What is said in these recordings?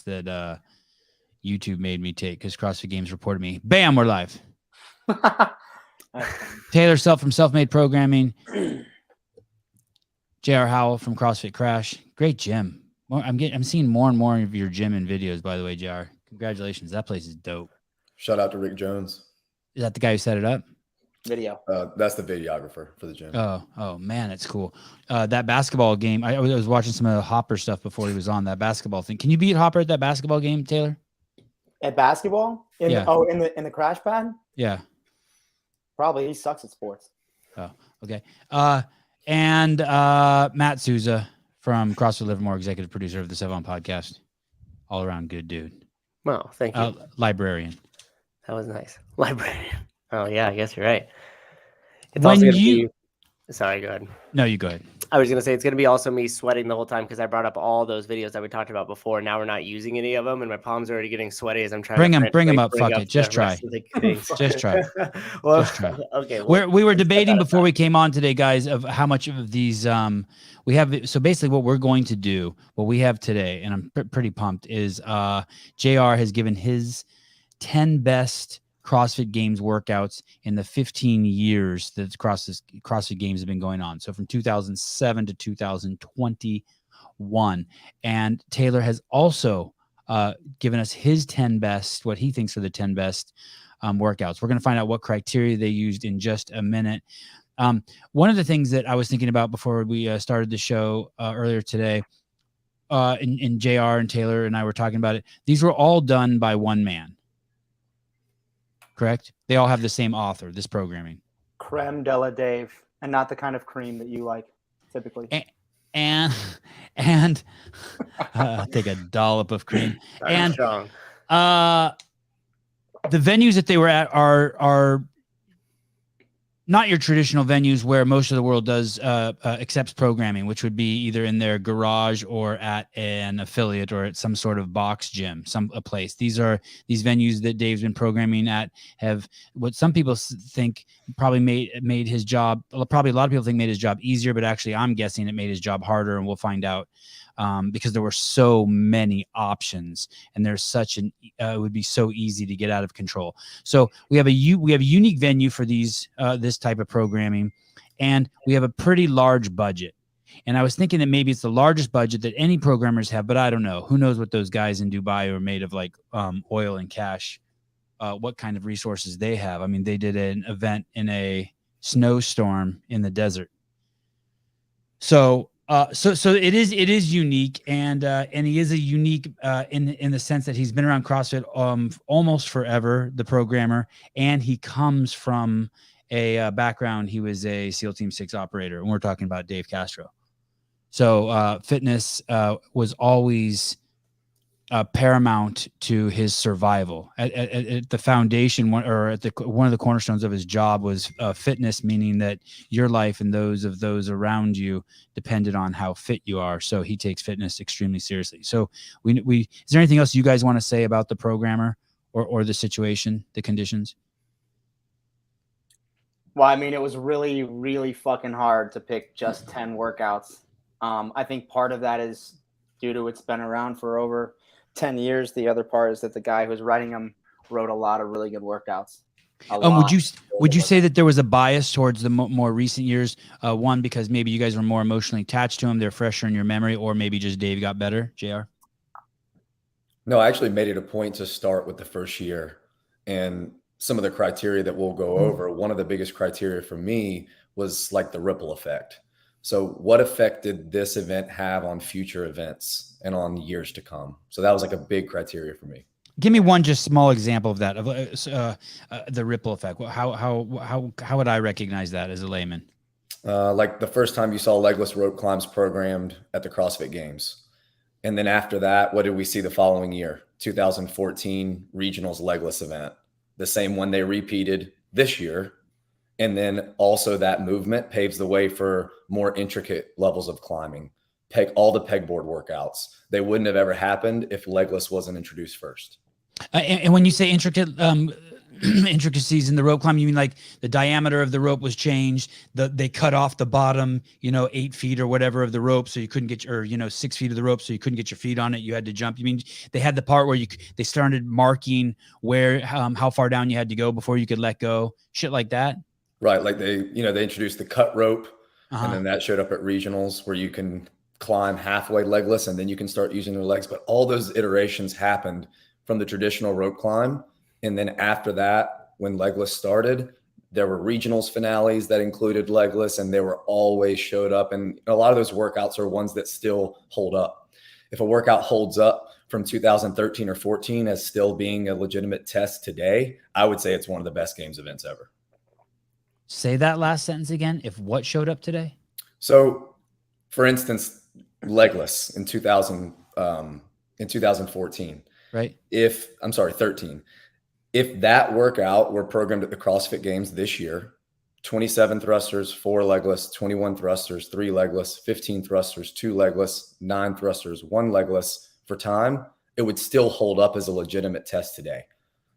that YouTube made me take because CrossFit Games reported me. Bam, we're live. Taylor Self from Self-Made Programming. J.R. Howell from CrossFit Crash. Great gym. I'm seeing more and more of your gym and videos, by the way, J.R. Congratulations. That place is dope. Shout out to Rick Jones. Is that the guy who set it up? Video. That's the videographer for the gym. Oh man, it's cool. That basketball game. I was watching some of the Hopper stuff before he was on that basketball thing. Can you beat Hopper at that basketball game, Taylor? At basketball? In the crash pad? Yeah. Probably. He sucks at sports. Oh, okay. And Matt Souza from CrossFit Livermore, executive producer of the Sevon podcast. All around good dude. Well, thank you. Librarian. That was nice. Librarian. Oh yeah, I guess you're right. It's When also gonna you- be. Sorry, go ahead. No, you go ahead. I was gonna say it's gonna be also me sweating the whole time because I brought up all those videos that we talked about before. Now we're not using any of them, and my palms are already getting sweaty as I'm trying. Bring to them up. Fuck bring it. up Just the try. rest of the things. Just try. Well, Just try. Okay. Well, We were debating before we came on today, guys, of how much of these we have. So basically, what we're going to do, what we have today, and I'm pretty pumped, is JR has given his 10 best CrossFit Games workouts in the 15 years that CrossFit Games have been going on. So from 2007 to 2021. And Taylor has also given us his 10 best, what he thinks are the 10 best workouts. We're going to find out what criteria they used in just a minute. One of the things that I was thinking about before we started the show earlier today, and JR and Taylor and I were talking about it, these were all done by one man. Correct? They all have the same author, this programming. Creme de la Dave, and not the kind of cream that you like typically. And take a dollop of cream. And strong. the venues that they were at are not your traditional venues where most of the world does accepts programming, which would be either in their garage or at an affiliate or at some sort of box gym, a place. These venues that Dave's been programming at have what some people think probably made his job. Probably a lot of people think made his job easier, but actually I'm guessing it made his job harder, and we'll find out. Because there were so many options, and there's such it would be so easy to get out of control. So we have a unique venue for this type of programming, and we have a pretty large budget. And I was thinking that maybe it's the largest budget that any programmers have, but I don't know. Who knows what those guys in Dubai are made of, like oil and cash, what kind of resources they have. I mean, they did an event in a snowstorm in the desert. So it is unique, and he is a unique in the sense that he's been around CrossFit almost forever, the programmer, and he comes from a background. He was a SEAL Team 6 operator, and we're talking about Dave Castro. So fitness was always paramount to his survival. At the foundation, one of the cornerstones of his job was fitness, meaning that your life and those of those around you depended on how fit you are. So he takes fitness extremely seriously. So is there anything else you guys want to say about the programmer or the situation, the conditions? Well, I mean, it was really, really fucking hard to pick just 10 workouts. I think part of that is due to it's been around for over 10 years. The other part is that the guy who's writing them wrote a lot of really good workouts. Would you say that there was a bias towards the more recent years? One, because maybe you guys were more emotionally attached to him, they're fresher in your memory, or maybe just Dave got better, JR? No, I actually made it a point to start with the first year, and some of the criteria that we'll go over. One of the biggest criteria for me was like the ripple effect. So what effect did this event have on future events and on years to come? So that was like a big criteria for me. Give me one just small example of that, of the ripple effect. How would I recognize that as a layman? Like the first time you saw legless rope climbs programmed at the CrossFit Games. And then after that, what did we see the following year? 2014 regionals legless event, the same one they repeated this year. And then also that movement paves the way for more intricate levels of climbing. All the pegboard workouts, they wouldn't have ever happened if legless wasn't introduced first. And when you say intricate intricacies in the rope climb? You mean like the diameter of the rope was changed? They cut off the bottom, 8 feet or whatever of the rope, so you couldn't get 6 feet of the rope, so you couldn't get your feet on it. You had to jump. You mean they had the part where they started marking where how far down you had to go before you could let go, shit like that? Right. Like they introduced the cut rope, Uh-huh. and then that showed up at regionals where you can climb halfway legless and then you can start using your legs. But all those iterations happened from the traditional rope climb. And then after that, when legless started, there were regionals finales that included legless, and they were always showed up. And a lot of those workouts are ones that still hold up. If a workout holds up from 2013 or 14 as still being a legitimate test today, I would say it's one of the best games events ever. Say that last sentence again. If what showed up today? So, for instance, legless in 2014. Right. 13. If that workout were programmed at the CrossFit Games this year, 27 thrusters, 4 legless, 21 thrusters, 3 legless, 15 thrusters, 2 legless, 9 thrusters, 1 legless for time, it would still hold up as a legitimate test today.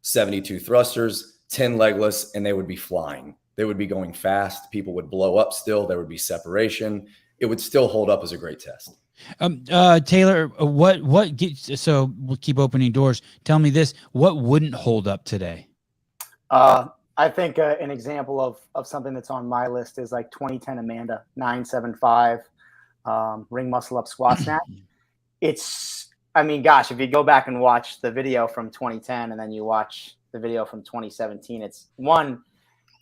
72 thrusters, 10 legless, and they would be flying. They would be going fast. People would blow up still. There would be separation. It would still hold up as a great test. Taylor, so we'll keep opening doors. Tell me this, what wouldn't hold up today? I think an example of something that's on my list is like 2010 Amanda 975 ring muscle up squat snatch. If you go back and watch the video from 2010 and then you watch the video from 2017, it's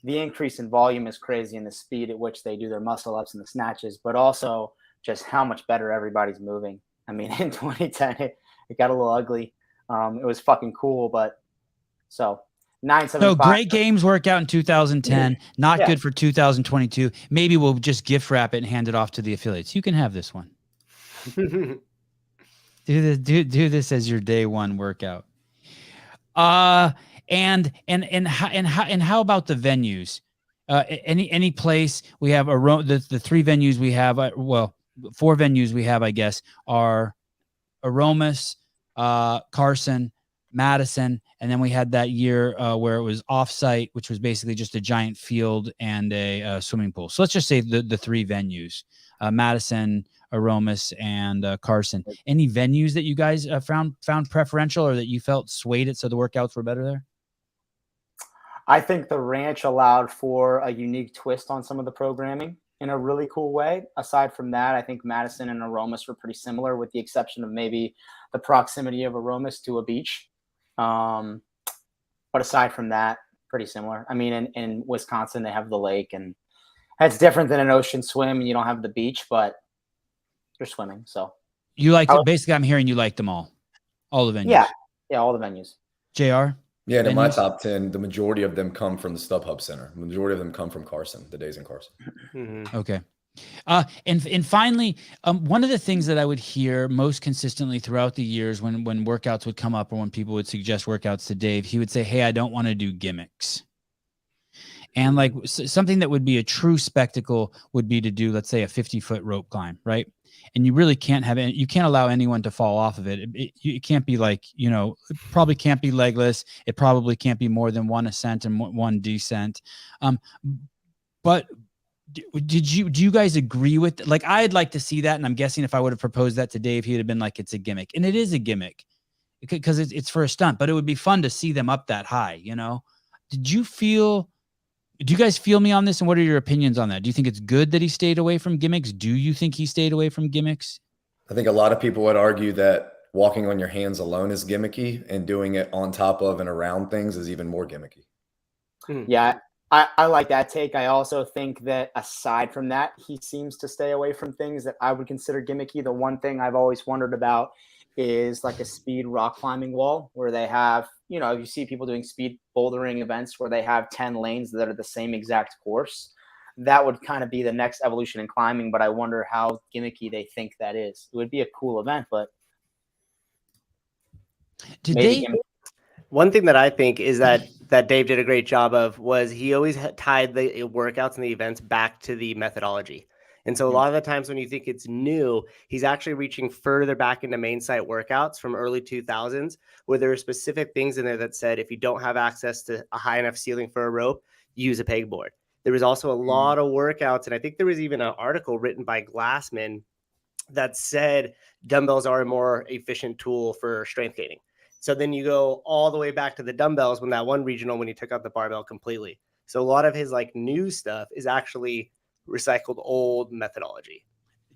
the increase in volume is crazy and the speed at which they do their muscle ups and the snatches, but also just how much better everybody's moving. I mean, in 2010, it got a little ugly. It was fucking cool, but so 975. So great games workout in 2010, not good for 2022. Maybe we'll just gift wrap it and hand it off to the affiliates. You can have this one. Do this as your day one workout. And how about the venues? Any place we have the 3 venues we have, 4 venues we have, I guess, are Aromas, Carson, Madison, and then we had that year where it was off-site, which was basically just a giant field and a swimming pool. So let's just say the 3 venues, Madison, Aromas, and Carson. Any venues that you guys found preferential or that you felt swayed it so the workouts were better there? I think the ranch allowed for a unique twist on some of the programming in a really cool way. Aside from that, I think Madison and Aromas were pretty similar, with the exception of maybe the proximity of Aromas to a beach. But aside from that, pretty similar. I mean, in Wisconsin, they have the lake, and it's different than an ocean swim. You don't have the beach, but you're swimming. So you like basically, I'm hearing you like them all the venues. Yeah, all the venues. JR? Yeah, in my top 10, the majority of them come from the StubHub Center. The majority of them come from Carson, the days in Carson. Mm-hmm. Okay. And finally, one of the things that I would hear most consistently throughout the years when workouts would come up or when people would suggest workouts to Dave, he would say, hey, I don't want to do gimmicks. And like something that would be a true spectacle would be to do, let's say, a 50-foot rope climb, right? And you really can't you can't allow anyone to fall off of it. It can't be like, it probably can't be legless. It probably can't be more than 1 ascent and 1 descent. But do you guys agree with, like, I'd like to see that. And I'm guessing if I would have proposed that to Dave, he would have been like, it's a gimmick. And it is a gimmick because it's for a stunt, but it would be fun to see them up that high, Do you guys feel me on this? And what are your opinions on that? Do you think it's good that he stayed away from gimmicks? Do you think he stayed away from gimmicks? I think a lot of people would argue that walking on your hands alone is gimmicky, and doing it on top of and around things is even more gimmicky. Yeah, I like that take. I also think that aside from that, he seems to stay away from things that I would consider gimmicky. The one thing I've always wondered about is like a speed rock climbing wall where they have, you see people doing speed bouldering events where they have 10 lanes that are the same exact course. That would kind of be the next evolution in climbing, but I wonder how gimmicky they think that is. It would be a cool event, but one thing that I think is that Dave did a great job of was he always tied the workouts and the events back to the methodology. And so a lot of the times when you think it's new, he's actually reaching further back into main site workouts from early 2000s, where there are specific things in there that said, if you don't have access to a high enough ceiling for a rope, use a pegboard. There was also a lot of workouts. And I think there was even an article written by Glassman that said dumbbells are a more efficient tool for strength gaining. So then you go all the way back to the dumbbells when that one regional, when he took out the barbell completely. So a lot of his like new stuff is actually recycled old methodology.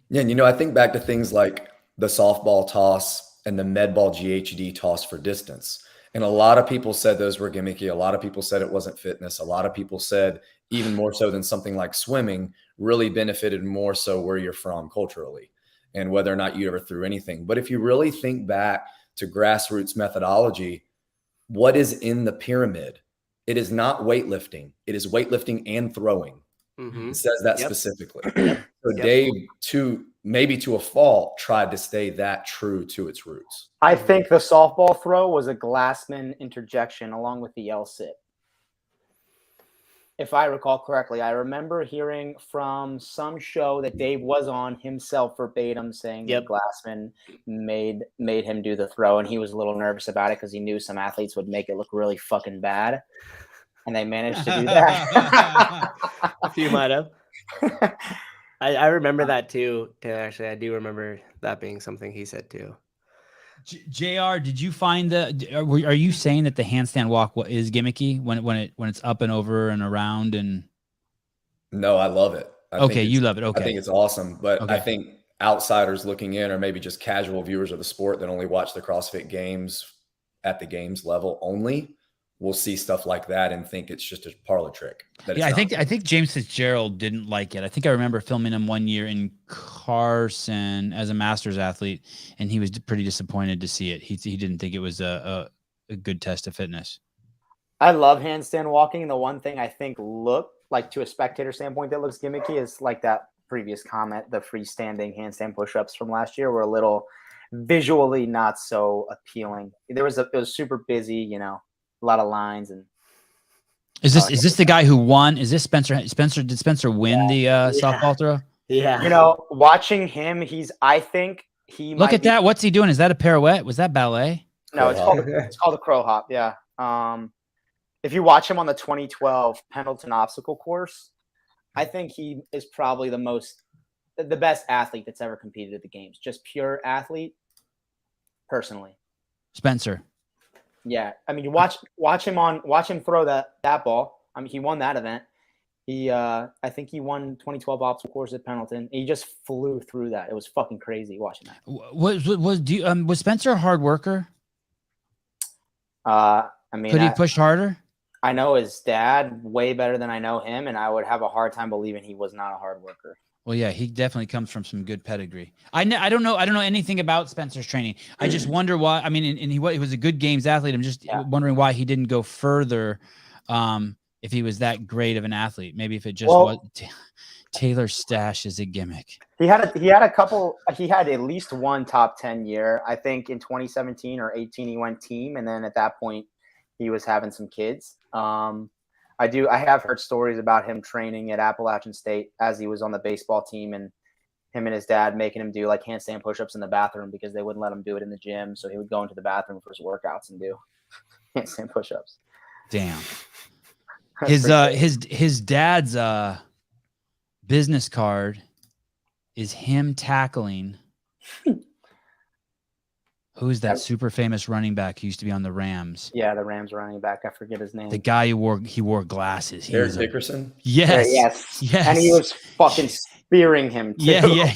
Yeah, and I think back to things like the softball toss and the med ball GHD toss for distance. And a lot of people said those were gimmicky. A lot of people said it wasn't fitness. A lot of people said, even more so than something like swimming, really benefited more so where you're from culturally and whether or not you ever threw anything. But if you really think back to grassroots methodology, what is in the pyramid? It is not weightlifting. It is weightlifting and throwing. It says that specifically. So Dave, maybe to a fault, tried to stay that true to its roots. I think the softball throw was a Glassman interjection along with the L-sit. If I recall correctly, I remember hearing from some show that Dave was on himself verbatim saying that Glassman made him do the throw, and he was a little nervous about it because he knew some athletes would make it look really fucking bad, and they managed to do that. A few might have. I remember that too. Actually, I do remember that being something he said too. JR, did you find are you saying that the handstand walk is gimmicky when it's up and over and around? And no, I love it. You love it. Okay. I think it's awesome. But okay. I think outsiders looking in, or maybe just casual viewers of the sport that only watch the CrossFit Games at the games level only, will see stuff like that and think it's just a parlor trick. Yeah, I think James Fitzgerald didn't like it. I think I remember filming him one year in Carson as a masters athlete, and he was pretty disappointed to see it. He didn't think it was a good test of fitness. I love handstand walking. The one thing I think like to a spectator standpoint that looks gimmicky is like that previous comment, the freestanding handstand push-ups from last year were a little visually not so appealing. It was super busy, a lot of lines. And is this the guy who won? Is this Spencer? Did Spencer win the softball throw? Yeah. Watching him, I think he look at that. What's he doing? Is that a pirouette? Was that ballet? No, it's called a crow hop. Yeah. If you watch him on the 2012 Pendleton obstacle course, I think he is probably the best athlete that's ever competed at the games. Just pure athlete, personally. Spencer. Yeah, I mean, you watch him throw that ball. I mean, he won that event. I think he won 2012 obstacle course at Pendleton. He just flew through that. It was fucking crazy watching that. Was Spencer a hard worker? I mean, could he push harder? I know his dad way better than I know him, and I would have a hard time believing he was not a hard worker. Well, yeah, he definitely comes from some good pedigree. I don't know anything about Spencer's training. I just wonder why. I mean, and he was a good games athlete. I'm just wondering why he didn't go further. If he was that great of an athlete, maybe if it just was. Taylor Stash is a gimmick. He had at least one top 10 year. I think in 2017 or 18 he went team, and then at that point he was having some kids. I have heard stories about him training at Appalachian State as he was on the baseball team, and him and his dad making him do like handstand push-ups in the bathroom because they wouldn't let him do it in the gym. So he would go into the bathroom for his workouts and do handstand push-ups. Damn. His dad's business card is him tackling. Who's that super famous running back who used to be on the Rams? Yeah, the Rams running back. I forget his name. The guy who wore glasses. Eric Dickerson? Yes. And he was fucking spearing him too. Yeah.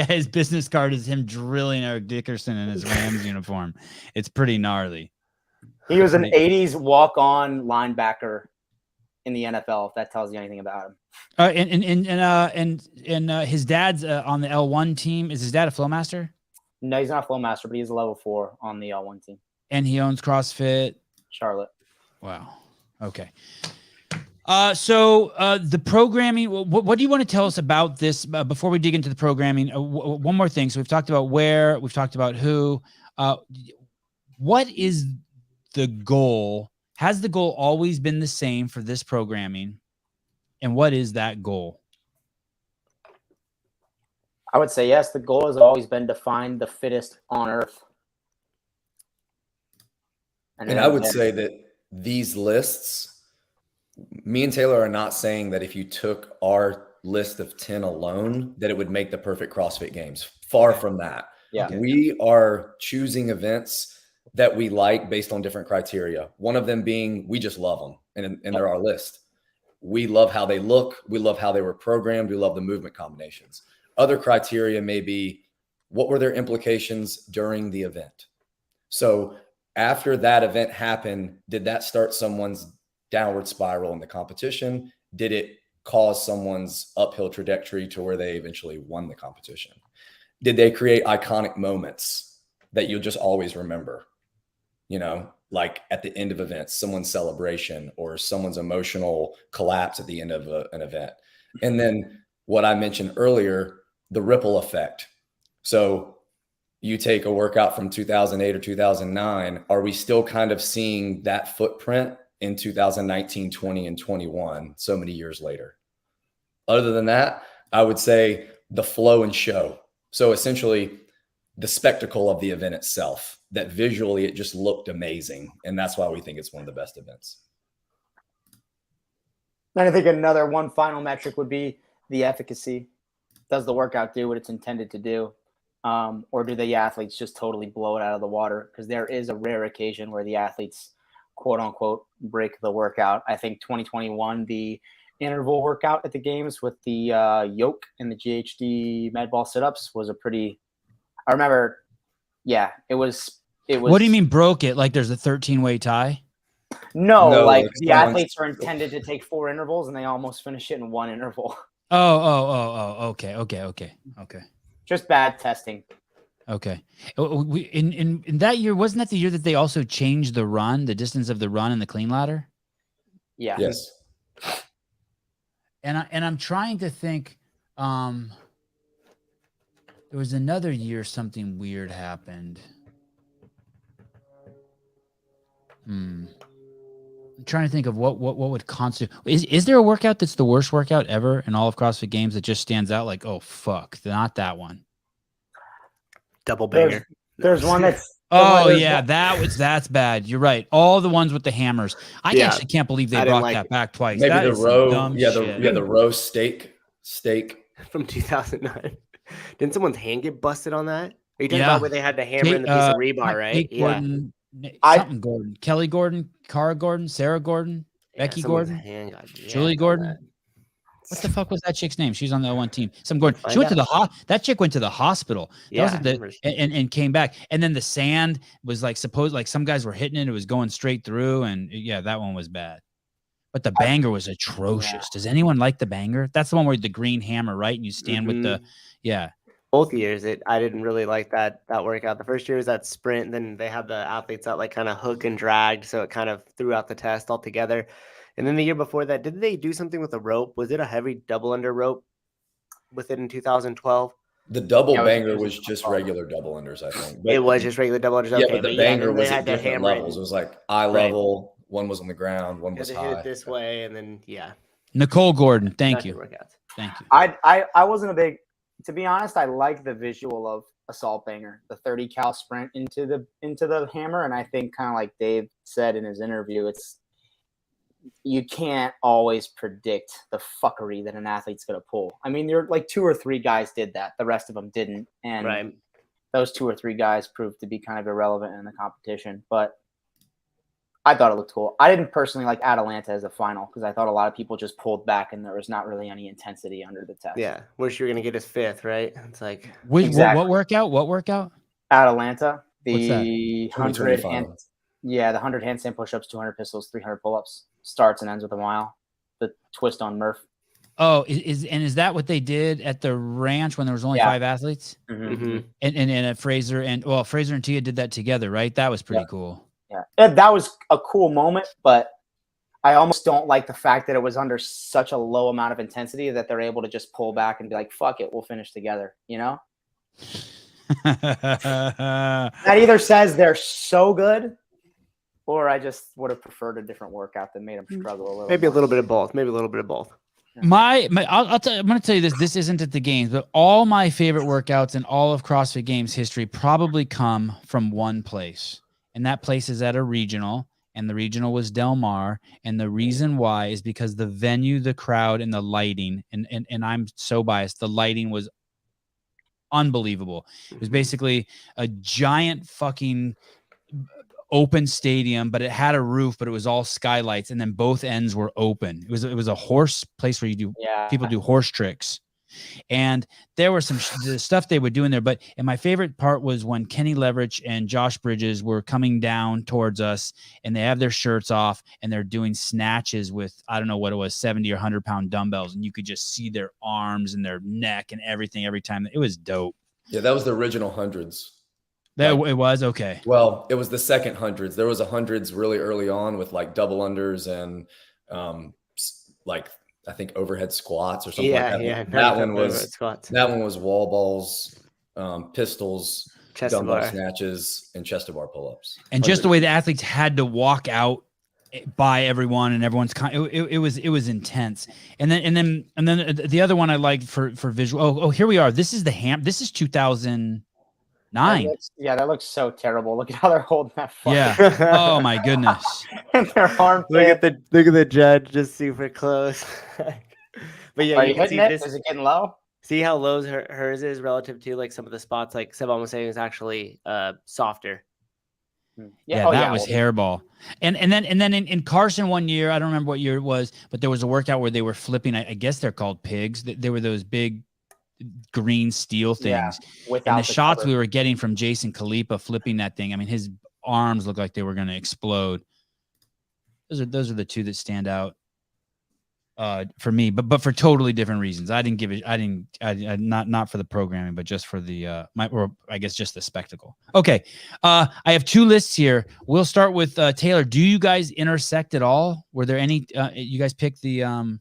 His business card is him drilling Eric Dickerson in his Rams uniform. It's pretty gnarly. He was an 80s walk-on linebacker in the NFL, if that tells you anything about him. And his dad's on the L1 team. Is his dad a Flowmaster? No, he's not a Flowmaster, but he's a level 4 on the L1 team. And he owns CrossFit Charlotte. Wow. Okay. So the programming, what do you want to tell us about this before we dig into the programming? One more thing. So we've talked about where, we've talked about who. What is the goal? Has the goal always been the same for this programming? And what is that goal? I would say yes. The goal has always been to find the fittest on earth. And I would say that these lists, me and Taylor are not saying that if you took our list of 10 alone, that it would make the perfect CrossFit Games. Far from that. Yeah. Okay. We are choosing events that we like based on different criteria. One of them being we just love them, and they're our list. We love how they look. We love how they were programmed. We love the movement combinations. Other criteria may be what were their implications during the event. So after that event happened, did that start someone's downward spiral in the competition? Did it cause someone's uphill trajectory to where they eventually won the competition? Did they create iconic moments that you'll just always remember? You know, like at the end of events, someone's celebration or someone's emotional collapse at the end of an event. And then what I mentioned earlier, the ripple effect. So you take a workout from 2008 or 2009, are we still kind of seeing that footprint in 2019, 20, and 21, so many years later? Other than that, I would say the flow and show. So essentially the spectacle of the event itself, that visually it just looked amazing. And that's why we think it's one of the best events. And I think another one final metric would be the efficacy. Does the workout do what it's intended to do? Or do the athletes just totally blow it out of the water? Because there is a rare occasion where the athletes, quote unquote, break the workout. I think 2021, the interval workout at the games with the yoke and the GHD med ball sit-ups was a pretty, I remember, yeah, it was. What do you mean broke it? Like there's a 13-way tie? No, No, like like the someone's- athletes are intended to take 4 intervals and they almost finish it in 1 interval. Oh, okay. Just bad testing. Okay. In that year, wasn't that the year that they also changed the run, the distance of the run and the clean ladder? Yeah. Yes. And I'm trying to think. There was another year something weird happened. I'm trying to think of what would constitute. Is there a workout that's the worst workout ever in all of CrossFit Games that just stands out? Like, oh fuck, not that one. Double banger. There's one that's. Oh there's yeah, one- that's bad. You're right. All the ones with the hammers. I Yeah. actually can't believe they I didn't brought like that it. back twice. Maybe That the is some row, dumb yeah, shit. the row steak. From 2009. Didn't someone's hand get busted on that? Are you talking Yeah. about where they had to hammer in the piece of rebar, right? Kate Yeah. Gordon, I- something Gordon, Kelly Gordon, Cara Gordon, Sarah Gordon, Becky someone's Gordon, hand got jammed Julie on Gordon. that. What the fuck was that chick's name? She was on the O1 team. Some Gordon. She Find went to out. the that chick went to the hospital. That Yeah, was I at the, remember. and came back. And then the sand was like like some guys were hitting it. It was going straight through. And yeah, that one was bad. But the banger was atrocious. Does anyone like the banger? That's the one where the green hammer, right? And you stand with the, yeah. Both years, I didn't really like that workout. The first year was that sprint, and then they had the athletes that like kind of hook and dragged, so it kind of threw out the test altogether. And then the year before that, did they do something with a rope? Was it a heavy double under rope with it in 2012? The double Yeah, it was- banger it was was a just double. regular double unders, I think. It was just regular double unders. Yeah, Okay, but the then banger they was had at to different hammer it. levels. It was like eye Right. level. One was on the ground. One You had was to hit high. it this way, and then Nicole Gordon. Thank not you. good workouts. Thank you. I wasn't a big, to be honest, I like the visual of assault banger, the 30 cal sprint into the hammer. And I think kind of like Dave said in his interview, you can't always predict the fuckery that an athlete's going to pull. I mean, you're like 2 or 3 guys did that. The rest of them didn't. And Right. those 2 or 3 guys proved to be kind of irrelevant in the competition, but I thought it looked cool. I didn't personally like Atalanta as a final because I thought a lot of people just pulled back and there was not really any intensity under the test. Yeah, worst you're gonna get is 5th, right? It's like Exactly. What workout? What workout? Atalanta, What's that? the 100 2025. hand, the 100 handstand push-ups, 200 pistols, 300 pull-ups, starts and ends with a mile. The twist on Murph. Oh, is that what they did at the ranch when there was only Yeah. 5 athletes? mhm. And at Fraser Fraser and Tia did that together, right? That was pretty cool. Yeah, that was a cool moment, but I almost don't like the fact that it was under such a low amount of intensity that they're able to just pull back and be like, fuck it, we'll finish together, you know? That either says they're so good or I just would have preferred a different workout that made them struggle a little. Maybe a more. little bit of both. Maybe a little bit of both. I'm going to tell you this. This isn't at the games, but all my favorite workouts in all of CrossFit Games history probably come from one place, and that place is at a regional, and the regional was Del Mar, and the reason why is because the venue, the crowd, and the lighting, and I'm so biased, the lighting was unbelievable. It was basically a giant fucking open stadium, but it had a roof, but it was all skylights, and then both ends were open. It was a horse place where you do people do horse tricks, and there were some the stuff they would do in there. And my favorite part was when Kenny Leverage and Josh Bridges were coming down towards us, and they have their shirts off, and they're doing snatches with, I don't know what it was, 70 or 100-pound dumbbells, and you could just see their arms and their neck and everything every time. It was dope. Yeah, that was the original hundreds. It was okay. Well, it was the second hundreds. There was a hundreds really early on with like double unders and like I think overhead squats or something like that. Yeah. That one was wall balls, pistols, chest dumbbell bar snatches, and chest to bar pull-ups. And just the way the athletes had to walk out by everyone, and everyone's it was intense. And then the other one I liked for visual. Oh, here we are. This is This is 2009. That looks so terrible. Look at how they're holding that. Yeah. Oh my goodness. And their arm. look at the judge, just super close. But yeah, Are you you can hitting see it? this. Is it getting low? See how low hers is relative to like some of the spots. Like Sevan was saying, is actually softer. Yeah, that was hairball. And then in Carson one year, I don't remember what year it was, but there was a workout where they were flipping. I guess they're called pigs. They were those big green steel things. And the shots we were getting from Jason Khalipa flipping that thing, I mean, his arms looked like they were going to explode. Those are the two that stand out for me, but for totally different reasons. I not for the programming, but just for the I guess just the spectacle. Okay, I have two lists here. We'll start with Taylor. Do you guys intersect at all? Were there any? You guys picked the.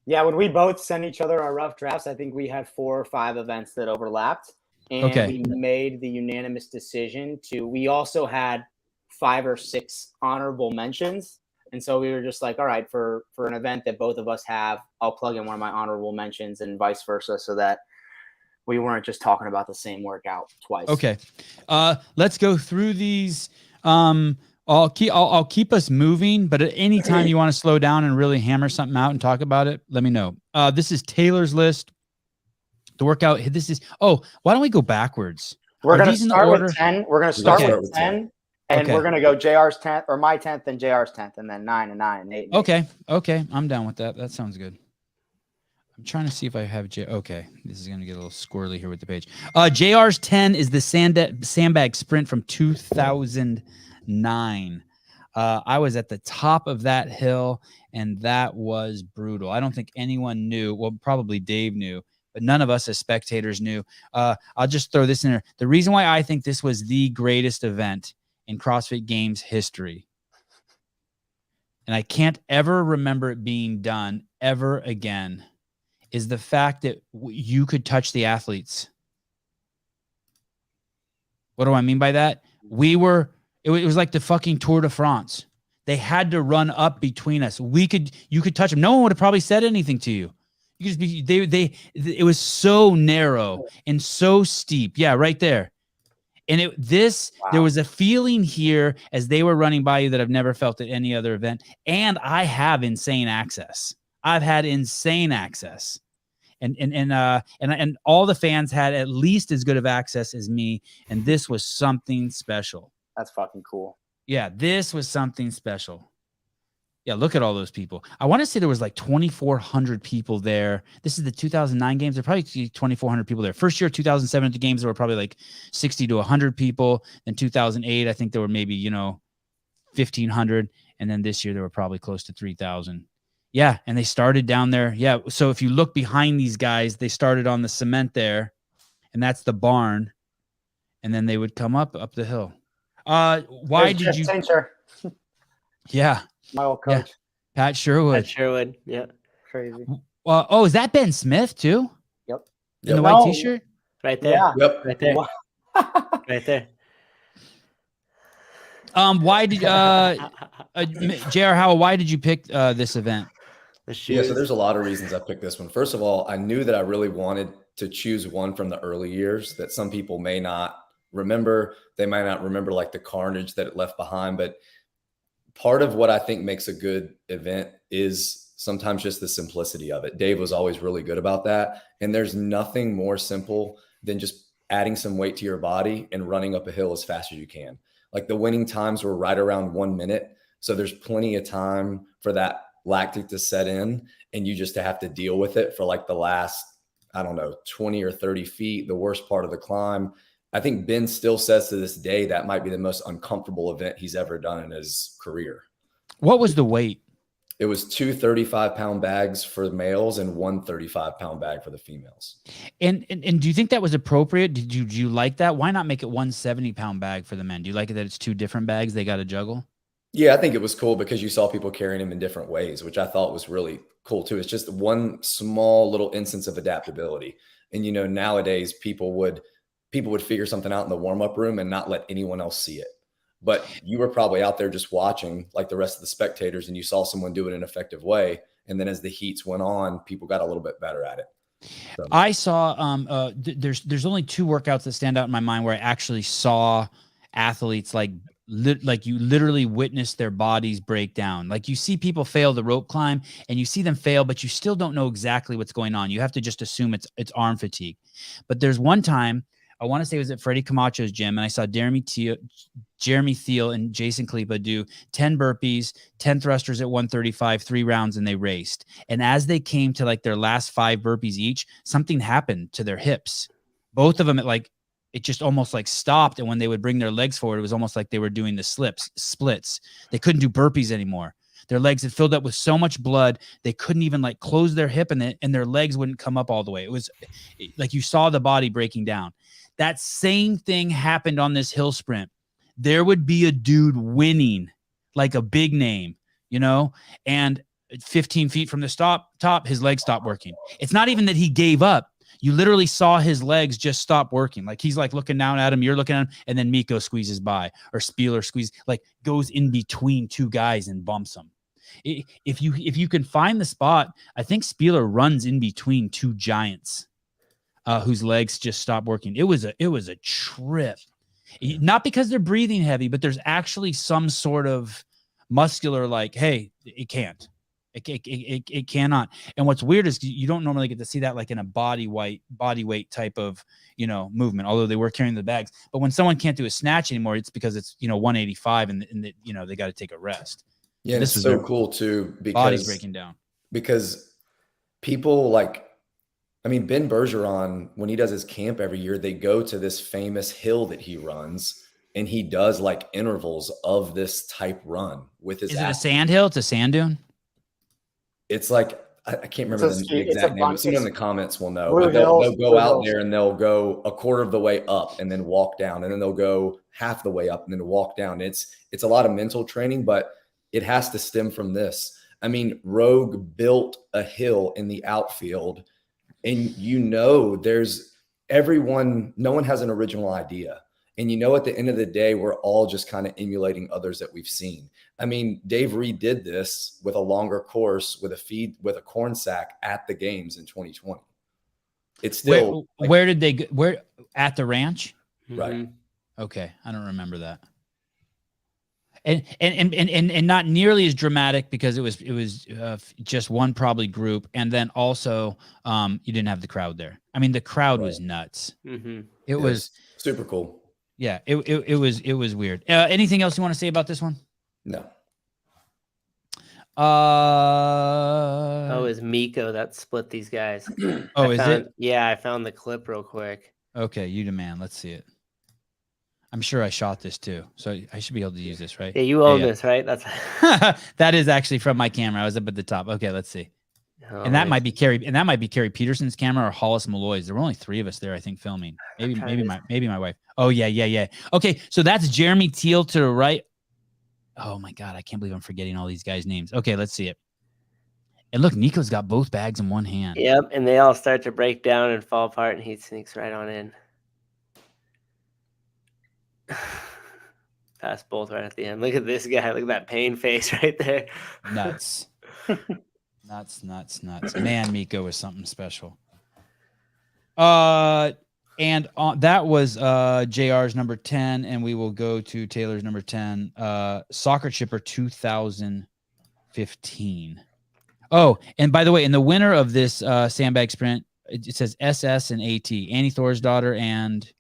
Yeah, when we both sent each other our rough drafts, I think we had 4 or 5 events that overlapped, and we made the unanimous decision to. We also had 5 or 6 honorable mentions. And so we were just like, all right, for an event that both of us have, I'll plug in one of my honorable mentions and vice versa, so that we weren't just talking about the same workout twice. Okay. Let's go through these. I'll keep us moving, but at any time you want to slow down and really hammer something out and talk about it, let me know. This is Taylor's list. The workout. Why don't we go backwards? We're going to start with 10. We're going to start with 10. And we're going to go JR's 10th or my 10th and JR's 10th, and then 9 and 9 and 8. And 8. Okay. I'm down with that. That sounds good. I'm trying to see if I have Okay. This is going to get a little squirrely here with the page. JR's 10 is the sandbag sprint from 2009. I was at the top of that hill, and that was brutal. I don't think anyone knew. Well, probably Dave knew, but none of us as spectators knew. I'll just throw this in there. The reason why I think this was the greatest event in CrossFit Games history, and I can't ever remember it being done ever again, is the fact that you could touch the athletes. What do I mean by that? It was like the fucking Tour de France. They had to run up between us. You could touch them. No one would have probably said anything to you. You could just be, it was so narrow and so steep. Yeah, right there. And there was a feeling here as they were running by you that I've never felt at any other event. And I have insane access. I've had insane access. And all the fans had at least as good of access as me. And this was something special. That's fucking cool. Yeah, this was something special. Yeah, look at all those people. I want to say there was like 2,400 people there. This is the 2009 games. There probably 2,400 people there. First year, 2007 at the games, there were probably like 60 to 100 people. Then 2008, I think there were maybe, 1,500. And then this year, there were probably close to 3,000. Yeah, and they started down there. Yeah, so if you look behind these guys, they started on the cement there, and that's the barn. And then they would come up the hill. Why did you? Yeah. My old coach. Yeah. Pat Sherwood. Yeah. Crazy. Is that Ben Smith too? Yep. In the white t-shirt? Right there. Yeah. Yep. Right there. Right there. Why did J.R. Howell, why did you pick this event? The Yeah, so shoes. there's a lot of reasons I picked this one. First of all, I knew that I really wanted to choose one from the early years that some people may not remember. They might not remember like the carnage that it left behind, but part of what I think makes a good event is sometimes just the simplicity of it. Dave was always really good about that. And there's nothing more simple than just adding some weight to your body and running up a hill as fast as you can. Like the winning times were right around 1 minute. So there's plenty of time for that lactic to set in, and you just have to deal with it for like the last, I don't know, 20 or 30 feet, the worst part of the climb. I think Ben still says to this day that might be the most uncomfortable event he's ever done in his career. What was the weight? It was 2 35-pound bags for the males and 1 35-pound bag for the females. And do you think that was appropriate? Do you like that? Why not make it 1 70-pound bag for the men? Do you like it that it's 2 different bags they got to juggle? Yeah, I think it was cool because you saw people carrying them in different ways, which I thought was really cool too. It's just one small little instance of adaptability. And nowadays people would figure something out in the warm-up room and not let anyone else see it. But you were probably out there just watching like the rest of the spectators, and you saw someone do it in an effective way. And then as the heats went on, people got a little bit better at it. So. I saw there's only 2 workouts that stand out in my mind where I actually saw athletes like you literally witness their bodies break down. Like you see people fail the rope climb and you see them fail, but you still don't know exactly what's going on. You have to just assume it's arm fatigue. But there's one time, I want to say it was at Freddie Camacho's gym, and I saw Jeremy Thiel and Jason Kalipa do 10 burpees, 10 thrusters at 135, 3 rounds, and they raced. And as they came to like their last 5 burpees each, something happened to their hips. Both of them it just almost like stopped. And when they would bring their legs forward, it was almost like they were doing the splits. They couldn't do burpees anymore. Their legs had filled up with so much blood, they couldn't even like close their hip, and their legs wouldn't come up all the way. It was like you saw the body breaking down. That same thing happened on this hill sprint. There would be a dude winning, like a big name, and 15 feet from the top, his legs stopped working. It's not even that he gave up. You literally saw his legs just stop working. Like he's like looking down at him, you're looking at him, and then Miko squeezes by, or Spieler goes in between 2 guys and bumps them. If you can find the spot, I think Spieler runs in between 2 giants whose legs just stop working. It was a trip. Not because they're breathing heavy, but there's actually some sort of muscular hey, it can't. It cannot. And what's weird is you don't normally get to see that like in a body weight type of movement, although they were carrying the bags. But when someone can't do a snatch anymore, it's because it's 185 and they got to take a rest. Yeah, this is so cool too, because body's breaking down. Because people Ben Bergeron, when he does his camp every year, they go to this famous hill that he runs, and he does like intervals of this type run with his. Is it a sand hill? It's a sand dune. It's like I can't remember the exact name. Someone in the comments will know. But they'll go out there and they'll go a quarter of the way up and then walk down, and then they'll go half the way up and then walk down. It's a lot of mental training, but it has to stem from this. I mean, Rogue built a hill in the outfield, and there's no one has an original idea. And at the end of the day, we're all just kind of emulating others that we've seen. I mean, Dave Reed did this with a longer course with a corn sack at the games in 2020. It's still where did they go? Where at the ranch? Right. Mm-hmm. Okay, I don't remember that. And not nearly as dramatic because it was just one probably group, and then also you didn't have the crowd there. I mean, the crowd was nuts. Mm-hmm. It was super cool. Yeah, it was weird. Anything else you want to say about this one? No. It was Miko that split these guys. Oh, is it? Yeah, I found the clip real quick. Okay, you demand. Let's see it. I'm sure I shot this too, so I should be able to use this, right? Yeah, you own this, right? That's that is actually from my camera. I was up at the top. Okay, let's see. And that might be Carrie Peterson's camera or Hollis Malloy's. There were only 3 of us there, I think, filming. Maybe my wife. Oh yeah. Okay, so that's Jeremy Thiel to the right. Oh my God, I can't believe I'm forgetting all these guys' names. Okay, let's see it. And look, Nico's got both bags in one hand. Yep, and they all start to break down and fall apart, and he sneaks right on in. Pass both right at the end. Look at this guy. Look at that pain face right there. Nuts. Nuts. Man, Miko was something special. And that was JR's number 10, and we will go to Taylor's number 10. Soccer Chipper 2015. Oh, and by the way, in the winner of this sandbag sprint, it says SS and AT, Annie Thorsdottir and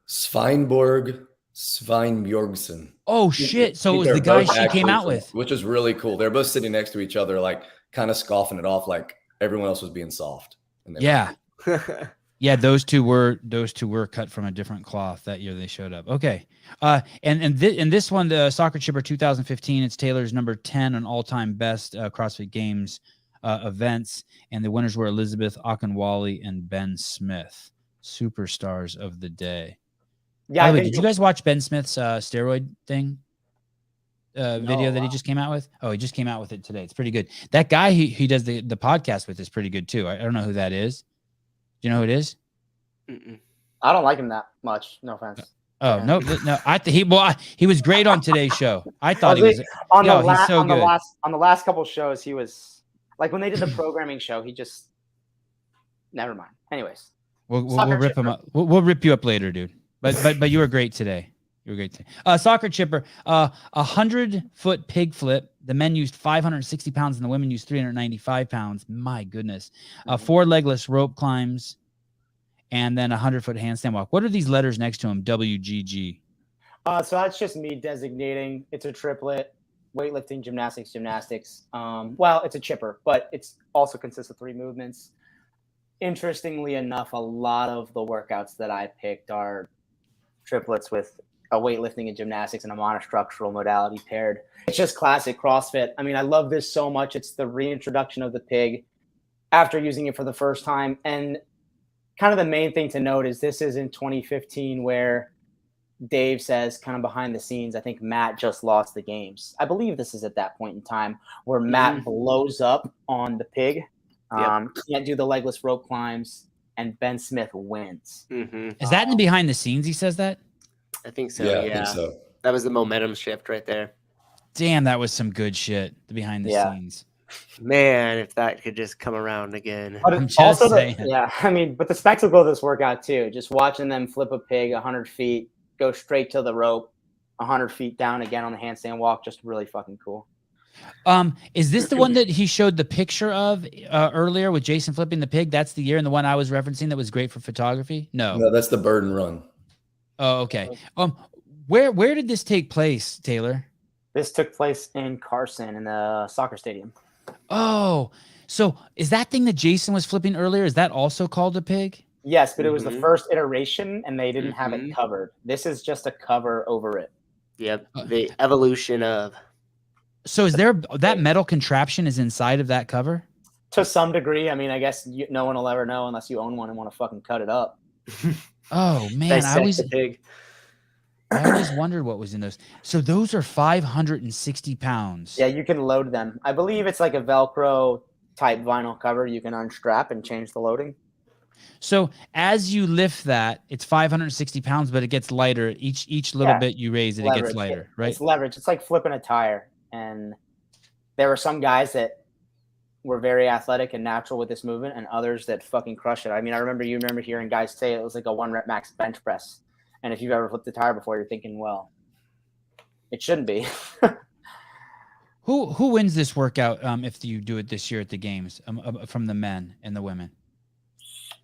Sveinborg Sveinbjorgsen. oh shit! So it was They're the guy both she came actually out from- with. which was really cool. They're both sitting next to each other, like kind of scoffing it off, like everyone else was being soft. And they were- Yeah. Yeah, those two were cut from a different cloth that year they showed up. Okay, and this one, the Soccer Chipper 2015, it's Taylor's number 10 on all-time best CrossFit Games events, and the winners were Elizabeth Akinwale and Ben Smith, superstars of the day. Yeah, By I the way, think did you guys watch Ben Smith's steroid thing? Video that he wow. just came out with? Oh, he just came out with it today. It's pretty good. That guy he does the podcast with is pretty good too. I don't know who that is. Do you know who it is? Mm-mm. I don't like him that much. No offense. Oh Yeah. no! He was great on today's show. I thought he Was was. On Yo, the he's so good. on the last couple shows, he was like when they did the programming show. He just never mind. Anyways, We'll Soccer rip him Chipper. up. We'll rip you up later, dude. But you were great today. You were great today. Soccer Chipper, 100-foot pig flip. The men used 560 pounds and the women used 395 pounds. My goodness. 4 legless rope climbs, and then a 100-foot handstand walk. What are these letters next to them? WGG. so that's just me designating. It's a triplet: weightlifting, gymnastics. Well, it's a chipper, but it's also consists of 3 movements. Interestingly enough, a lot of the workouts that I picked are triplets with a weightlifting and gymnastics and a monostructural modality paired. It's just classic CrossFit. I mean, I love this so much. It's the reintroduction of the pig after using it for the first time. And kind of the main thing to note is this is in 2015 where Dave says kind of behind the scenes, I think Matt just lost the games. I believe this is at that point in time where Matt blows up on the pig. Can't do the legless rope climbs, and Ben Smith wins. Mm-hmm. Is that in the behind the scenes? He says that. I think so. yeah, Yeah, I think so. that was the momentum shift right there. Damn, that was some good shit. The behind the Yeah. scenes. Man, if that could just come around again. But I'm it's just also saying. I mean, but the spectacle of this workout too, just watching them flip a pig 100 feet, go straight to the rope, 100 feet down again on the handstand walk, just really fucking cool. Is this the one that he showed the picture of earlier with Jason flipping the pig? That's the year, and the one I was referencing that was great for photography. No. No, that's the bird and run. Oh, okay. Where did this take place, Taylor? This took place in Carson in the soccer stadium. Oh, so is that thing that Jason was flipping earlier? Is that also called a pig? Yes, but it was the Mhm. first iteration, and they didn't have it Mhm. covered. This is just a cover over it. Yep, the evolution of. So is there that metal contraption is inside of that cover? To some degree, I mean, I guess no one will ever know unless you own one and want to fucking cut it up. Oh man, Dissect the pig. I always wondered what was in those. So those are 560 pounds. Yeah, you can load them. I believe it's like a Velcro type vinyl cover. You can unstrap and change the loading. So as you lift that, it's 560 pounds, but it gets lighter. Each little Yeah. bit you raise it, it Leverage. gets lighter, right? It's leverage. It's like flipping a tire. And there were some guys that were very athletic and natural with this movement, and others that fucking crush it. I mean, I remember hearing guys say it was like a 1 rep max bench press. And if you've ever flipped a tire before, you're thinking, well, it shouldn't be. Who wins this workout if you do it this year at the games from the men and the women?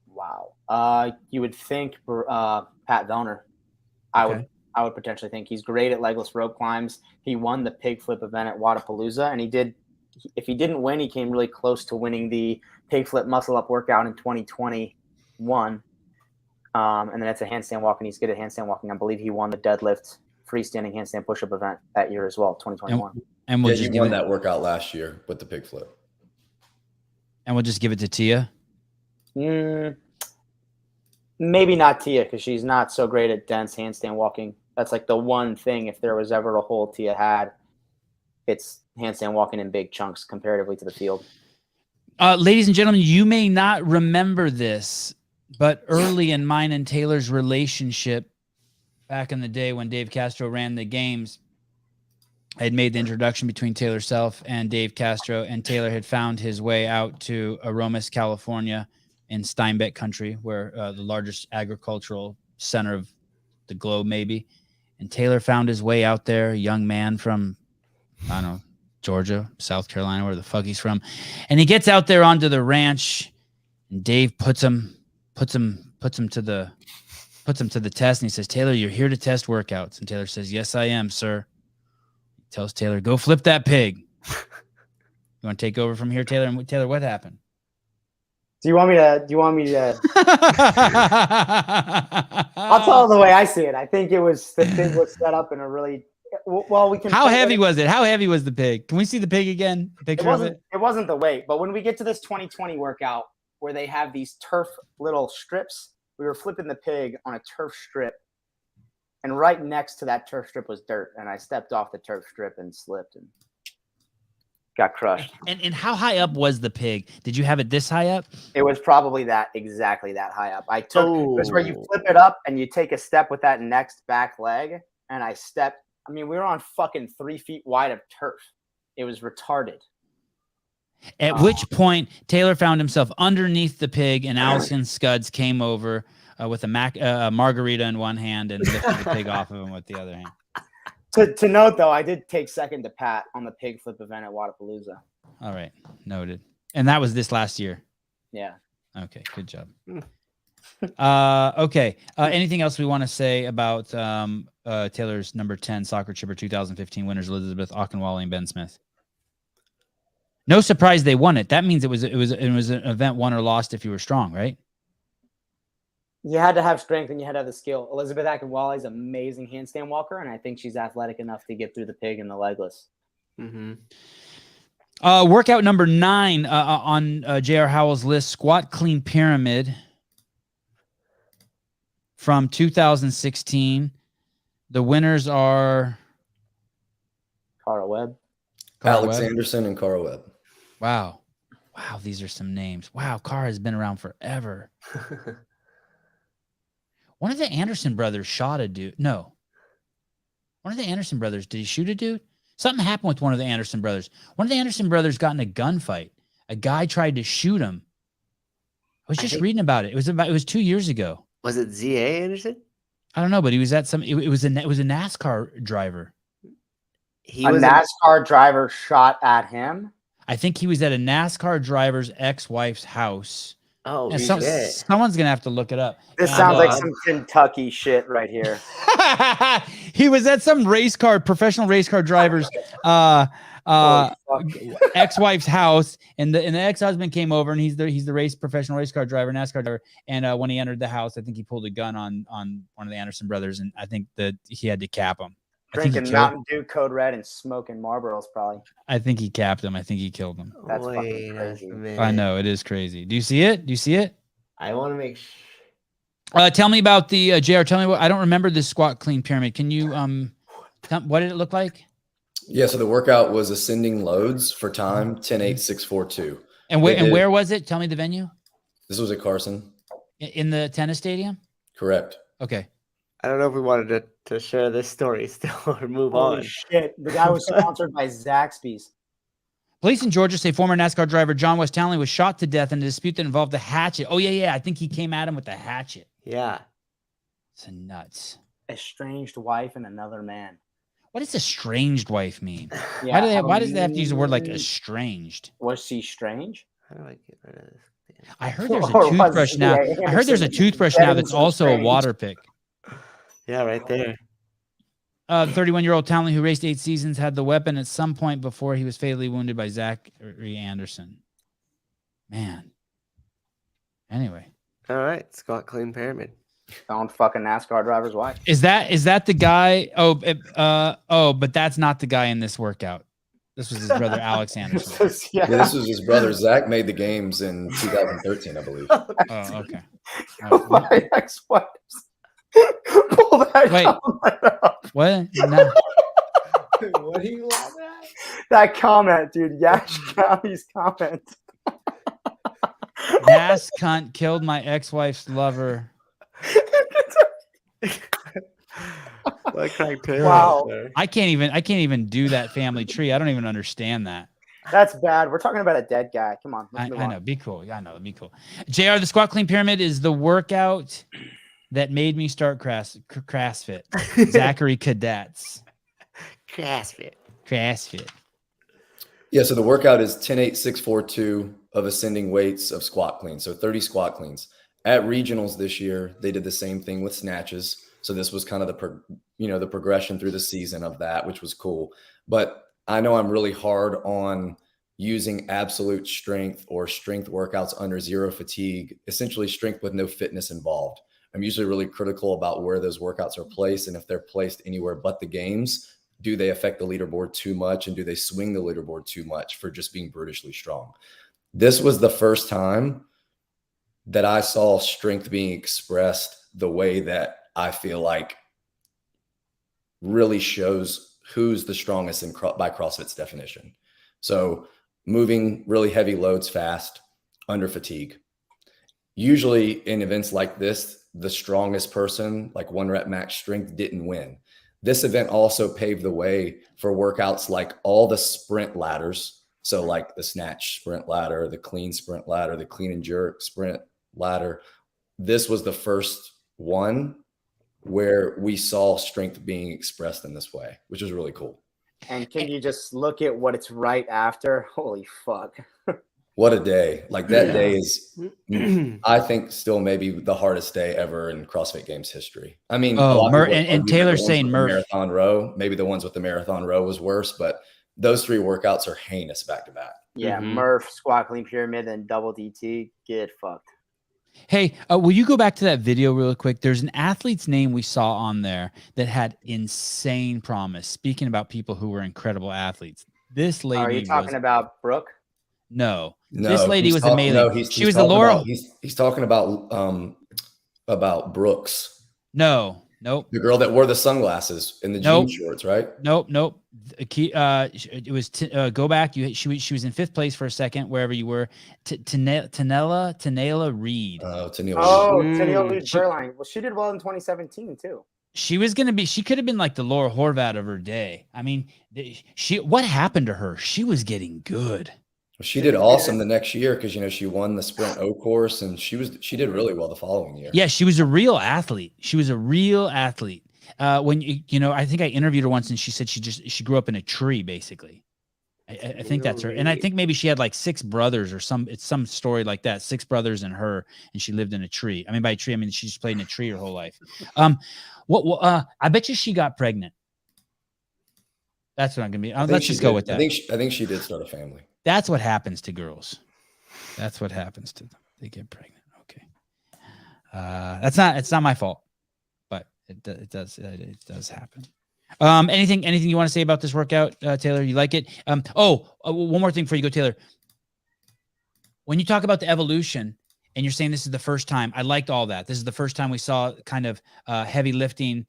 Wow. You would think Pat Vellner. Okay. I would potentially think he's great at legless rope climbs. He won the pig flip event at Wadapalooza, and if he didn't win, he came really close to winning the pig flip muscle up workout in 2021. And then it's a handstand walk, and he's good at handstand walking. I believe he won the deadlift freestanding handstand push-up event that year as well, 2021. And we'll Yeah, just you give won it, that workout last year with the pig flip. and we'll just give it to Tia. Maybe not Tia, because she's not so great at dense handstand walking. That's like the one thing, if there was ever a hole Tia had, it's handstand walking in big chunks comparatively to the field. Ladies and gentlemen, you may not remember this, but early in mine and Taylor's relationship, back in the day when Dave Castro ran the games, I had made the introduction between Taylor Self and Dave Castro, and Taylor had found his way out to Aromas, California, in Steinbeck country, where the largest agricultural center of the globe, maybe. And Taylor found his way out there, a young man from, I don't know, Georgia, South Carolina, where the fuck he's from. And he gets out there onto the ranch, and Dave puts him to the test, and he says, "Taylor, you're here to test workouts." And Taylor says, "Yes, I am, sir." He tells Taylor, "Go flip that pig." You want to take over from here, Taylor? And Taylor, what happened? Do you want me to? I'll tell the way I see it. I think the pig was set up in a really well. We can. How heavy was it? How heavy was the pig? Can we see the pig again? Picture of it. It wasn't the weight, but when we get to this 2020 workout where they have these turf little strips, we were flipping the pig on a turf strip, and right next to that turf strip was dirt, and I stepped off the turf strip and slipped and got crushed. And how high up was the pig? Did you have it this high up? It was probably exactly that high up. It was where you flip it up and you take a step with that next back leg, and I stepped. I mean, we were on fucking 3 feet wide of turf. It was retarded. At which point, Taylor found himself underneath the pig, and Allison Scuds came over with a margarita in one hand and lifted the pig off of him with the other hand. To note, though, I did take second to Pat on the pig flip event at Wadapalooza. All right. Noted. And that was this last year. Yeah. Okay. Good job. Okay. Anything else we want to say about Taylor's number 10 Soccer Chipper 2015 winners, Elizabeth Akinwale and Ben Smith? No surprise they won it. That means it was an event won or lost if you were strong, right? You had to have strength and you had to have the skill. Elizabeth Akinwale is an amazing handstand walker, and I think she's athletic enough to get through the pig and the legless. Mm-hmm. Workout number 9 on J.R. Howell's list, squat clean pyramid from 2016. The winners are Cara Webb, Alex Anderson, and Cara Webb. Wow. These are some names. Wow. Cara has been around forever. One of the Anderson brothers shot a dude. No. One of the Anderson brothers, did he shoot a dude? Something happened with one of the Anderson brothers. One of the Anderson brothers got in a gunfight. A guy tried to shoot him. I was just reading about it. It was 2 years ago. Was it Z.A. Anderson? I don't know, but he was at some. It was a NASCAR driver. A NASCAR driver shot at him. I think he was at a NASCAR driver's ex-wife's house. Oh, And shit. someone's gonna have to look it up. This sounds like some Kentucky shit right here. He was at some professional race car driver's ex-wife's house, and the ex-husband came over, and he's the professional race car driver, NASCAR driver. And when he entered the house, I think he pulled a gun on one of the Anderson brothers, and I think that he had to cap him. Drinking Mountain Dew Code Red and smoking Marlboros, probably. I think he capped him. I think he killed him. That's fucking crazy. I know, it is crazy. Do you see it? I want to make sure. Tell me about the JR. Tell me what I don't remember this squat clean pyramid. Can you what did it look like? Yeah, so the workout was ascending loads for time 10-8-6-4-2. And where was it? Tell me the venue. This was at Carson. In the tennis stadium? Correct. Okay. I don't know if we wanted to share this story still or move Holy on. shit. The guy was sponsored by Zaxby's. Police in Georgia say former NASCAR driver John West Townley was shot to death in a dispute that involved a hatchet. Oh, yeah. I think he came at him with a hatchet. Yeah. It's nuts. Estranged wife and another man. What does estranged wife mean? Yeah, Why does they have to use the word like estranged? Was she strange? How do I get rid of this? I heard there's a Or was toothbrush now. he I heard there's a toothbrush now that's also a water pick. Yeah, right there. 31-year-old Townley, who raced 8 seasons, had the weapon at some point before he was fatally wounded by Zachary Anderson. Man. Anyway. All right. Squat clean pyramid. Found fucking NASCAR driver's wife. Is that the guy? But that's not the guy in this workout. This was his brother, Alex Anderson. Yeah, this was his brother. Zach made the games in 2013, I believe. Oh, okay. All right. My ex-wife. Pull that Wait. comment up. What? No. What do you want at? That comment, dude. Yash County's comment. Ass cunt killed my ex-wife's lover. Like criteria. Wow. There. I can't even do that family tree. I don't even understand that. That's bad. We're talking about a dead guy. Come on. I Let's move on. know. Be cool. I know. Be cool. JR, the squat clean pyramid is the workout that made me start CrossFit. Zachary Cadets. CrossFit. CrossFit. Yeah, so the workout is 10, 8, 6, 4, 2 of ascending weights of squat cleans. So 30 squat cleans. At regionals this year, they did the same thing with snatches. So this was kind of the progression through the season of that, which was cool. But I know I'm really hard on using absolute strength or strength workouts under zero fatigue, essentially strength with no fitness involved. I'm usually really critical about where those workouts are placed, and if they're placed anywhere but the games, do they affect the leaderboard too much, and do they swing the leaderboard too much for just being brutishly strong? This was the first time that I saw strength being expressed the way that I feel like really shows who's the strongest by CrossFit's definition. So moving really heavy loads fast under fatigue. Usually in events like this, the strongest person, like 1 rep max strength, didn't win. This event also paved the way for workouts like all the sprint ladders. So like the snatch sprint ladder, the clean sprint ladder, the clean and jerk sprint ladder. This was the first one where we saw strength being expressed in this way, which is really cool. And can you just look at what it's right after? Holy fuck. What a day. Like that day is, I think, still maybe the hardest day ever in CrossFit Games history. I mean, and Taylor's saying Murph. Marathon row, maybe the ones with the marathon row was worse, but those 3 workouts are heinous back to back. Yeah, Murph, squat clean pyramid, and double DT. Get fucked. Hey, will you go back to that video real quick? There's an athlete's name we saw on there that had insane promise. Speaking about people who were incredible athletes, this lady. Are you talking about Brooke? No, this lady was amazing. No, she was the Laurel. He's talking about Brooks. Nope. The girl that wore the sunglasses in the jean shorts, right? Nope. It was go back. She was in 5th place for a second, wherever you were. Tanela Reed. Tanela Reed Burline. Well, she did well in 2017 too. She could have been like the Laura Horvath of her day. I mean, what happened to her? She was getting good. She did awesome the next year because she won the sprint O course, and she did really well the following year. Yeah, she was a real athlete. When I think I interviewed her once, and she said she grew up in a tree, basically. I think that's her, and I think maybe she had like 6 brothers or some story like that. 6 brothers and her, and she lived in a tree. I mean, by a tree, I mean she just played in a tree her whole life. I bet you she got pregnant. That's what I'm gonna be. Let's just go with that. I think she did start a family. That's what happens to girls. That's what happens to them. They get pregnant. Okay. It's not my fault, but it does happen. Anything you want to say about this workout, Taylor? You like it? One more thing before you go, Taylor. When you talk about the evolution and you're saying this is the first time, I liked all that. This is the first time we saw kind of heavy lifting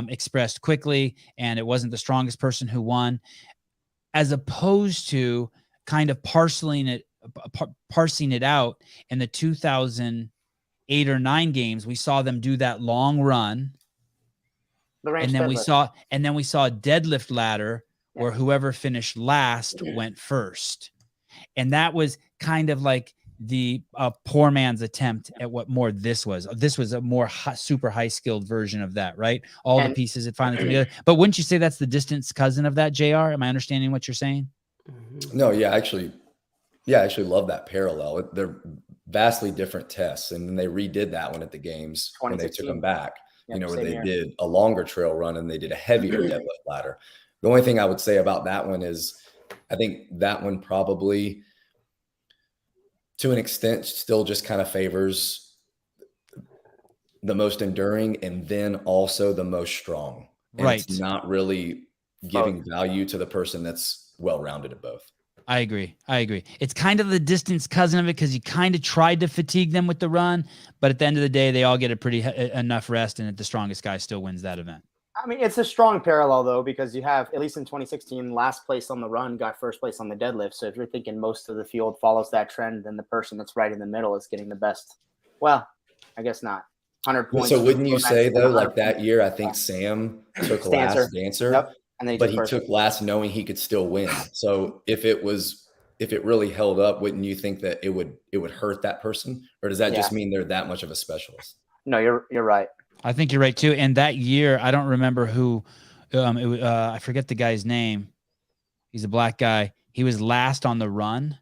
expressed quickly, and it wasn't the strongest person who won, as opposed to kind of parsing it out in the 2008 or 9 games. We saw them do that long run, and then we saw a deadlift ladder where whoever finished last went first, and that was kind of like the poor man's attempt at what more this was. This was a more super high skilled version of that, right? All the pieces that finally come together. But wouldn't you say that's the distant cousin of that, JR? Am I understanding what you're saying? No, yeah, actually love that parallel. They're vastly different tests, and then they redid that one at the games when they took them back. Where they did a longer trail run and they did a heavier deadlift ladder. The only thing I would say about that one is, I think that one probably, to an extent, still just kind of favors the most enduring and then also the most strong. And right. It's not really giving value to the person that's well-rounded at both. I agree. It's kind of the distance cousin of it, because you kind of tried to fatigue them with the run, but at the end of the day, they all get a pretty enough rest, and the strongest guy still wins that event. I mean, it's a strong parallel, though, because you have, at least in 2016, last place on the run got first place on the deadlift. So if you're thinking most of the field follows that trend, then the person that's right in the middle is getting the best. Well, I guess not. 100 points. So wouldn't you for say men's and though, 100 like that year, I think Sam took Stancer. last dancer, Yep. And then but he first. took last knowing he could still win. So if it really held up, wouldn't you think that it would hurt that person, or does that just mean they're that much of a specialist? No, you're right. I think you're right too. And that year, I don't remember who. I forget the guy's name. He's a black guy. He was last on the run,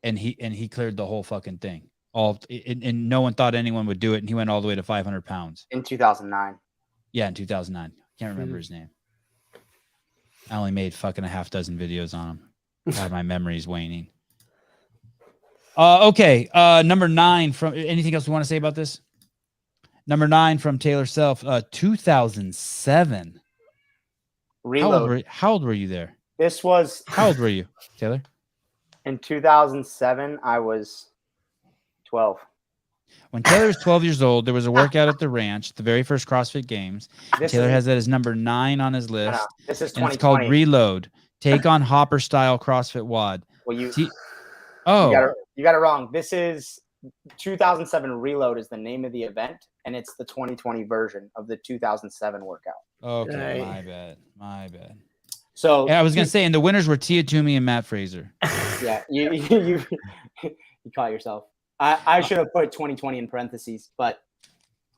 and he cleared the whole fucking thing. And no one thought anyone would do it, and he went all the way to 500 pounds. In 2009. Yeah, in 2009. Can't remember his name. I only made fucking a half dozen videos on him. God, my memory's waning. Okay. Number 9 from anything else we want to say about this? Number 9 from Taylor Self, 2007. Reload. How old were you there? This was How old were you, Taylor? in 2007. I was 12. When Taylor was 12 years old, there was a workout at the ranch, the very first CrossFit Games. Taylor has that as number 9 on his list. This is And it's called 2020. Reload. Take on Hopper style CrossFit WOD. Well, you Oh, you got it wrong. This is 2007 Reload is the name of the event, and it's the 2020 version of the 2007 workout. okay. Right. My bad. So Yeah, I was gonna say, and the winners were Tia Toomey and Matt Fraser. yeah, you caught yourself. I should have put 2020 in parentheses, but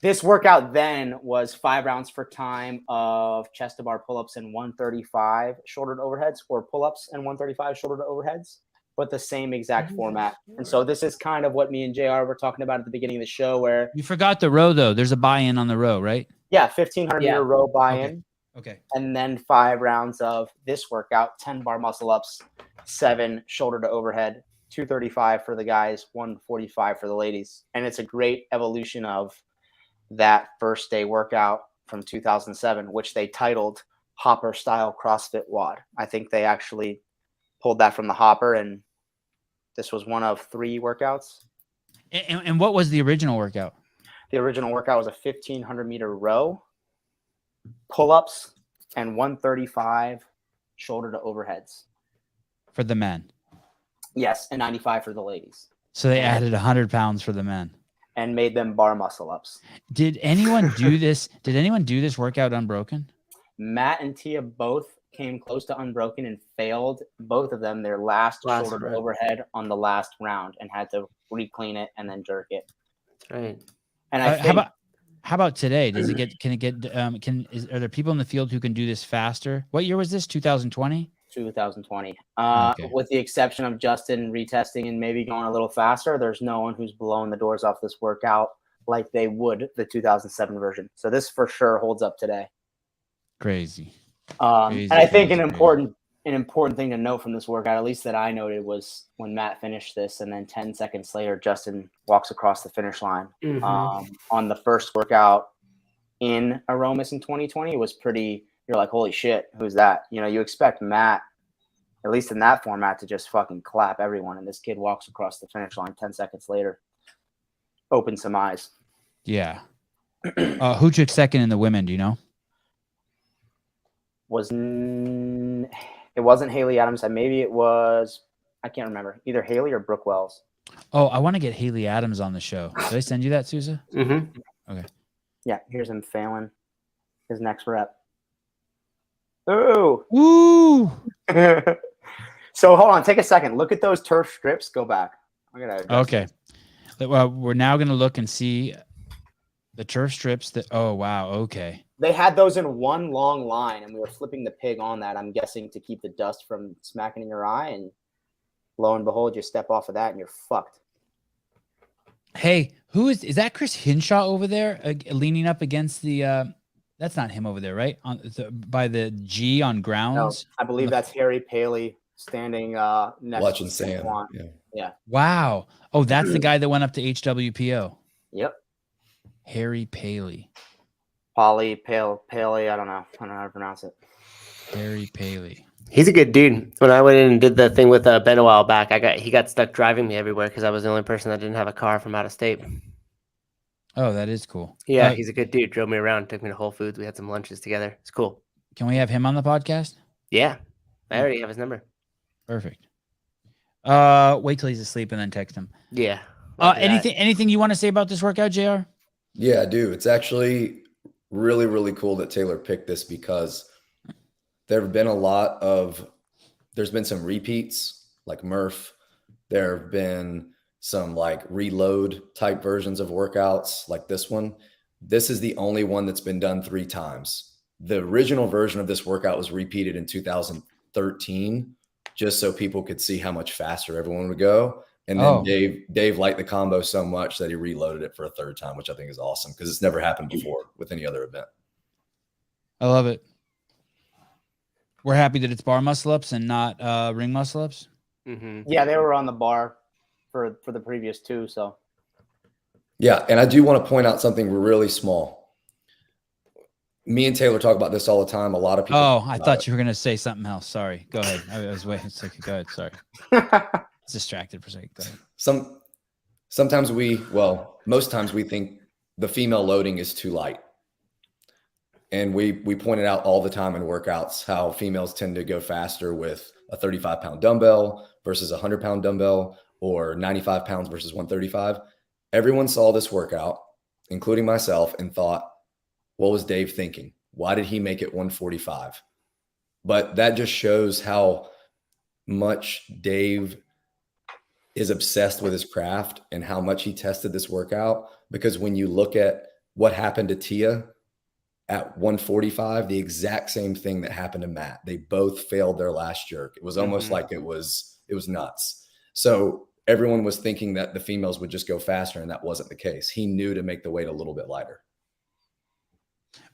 this workout then was 5 rounds for time of chest to bar pull-ups and 135 shoulder to overheads, or pull-ups and 135 shoulder to overheads, but the same exact format. And so this is kind of what me and JR were talking about at the beginning of the show, where You forgot the row though. There's a buy-in on the row, right? 1500 meter row buy-in. Okay. And then 5 rounds of this workout, 10 bar muscle ups, 7 shoulder to overhead, 235 for the guys, 145 for the ladies. And it's a great evolution of that first day workout from 2007, which they titled Hopper Style CrossFit WOD. I think they actually pulled that from the Hopper, and this was one of 3 workouts. And what was the original workout? The original workout was a 1500 meter row, pull-ups, and 135 shoulder to overheads. For the men. Yes, and 95 for the ladies. So they added 100 pounds for the men. And made them bar muscle ups. Did anyone do this? Did anyone do this workout unbroken? Matt and Tia both came close to unbroken and failed, both of them, their last shoulder to overhead on the last round, and had to reclean it and then jerk it. That's right. And I think, how about today? Are there people in the field who can do this faster? What year was this? 2020? 2020. Okay. With the exception of Justin retesting and maybe going a little faster, there's no one who's blowing the doors off this workout like they would the 2007 version. So this for sure holds up today. Crazy. And I think an important thing to note from this workout, at least that I noted, was when Matt finished this, and then 10 seconds later, Justin walks across the finish line. On the first workout in Aromas in 2020, it was pretty. You're like, holy shit, who's that? You know, you expect Matt, at least in that format, to just fucking clap everyone, and this kid walks across the finish line 10 seconds later. Open some eyes. Yeah. Who took second in the women? Do you know? It wasn't Haley Adams. Maybe it was, I can't remember, either Haley or Brooke Wells. Oh, I want to get Haley Adams on the show. Did I send you that, Sousa? Okay. Yeah, here's him failing his next rep. Ooh. Woo! So hold on, take a second. Look at those turf strips. Go back. Okay. Well, we're now going to look and see the turf strips that. Oh, wow. Okay. They had those in one long line, and we were flipping the pig on that, I'm guessing, to keep the dust from smacking in your eye. And lo and behold, you step off of that and you're fucked. Hey, is that Chris Hinshaw over there leaning up against the that's not him over there, right? By the G on grounds. No, I believe that's Harry Paley standing next Watching to Sam. Juan. Yeah. Wow. Oh, that's the guy that went up to HWPO. Yep. Harry Paley. Paley, I don't know how to pronounce it. Harry Paley. He's a good dude. When I went in and did the thing with Ben a while back, he got stuck driving me everywhere because I was the only person that didn't have a car from out of state. Oh, that is cool. Yeah, he's a good dude. Drove me around, took me to Whole Foods. We had some lunches together. It's cool. Can we have him on the podcast? Yeah, I already have his number. Perfect. Wait till he's asleep and then text him. Yeah. Anything you want to say about this workout, JR? Yeah, I do. It's actually really, really cool that Taylor picked this because there have been there's been some repeats like Murph. There have been some like reload type versions of workouts like this one. This is the only one that's been done 3 times. The original version of this workout was repeated in 2013, just so people could see how much faster everyone would go. And then Oh. Dave liked the combo so much that he reloaded it for a 3rd time, which I think is awesome because it's never happened before with any other event. I love it. We're happy that it's bar muscle ups and not ring muscle ups. Mm-hmm. Yeah, they were on the bar for the previous 2. So Yeah, and I do want to point out something really small. Me and Taylor talk about this all the time. A lot of people. Oh, I thought you were gonna say something else. Sorry. Go ahead. I was waiting. It's okay. Go ahead. Sorry. I was distracted for a second. Go ahead. Most times we think the female loading is too light. And we point it out all the time in workouts, how females tend to go faster with a 35-pound dumbbell versus a 100-pound dumbbell, or 95 pounds versus 135. Everyone saw this workout, including myself, and thought, what was Dave thinking? Why did he make it 145? But that just shows how much Dave is obsessed with his craft and how much he tested this workout. Because when you look at what happened to Tia at 145, the exact same thing that happened to Matt. They both failed their last jerk. It was almost like it was nuts. So everyone was thinking that the females would just go faster, and that wasn't the case. He knew to make the weight a little bit lighter.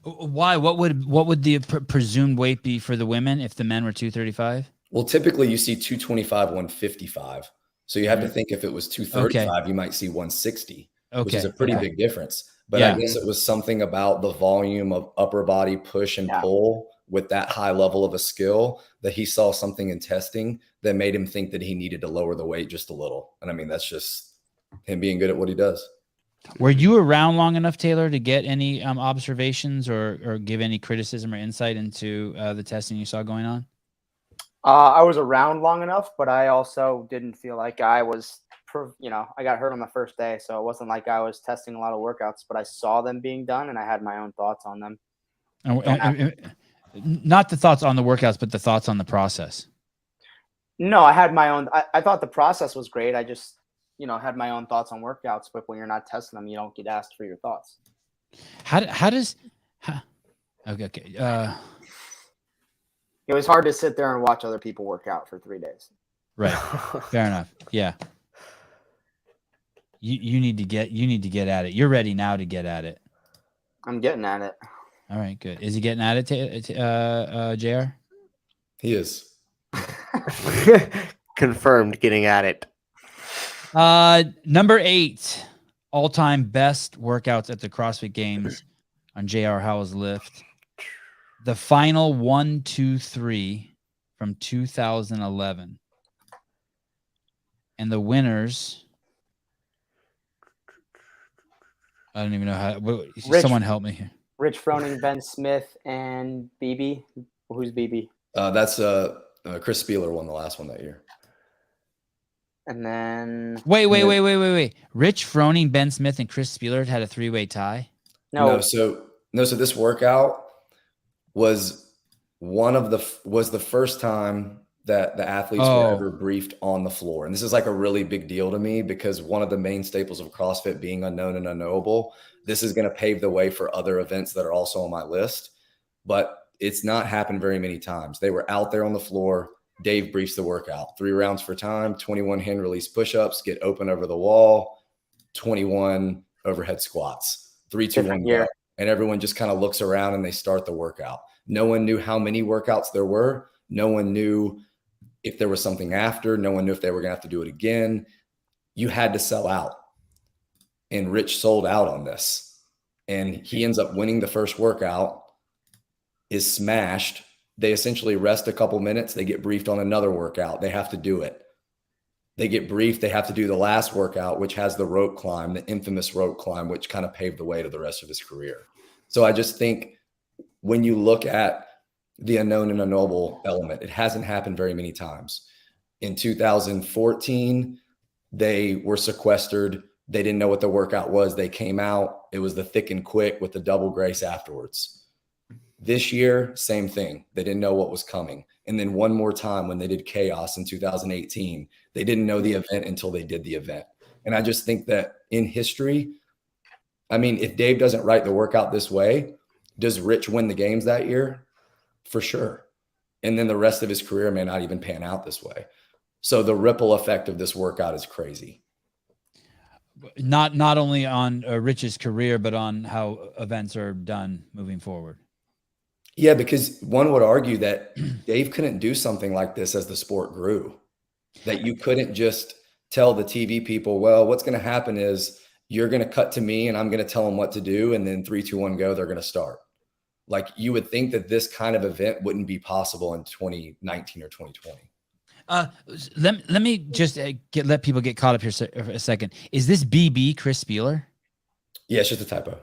Why? What would the presumed weight be for the women if the men were 235? Well, typically you see 225, 155. So you have to think if it was 235, you might see 160, which is a pretty big difference. But I guess it was something about the volume of upper body push and pull with that high level of a skill that he saw something in testing that made him think that he needed to lower the weight just a little. And I mean, that's just him being good at what he does. Were you around long enough, Taylor, to get any observations or give any criticism or insight into the testing you saw going on? I was around long enough, but I also didn't feel like I was, I got hurt on the first day. So it wasn't like I was testing a lot of workouts, but I saw them being done and I had my own thoughts on them. Not the thoughts on the workouts, but the thoughts on the process. No, I had my own. I thought the process was great. I just, had my own thoughts on workouts, but when you're not testing them, you don't get asked for your thoughts. Okay. It was hard to sit there and watch other people work out for 3 days. Right. Fair enough. Yeah. You need to get at it. You're ready now to get at it. I'm getting at it. All right, good. Is he getting at it, JR? He is. Confirmed getting at it. Number 8, all-time best workouts at the CrossFit Games on JR Howell's lift. The final 1, 2, 3 from 2011. And the winners, I don't even know how. Someone help me here. Rich Froning, Ben Smith, and BB. Who's BB? That's Chris Spieler won the last one that year. And then wait. Rich Froning, Ben Smith, and Chris Spieler had a 3-way tie. No. So this workout was the first time that the athletes were ever briefed on the floor. And this is like a really big deal to me because one of the main staples of CrossFit being unknown and unknowable, this is going to pave the way for other events that are also on my list, but it's not happened very many times. They were out there on the floor. Dave briefs the workout, 3 rounds for time, 21 hand release push-ups, get open over the wall, 21 overhead squats, 3, 2, 1, go. And everyone just kind of looks around and they start the workout. No one knew how many workouts there were. No one knew if there was something after. No one knew if they were going to have to do it again. You had to sell out. And Rich sold out on this. And he ends up winning the first workout, is smashed. They essentially rest a couple minutes. They get briefed on another workout. They have to do it. They get briefed. They have to do the last workout, which has the rope climb, the infamous rope climb, which kind of paved the way to the rest of his career. So I just think when you look at the unknown and unknowable element, it hasn't happened very many times. In 2014, they were sequestered They didn't know what the workout was. They came out. It was the thick and quick with the double grace afterwards. This year, same thing. They didn't know what was coming. And then one more time when they did Chaos in 2018, they didn't know the event until they did the event. And I just think that in history, I mean, if Dave doesn't write the workout this way, does Rich win the games that year? For sure. And then the rest of his career may not even pan out this way. So the ripple effect of this workout is crazy. Not only on Rich's career, but on how events are done moving forward. Yeah, because one would argue that Dave couldn't do something like this as the sport grew, that you couldn't just tell the TV people, well, what's going to happen is you're going to cut to me and I'm going to tell them what to do. And then 3, 2, 1, go, they're going to start. Like you would think that this kind of event wouldn't be possible in 2019 or 2020. Let me just let people get caught up here for a second. Is this BB Chris Spieler? Yeah, it's just a typo.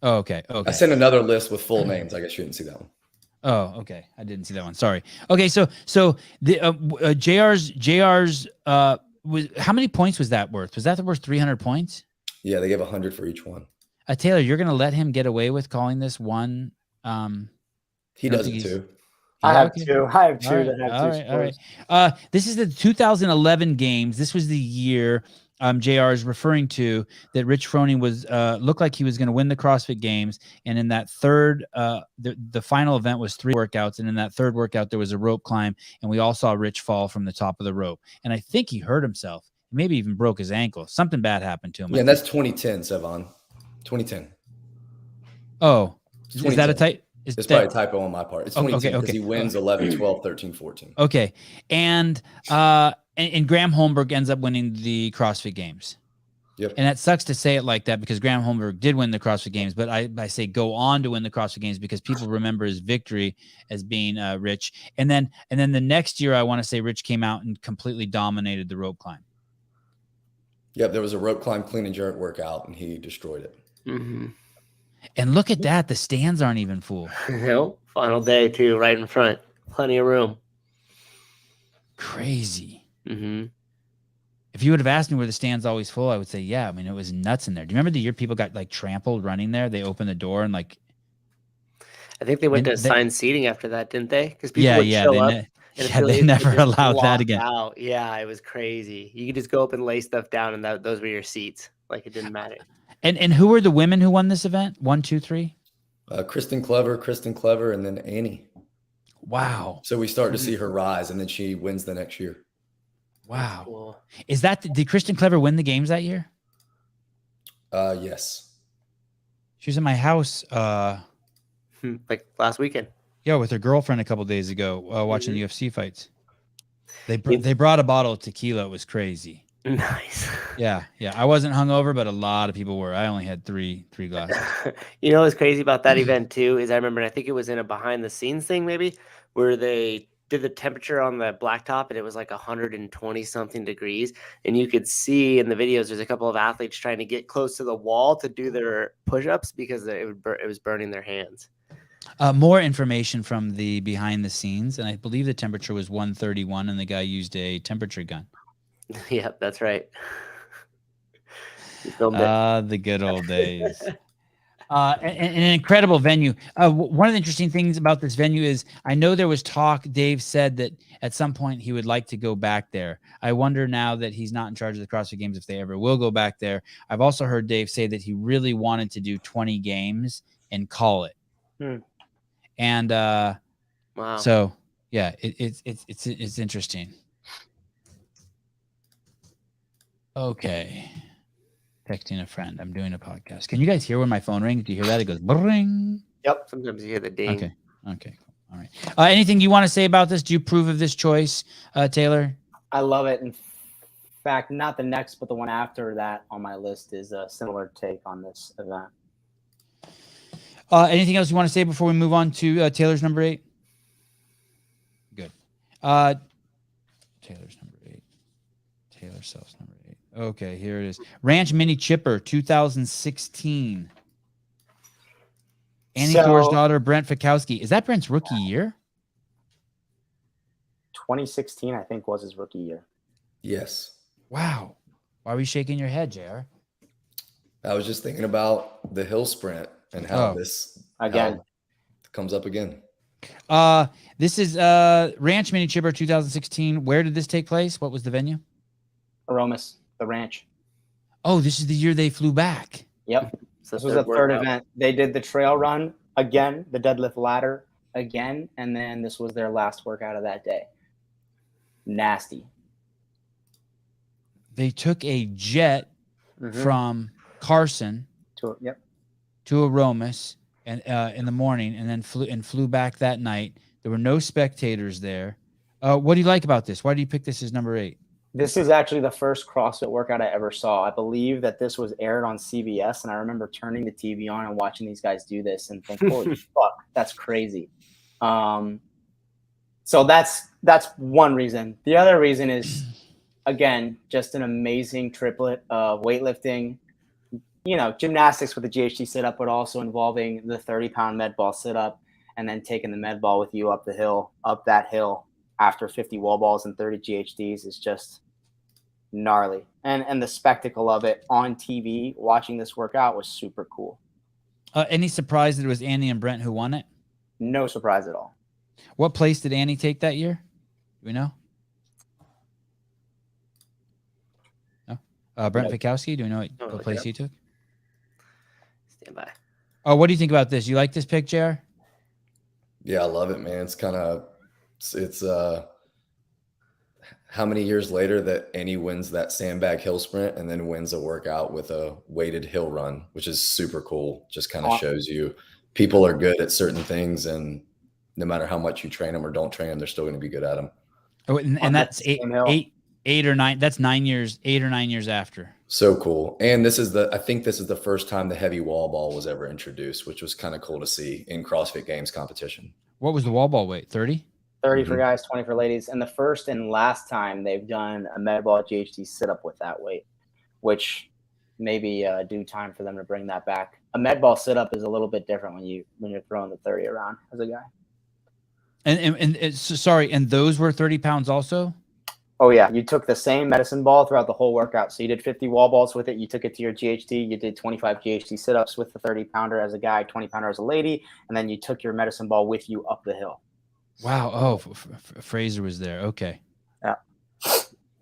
Oh, okay. Okay. I sent another list with full names. I guess you didn't see that one. Oh, okay. I didn't see that one. Sorry. Okay. So the JR's was, how many points was that worth? Was that worth 300 points? Yeah, they gave 100 for each one. Taylor, you're going to let him get away with calling this one? He does it too. I have Okay. two. I have two All right, that have all two right, all scores. right. This is the 2011 games. This was the year JR is referring to that Rich Froning was looked like he was going to win the CrossFit Games, and in that third, the final event was 3 workouts, and in that third workout there was a rope climb, and we all saw Rich fall from the top of the rope, and I think he hurt himself, maybe even broke his ankle. Something bad happened to him. Yeah, and that's 2010, Sevon. 2010. Oh, It's is that a 2010. type? It's probably a typo on my part. It's 2010 because okay. he wins 11, 12, 13, 14. Okay, and Graham Holmberg ends up winning the CrossFit Games. Yep. And that sucks to say it like that because Graham Holmberg did win the CrossFit Games, but I say go on to win the CrossFit Games because people remember his victory as being Rich. And then the next year, I want to say Rich came out and completely dominated the rope climb. Yep, there was a rope climb, clean and jerk workout, and he destroyed it. Mm-hmm. And look at that. The stands aren't even full. Nope. Final day too, right in front. Plenty of room. Crazy. Mm-hmm. If you would have asked me were the stands always full, I would say, yeah. I mean, it was nuts in there. Do you remember the year people got like trampled running there? They opened the door and like, I think they went to And they- assigned seating after that, didn't they? Because people would yeah, show they, up. ne- and yeah, they affiliates would never just allowed that block again. out. Yeah, it was crazy. You could just go up and lay stuff down, and those were your seats. Like it didn't matter. And who were the women who won this event? 1, 2, 3. Kristen Clever, and then Annie. Wow. So we start to see her rise, and then she wins the next year. Wow. Cool. Is that did Kristen Clever win the games that year? Yes. She was in my house, Like last weekend. yeah, with her girlfriend a couple days ago, watching Mhm. the UFC fights. They brought a bottle of tequila. It was crazy. Nice. Yeah. I wasn't hungover, but a lot of people were. I only had three glasses. You know what's crazy about that event too is I remember, and I think it was in a behind the scenes thing maybe, where they did the temperature on the blacktop and it was like 120 something degrees, and you could see in the videos there's a couple of athletes trying to get close to the wall to do their push-ups because it was burning their hands. More information from the behind the scenes, and I believe the temperature was 131, and the guy used a temperature gun. Yep, that's right. You filmed it. The good old days. An incredible venue. One of the interesting things about this venue is I know there was talk. Dave said that at some point he would like to go back there. I wonder now that he's not in charge of the CrossFit Games if they ever will go back there. I've also heard Dave say that he really wanted to do 20 games and call it. And Wow. so yeah, it's interesting. Okay. Texting a friend. I'm doing a podcast. Can you guys hear when my phone rings? Do you hear that? It goes bring. Yep. Sometimes you hear the ding. Okay. Cool. All right. Anything you want to say about this? Do you approve of this choice, Taylor? I love it. In fact, not the next, but the one after that on my list is a similar take on this event. Anything else you want to say before we move on to Taylor's number 8? Good. Taylor's number 8. Taylor Self's number 8. Okay, here it is. Ranch Mini Chipper, 2016. Annie Thor's daughter, Brent Fikowski. Is that Brent's rookie year? 2016, I think, was his rookie year. Yes. Wow. Why are we shaking your head, JR? I was just thinking about the hill sprint and how Oh. Again. how it comes up again. This is Ranch Mini Chipper 2016. Where did this take place? What was the venue? Aromas, the ranch. Oh, this is the year they flew back. Yep. So This was the third workout. event. They did the trail run again, the deadlift ladder again, and then this was their last workout of that day. Nasty. They took a jet from Carson Yep. to Aromas and in the morning, and then flew back that night. There were no spectators there. What do you like about this? Why do you pick this as number 8? This is actually the first CrossFit workout I ever saw. I believe that this was aired on CBS, and I remember turning the TV on and watching these guys do this and think, holy fuck, that's crazy. So that's one reason. The other reason is, again, just an amazing triplet of weightlifting, gymnastics with the GHD sit-up, but also involving the 30-pound med ball sit-up and then taking the med ball with you up that hill after 50 wall balls and 30 GHDs is just gnarly. And the spectacle of it on TV, watching this workout, was super cool. Any surprise that it was Annie and Brent who won it? No surprise at all. What place did Annie take that year? Do we know? No. Brent Fikowski, do we know what place he took? Stand by. Oh, what do you think about this? You like this pick, JR? Yeah, I love it, man. It's kind of it's how many years later that Annie wins that sandbag hill sprint and then wins a workout with a weighted hill run, which is super cool. Just kind of shows you people are good at certain things, and no matter how much you train them or don't train them, they're still going to be good at them. Oh, and that's eight or nine. That's 9 years, 8 or 9 years after. So cool. And I think this is the first time the heavy wall ball was ever introduced, which was kind of cool to see in CrossFit Games competition. What was the wall ball weight? 30? 30 for guys, 20 for ladies. And the first and last time they've done a med ball GHD sit-up with that weight, which may be due time for them to bring that back. A med ball sit-up is a little bit different when you're throwing the 30 around as a guy. And those were 30 pounds also? Oh, yeah. You took the same medicine ball throughout the whole workout. So you did 50 wall balls with it. You took it to your GHD. You did 25 GHD sit-ups with the 30-pounder as a guy, 20-pounder as a lady. And then you took your medicine ball with you up the hill. Wow. Oh, Fraser was there. Okay. Yeah.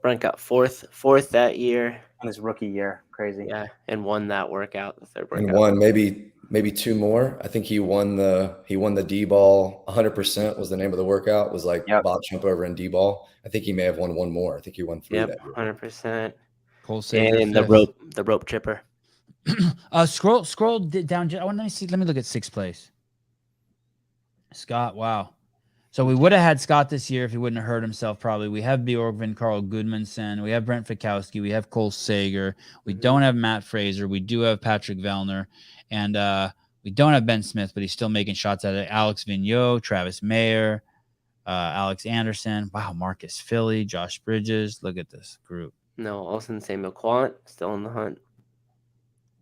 Brent got fourth that year. In his rookie year. Crazy. Yeah, and won that workout, the third workout. And won maybe two more. I think he won the D ball. 100% was the name of the workout. It was like box jump over and D ball. I think he may have won one more. I think he won 3 that year. 100%. Cole Sager And the rope chipper. Scroll down. Let me look at 6th place. Scott. Wow. So we would have had Scott this year if he wouldn't have hurt himself, probably. We have Bjorgvin, Carl Goodmanson. We have Brent Fikowski. We have Cole Sager. We don't have Matt Fraser. We do have Patrick Vellner. And we don't have Ben Smith, but he's still making shots at it. Alex Vigneault, Travis Mayer, Alex Anderson. Wow, Marcus Philly, Josh Bridges. Look at this group. No, Olsen, Samuel Quant, still in the hunt.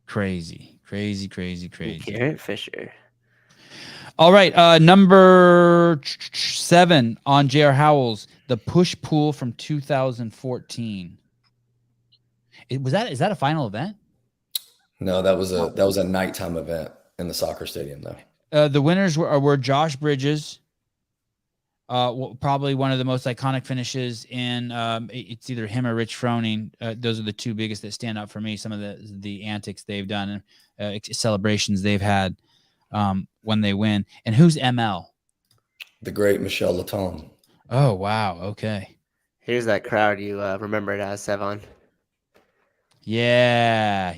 Crazy. Garrett Fisher. All right, number 7 on J.R. Howell's, the push-pull from 2014. Is that a final event? No, that was a nighttime event in the soccer stadium, though. The winners were Josh Bridges, probably one of the most iconic finishes in. It's either him or Rich Froning. Those are the two biggest that stand out for me. Some of the antics they've done and celebrations they've had when they win. And who's ML? The great Michel Laton. Oh wow. Okay. Here's that crowd you remember it as, Sevon. Yeah,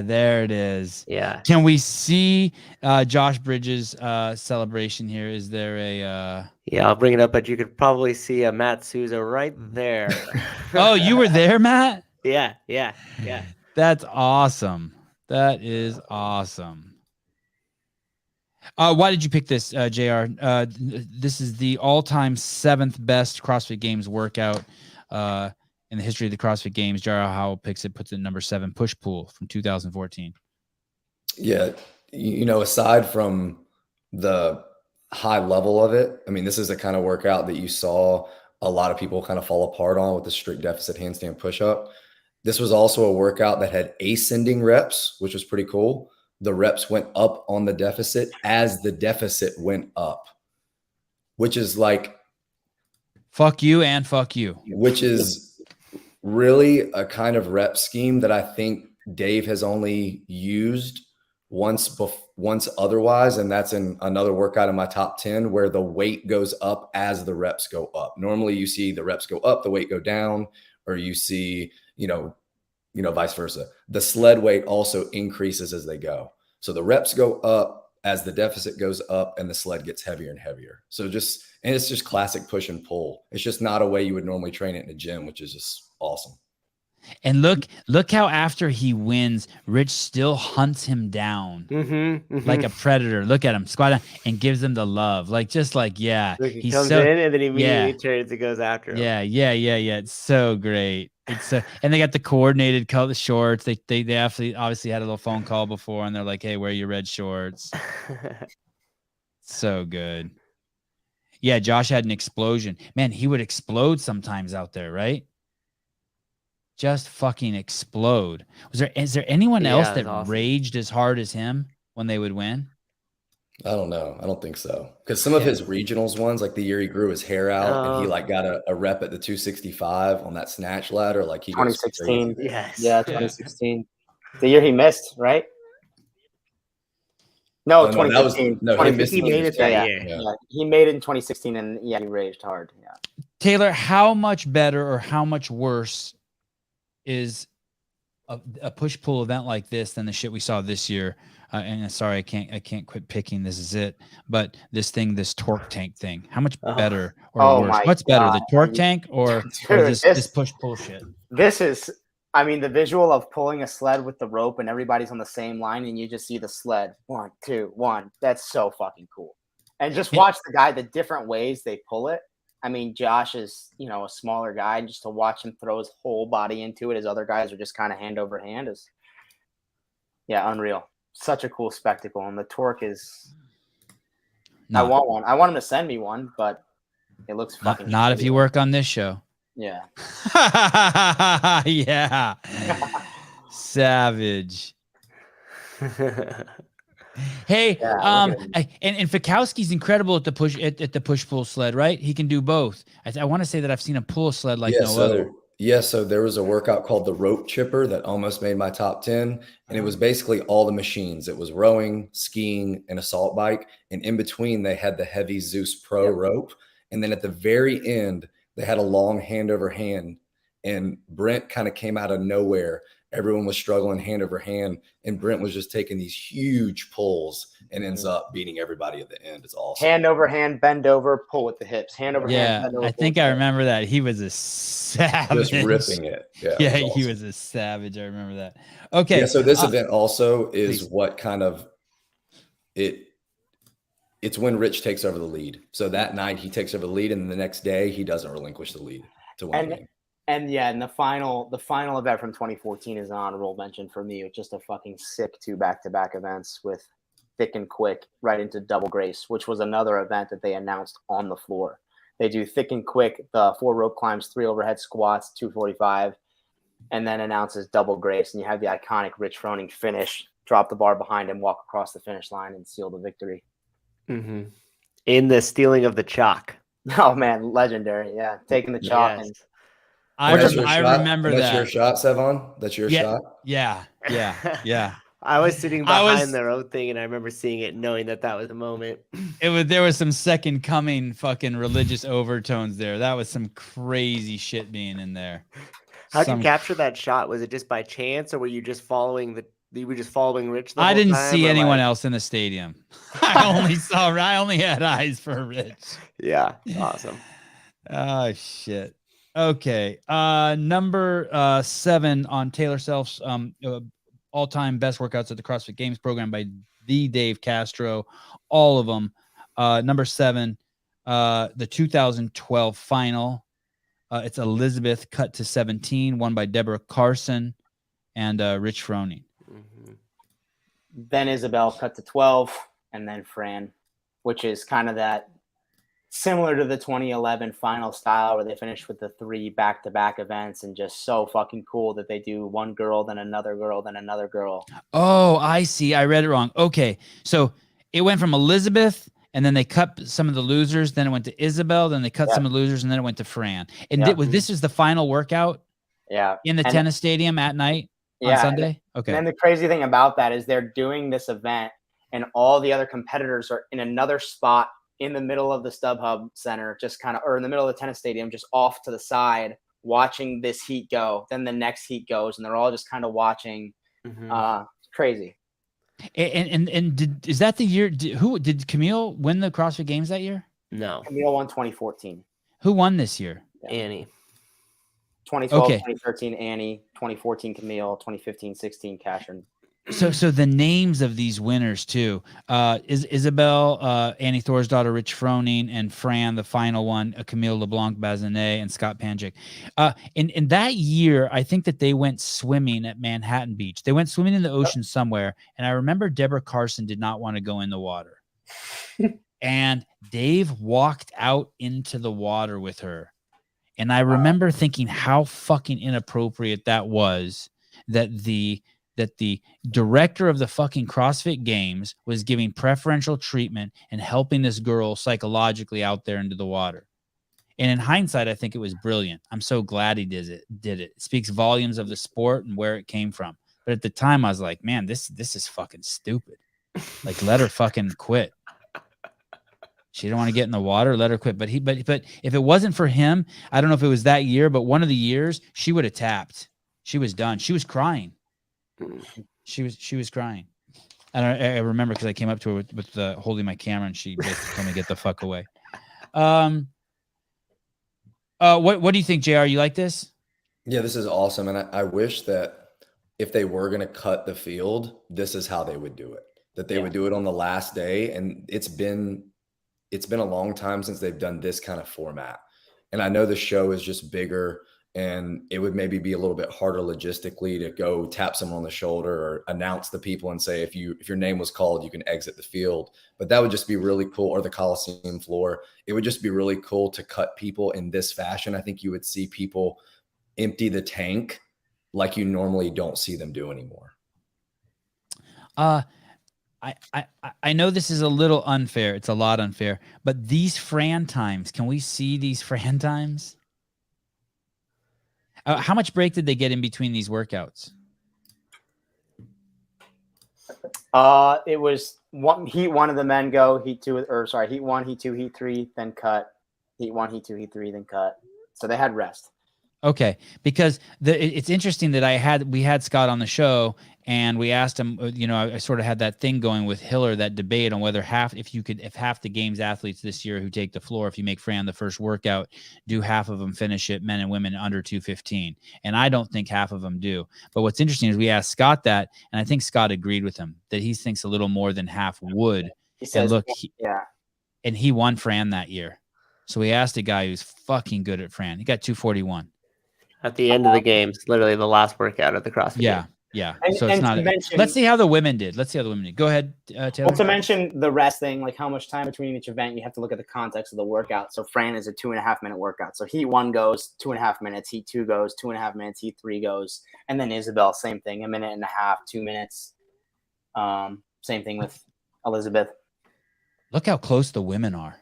there it is. Yeah. Can we see Josh Bridges' celebration here? Is there a Yeah, I'll bring it up, but you could probably see a Matt Souza right there. Oh, you were there, Matt? Yeah. That's awesome. That is awesome. Why did you pick this, JR? This is the all-time 7th best CrossFit Games workout in the history of the CrossFit Games. JR Howell puts it number 7, push-pull from 2014. Yeah, aside from the high level of it, I mean, this is the kind of workout that you saw a lot of people kind of fall apart on with the strict deficit handstand push-up. This was also a workout that had ascending reps, which was pretty cool. The reps went up on the deficit as the deficit went up, which is like, fuck you and fuck you. which is really a kind of rep scheme that I think Dave has only used once otherwise, and that's in another workout in my top 10 where the weight goes up as the reps go up. Normally you see the reps go up, the weight go down, or you see, vice versa. The sled weight also increases as they go. So the reps go up as the deficit goes up and the sled gets heavier and heavier. So it's just classic push and pull. It's just not a way you would normally train it in a gym, which is just awesome. And look how after he wins, Rich still hunts him down like a predator. Look at him, squat down, and gives him the love. Yeah. Like he he's comes so, in and then he immediately turns and goes after him. Yeah. It's so great. It's and they got the coordinated color shorts. They obviously had a little phone call before, and they're like, "Hey, wear your red shorts." So good. Yeah, Josh had an explosion. Man, he would explode sometimes out there, right? Just fucking explode. Is there anyone else that awesome. raged as hard as him when they would win? I don't know. I don't think so. Because some of his regionals ones, like the year he grew his hair out and he got a rep at the 265 on that snatch ladder, like he 2016. Yes. Yeah, 2016. The year he missed, right? No, 2015. He made it that year. Yeah. He made it in 2016, and he raged hard. Yeah. Taylor, how much better or how much worse is a push-pull event like this than the shit we saw this year? And sorry, I can't quit picking. This is it. But this torque tank thing, how much better or worse? What's better, the torque tank or this push-pull shit? This is, the visual of pulling a sled with the rope and everybody's on the same line and you just see the sled 1, 2, 1. That's so fucking cool. And just watch the different ways they pull it. Josh is, a smaller guy, and just to watch him throw his whole body into it as other guys are just kind of hand over hand is, unreal. Such a cool spectacle. And the torque is, I want one. I want him to send me one, but it looks fucking not if you work on this show. Yeah. Yeah. Savage. Hey, and Fikowski's incredible at the push pull sled, right? He can do both. I want to say that I've seen him pull a sled like other. Yeah, so there was a workout called the rope chipper that almost made my top 10, and it was basically all the machines. It was rowing, skiing, and assault bike, and in between they had the heavy Zeus Pro rope, and then at the very end they had a long hand over hand, and Brent kind of came out of nowhere. Everyone was struggling hand over hand, and Brent was just taking these huge pulls and ends up beating everybody at the end. It's awesome. Hand over hand, bend over, pull with the hips. Hand over hand, bend over. I think I remember that. He was a savage. Just ripping it. Yeah, he was a savage. I remember that. Okay. Yeah, so this event also is what kind of it's when Rich takes over the lead. So that night he takes over the lead, and then the next day he doesn't relinquish the lead to win the game. And the final event from 2014 is an honorable mention for me. It's just a fucking sick 2 back-to-back events with Thick and Quick right into Double Grace, which was another event that they announced on the floor. They do Thick and Quick, the 4 rope climbs, 3 overhead squats, 245, and then announces Double Grace. And you have the iconic Rich Froning finish, drop the bar behind him, walk across the finish line, and seal the victory. Mm-hmm. In the stealing of the chalk. Oh, man, legendary. Yeah, taking the chalk. Yes. And I remember that. That's your shot, Sevon? That's your shot? Yeah. I was sitting behind the road thing, and I remember seeing it, knowing that was the moment. There was some second coming fucking religious overtones there. That was some crazy shit being in there. How'd you capture that shot? Was it just by chance, or were you just following Rich? I didn't see anyone else in the stadium. I only had eyes for Rich. Yeah, awesome. Oh shit. Okay. Number 7 on Taylor Self's all-time best workouts at the CrossFit Games program by the Dave Castro. All of them. Number 7, the 2012 final. It's Elizabeth cut to 17, won by Deborah Carson and Rich Froning. Mm-hmm. Then Isabel cut to 12, and then Fran, which is kind of that similar to the 2011 final style where they finished with the 3 back-to-back events, and just so fucking cool that they do one girl, then another girl, then another girl. Oh, I see. I read it wrong. Okay. So it went from Elizabeth, and then they cut some of the losers. Then it went to Isabel. Then they cut some of the losers, and then it went to Fran. And this is the final workout in the tennis stadium at night on Sunday? Okay. And then the crazy thing about that is they're doing this event, and all the other competitors are in another spot in the middle of the StubHub Center, just kind of, or in the middle of the tennis stadium, just off to the side, watching this heat go. Then the next heat goes, and they're all just kind of watching. Crazy. And is that the year? Who did Camille win the CrossFit Games that year? No. Camille won 2014. Who won this year? Annie. 2012, 2013, Annie. 2014, Camille. 2015, 16, Catherine. So the names of these winners too is Isabel, Annie Thorsdottir, Rich Froning, and Fran, the final one, Camille LeBlanc Bazinet, and Scott Panjic. In that year, I think that they went swimming at Manhattan Beach. They went swimming in the ocean somewhere, and I remember Deborah Carson did not want to go in the water. And Dave walked out into the water with her. And I remember thinking how fucking inappropriate that was, that the director of the fucking CrossFit Games was giving preferential treatment and helping this girl psychologically out there into the water. And in hindsight, I think it was brilliant. I'm so glad he did it. It speaks volumes of the sport and where it came from. But at the time, I was like, man, this is fucking stupid. Like, let her fucking quit. She didn't want to get in the water. Let her quit. But if it wasn't for him, I don't know if it was that year, but one of the years, she would have tapped. She was done. She was crying. She was crying. I remember because I came up to her with holding my camera, and she basically told me get the fuck away. What do you think, JR? You like this? Yeah, this is awesome. And I wish that if they were going to cut the field, this is how they would do it. That they would do it on the last day. And it's been a long time since they've done this kind of format. And I know the show is just bigger, and it would maybe be a little bit harder logistically to go tap someone on the shoulder or announce the people and say, if your name was called, you can exit the field. But that would just be really cool. Or the Coliseum floor. It would just be really cool to cut people in this fashion. I think you would see people empty the tank like you normally don't see them do anymore. I know this is a little unfair. It's a lot unfair. But these Fran times, can we see these Fran times? How much break did they get in between these workouts? It was heat 1 of the men go, heat 2, or sorry, heat 1, heat 2, heat 3, then cut. Heat 1, heat 2, heat 3, then cut. So they had rest. Okay, because it's interesting that we had Scott on the show, and we asked him. I sort of had that thing going with Hiller, that debate on whether half the games athletes this year who take the floor, if you make Fran the first workout, do half of them finish it, men and women under 215? And I don't think half of them do. But what's interesting is we asked Scott that, and I think Scott agreed with him that he thinks a little more than half would. He says, and he won Fran that year. So we asked a guy who's fucking good at Fran. He got 241. At the end of the games, literally the last workout at the CrossFit Games. Yeah. So it's not. Let's see how the women did. Go ahead, Taylor. Well, to mention the rest thing, like how much time between each event, you have to look at the context of the workout. So Fran is a 2.5 minute workout. So heat 1 goes 2.5 minutes. Heat 2 goes 2.5 minutes. Heat 3 goes, and then Isabel, same thing, 1.5 minutes, 2 minutes. Same thing with Elizabeth. Look how close the women are.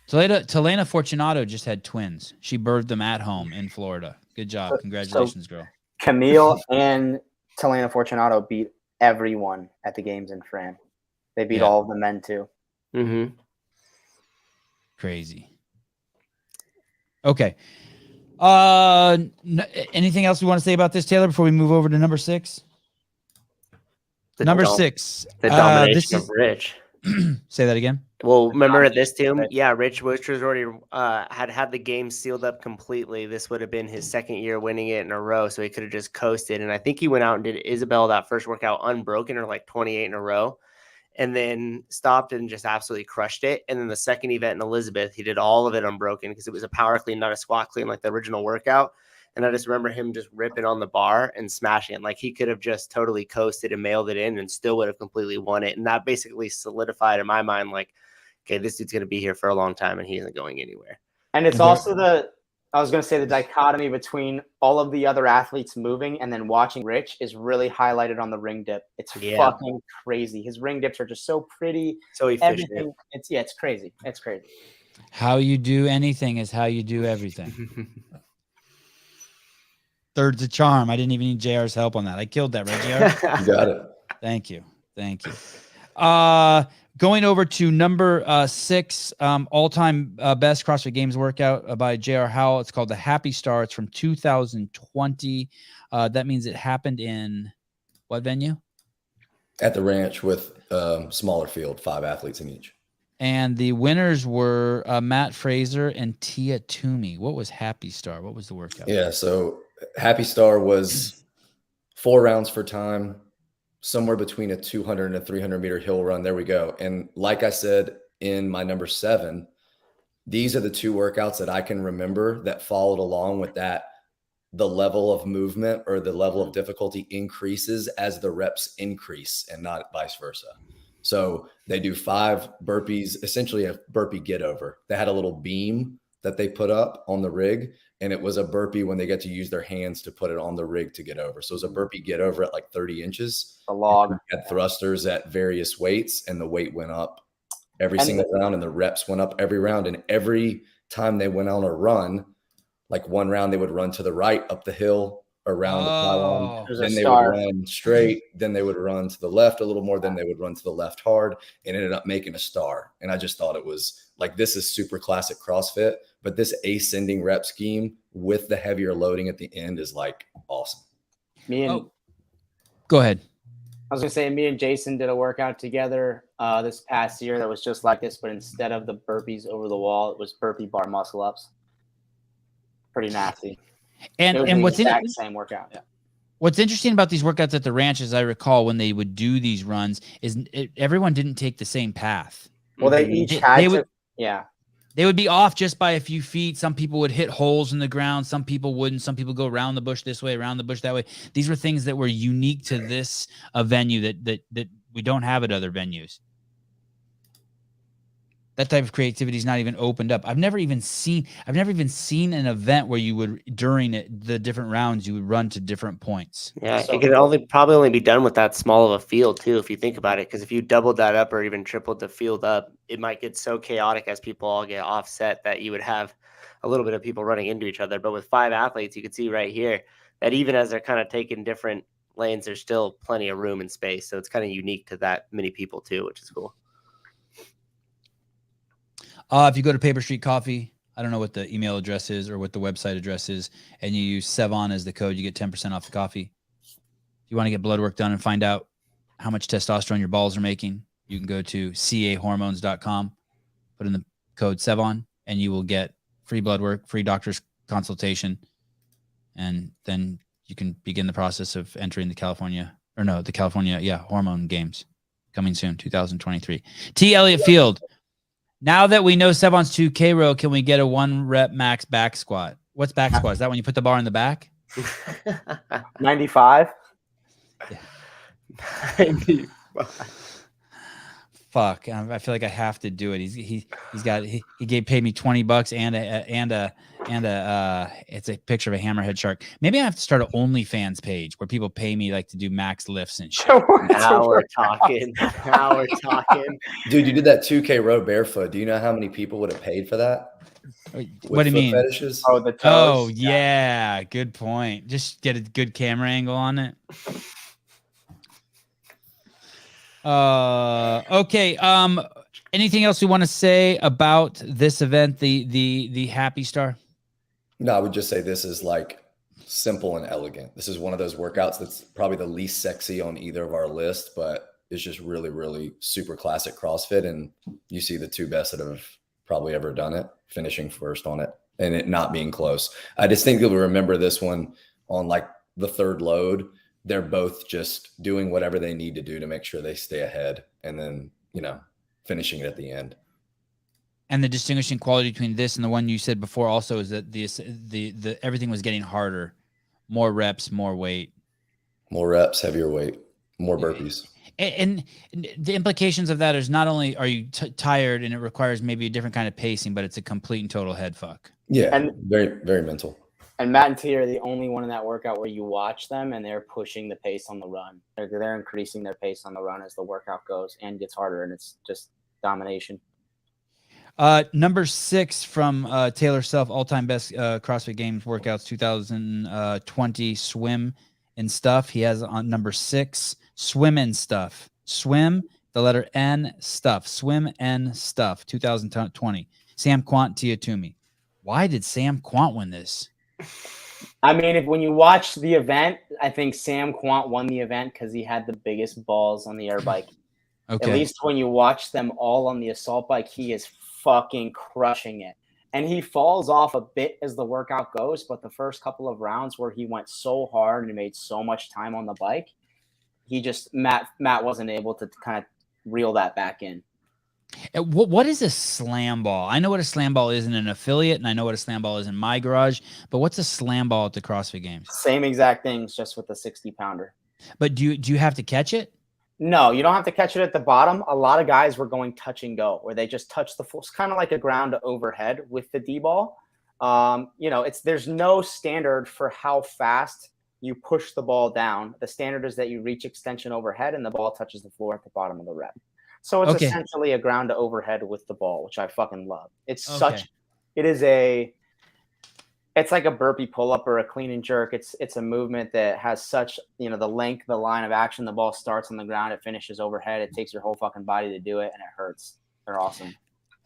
Telena Fortunato just had twins. She birthed them at home in Florida. Good job. Congratulations, girl. Camille and Telena Fortunato beat everyone at the games in Fran. They beat all of the men too. Mm-hmm. Crazy. Okay. Anything else we want to say about this, Taylor, before we move over to number 6? Number 6. The domination of Rich. Say that again. Well, remember at this team, Rich was already had the game sealed up completely. This would have been his second year winning it in a row, so he could have just coasted. And I think he went out and did Isabel that first workout unbroken, or like 28 in a row, and then stopped and just absolutely crushed it. And then the second event in Elizabeth, he did all of it unbroken because it was a power clean, not a squat clean like the original workout. And I just remember him just ripping on the bar and smashing it. Like he could have just totally coasted and mailed it in and still would have completely won it. And that basically solidified in my mind, like, okay, this dude's going to be here for a long time and he isn't going anywhere. And it's And there- also I was going to say the dichotomy between all of the other athletes moving and then watching Rich is really highlighted on the ring dip. It's fucking crazy. His ring dips are just so pretty. So efficient. Everything. It's crazy. It's crazy. How you do anything is how you do everything. Third's a charm. I didn't even need JR's help on that. I killed that, right, JR? You got it. Thank you. Thank you. Going over to number 6, all-time best CrossFit Games workout by JR Howell. It's called the Happy Star. It's from 2020. That means it happened in what venue? At the ranch with smaller field, 5 athletes in each. And the winners were Matt Fraser and Tia Toomey. What was Happy Star? What was the workout? Yeah, so Happy Star was 4 rounds for time, somewhere between a 200 and a 300 meter hill run. There we go. And like I said in my number 7, these are the 2 workouts that I can remember that followed along with that. The level of movement or the level of difficulty increases as the reps increase and not vice versa. So they do 5 burpees, essentially a burpee get over. They had a little beam that they put up on the rig, and it was a burpee when they get to use their hands to put it on the rig to get over. So it was a burpee get over at like 30 inches. A log. Had thrusters at various weights, and the weight went up every single round, and the reps went up every round. And every time they went on a run, like one round they would run to the right up the hill around the pylon, then they would run straight, then they would run to the left a little more, then they would run to the left hard, and ended up making a star. And I just thought it was like, this is super classic CrossFit, but this ascending rep scheme with the heavier loading at the end is like awesome. Go ahead. I was gonna say, me and Jason did a workout together this past year that was just like this, but instead of the burpees over the wall, it was burpee bar muscle ups. Pretty nasty. And what's the same workout? Yeah. What's interesting about these workouts at the ranch, as I recall, when they would do these runs, is everyone didn't take the same path. Well, they each They would be off just by a few feet. Some people would hit holes in the ground. Some people wouldn't. Some people go around the bush this way, around the bush that way. These were things that were unique to this venue that we don't have at other venues. That type of creativity is not even opened up. I've never even seen an event where you would, during the different rounds, you would run to different points. Yeah, it could probably only be done with that small of a field too, if you think about it. Because if you doubled that up or even tripled the field up, it might get so chaotic as people all get offset that you would have a little bit of people running into each other. But with 5 athletes, you can see right here that even as they're kind of taking different lanes, there's still plenty of room and space. So it's kind of unique to that many people too, which is cool. If you go to Paper Street Coffee, I don't know what the email address is or what the website address is, and you use Sevon as the code, you get 10% off the coffee. If you want to get blood work done and find out how much testosterone your balls are making, you can go to cahormones.com, put in the code Sevon, and you will get free blood work, free doctor's consultation, and then you can begin the process of entering the California hormone games coming soon, 2023. T. Elliott Field. Now that we know Sevon's 2K row, can we get a 1 rep max back squat? What's back squat? Is that when you put the bar in the back? 95. Yeah. Fuck. I feel like I have to do it. He paid me $20 and it's a picture of a hammerhead shark. Maybe I have to start an OnlyFans page where people pay me like to do max lifts and shit. Now we're talking. Dude, you did that 2K row barefoot. Do you know how many people would have paid for that? What do you mean? Fetishes? Oh, the toes. Oh, yeah. Good point. Just get a good camera angle on it. Okay. Anything else we want to say about this event, the Happy Star? No, I would just say this is like simple and elegant. This is one of those workouts that's probably the least sexy on either of our lists, but it's just really, really super classic CrossFit. And you see the 2 best that have probably ever done it, finishing first on it and it not being close. I distinctly remember this one on like the 3rd load. They're both just doing whatever they need to do to make sure they stay ahead and then, finishing it at the end. And the distinguishing quality between this and the one you said before also is that the everything was getting harder, more reps, more weight. More reps, heavier weight, more burpees. And the implications of that is not only are you tired and it requires maybe a different kind of pacing, but it's a complete and total head fuck. Yeah, And- very, very mental. And Matt and T are the only one in that workout where you watch them and they're pushing the pace on the run. They're increasing their pace on the run as the workout goes and gets harder, and it's just domination. Number 6 from Taylor Self, all-time best CrossFit Games workouts 2020 swim and stuff. He has on number 6 swim and stuff. Swim, the letter N, stuff. Swim and stuff 2020. Sam Quant Tiatumi. Why did Sam Quant win this? I mean, when you watch the event, I think Sam Quant won the event because he had the biggest balls on the air bike. Okay. At least when you watch them all on the assault bike, he is fucking crushing it. And he falls off a bit as the workout goes, but the first couple of rounds where he went so hard and made so much time on the bike, he just Matt wasn't able to kind of reel that back in. What is a slam ball? I know what a slam ball is in an affiliate, and I know what a slam ball is in my garage, but what's a slam ball at the CrossFit Games? Same exact things, just with the 60-pounder. But do you have to catch it? No, you don't have to catch it at the bottom. A lot of guys were going touch and go, where they just touch the full. It's kind of like a ground to overhead with the D ball. There's no standard for how fast you push the ball down. The standard is that you reach extension overhead and the ball touches the floor at the bottom of the rep. So it's essentially a ground to overhead with the ball, which I fucking love. It's like a burpee pull-up or a clean and jerk. It's a movement that has such, the length, the line of action. The ball starts on the ground, it finishes overhead. It takes your whole fucking body to do it, and it hurts. They're awesome.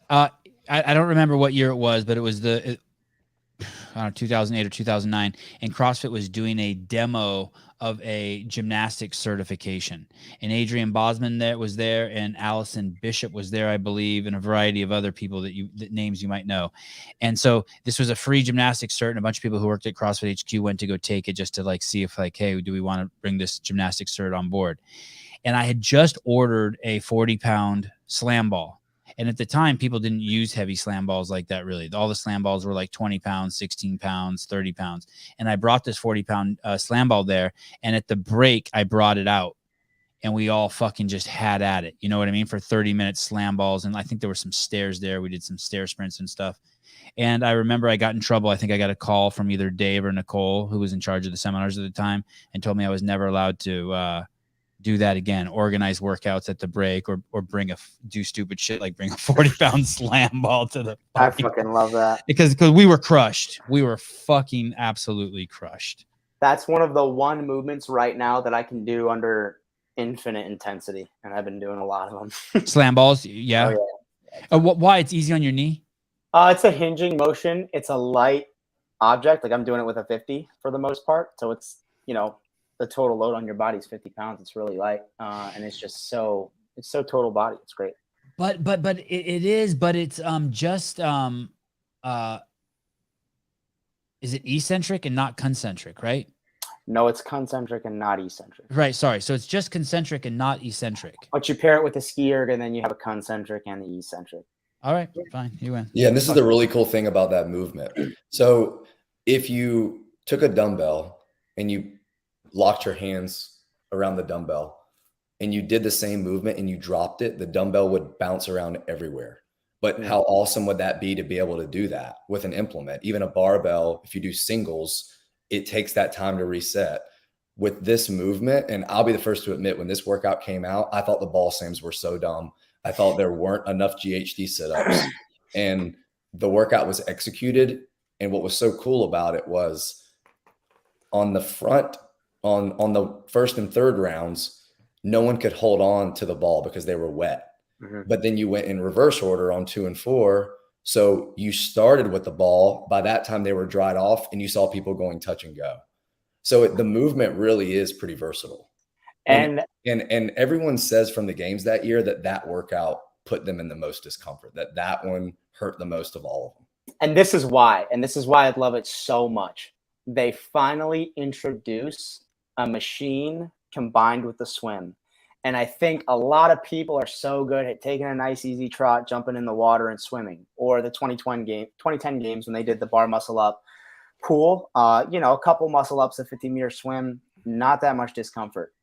I don't remember what year it was, but it was 2008 or 2009, and CrossFit was doing a demo of a gymnastics certification, and Adrian Bosman was there, and Allison Bishop was there, I believe, and a variety of other people that names you might know. And so this was a free gymnastics cert, and a bunch of people who worked at CrossFit HQ went to go take it just to see if hey, do we want to bring this gymnastics cert on board? And I had just ordered a 40-pound slam ball. And at the time, people didn't use heavy slam balls like that, really. All the slam balls were like 20 pounds, 16 pounds, 30 pounds. And I brought this 40-pound slam ball there. And at the break, I brought it out. And we all fucking just had at it. You know what I mean? For 30 minutes, slam balls. And I think there were some stairs there. We did some stair sprints and stuff. And I remember I got in trouble. I think I got a call from either Dave or Nicole, who was in charge of the seminars at the time, and told me I was never allowed to do that again, organize workouts at the break or do stupid shit like bring a 40-pound slam ball to the I fucking love that. because we were crushed. We were fucking absolutely crushed. That's one of the movements right now that I can do under infinite intensity, and I've been doing a lot of them. Slam balls, yeah. Oh, yeah. Why? It's easy on your knee? It's a hinging motion. It's a light object. Like I'm doing it with a 50 for the most part. So it's, the total load on your body is 50 pounds. It's really light. And it's just so total body. It's great. But it is, but it's just is it eccentric and not concentric, right? No, it's concentric and not eccentric. Right. Sorry. So it's just concentric and not eccentric. But you pair it with the ski erg, and then you have a concentric and the eccentric. All right, fine. You win. Yeah, and this is the really cool thing about that movement. So if you took a dumbbell and you locked your hands around the dumbbell and you did the same movement and you dropped it, the dumbbell would bounce around everywhere. But how awesome would that be to be able to do that with an implement? Even a barbell, if you do singles, it takes that time to reset. With this movement, and I'll be the first to admit, when this workout came out, I thought the ball slams were so dumb. I thought there weren't enough GHD sit-ups, and the workout was executed. And what was so cool about it was on the front, on the first and third rounds, no one could hold on to the ball because they were wet. Mm-hmm. But then you went in reverse order on 2 and 4. So you started with the ball. By that time, they were dried off, and you saw people going touch and go. So the movement really is pretty versatile. And everyone says from the games that year that workout put them in the most discomfort, that one hurt the most of all of them. And this is why I love it so much. They finally introduce a machine combined with the swim. And I think a lot of people are so good at taking a nice easy trot, jumping in the water and swimming, or the 2010 games when they did the bar muscle up pool, a couple muscle ups, a 50-meter swim, not that much discomfort.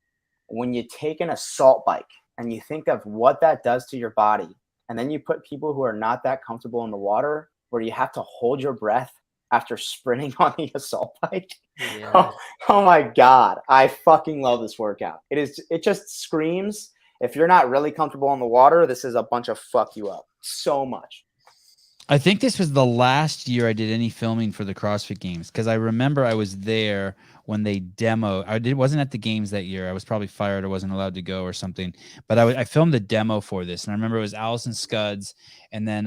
when you take an assault bike and you think of what that does to your body, and then you put people who are not that comfortable in the water where you have to hold your breath after sprinting on the assault bike. Yeah. Oh my God. I fucking love this workout. It just screams. If you're not really comfortable in the water, this is a bunch of fuck you up so much. I think this was the last year I did any filming for the CrossFit Games, because I remember I was there when they wasn't at the games that year. I was probably fired. I wasn't allowed to go or something. But I filmed the demo for this, and I remember it was Allison Scuds, and then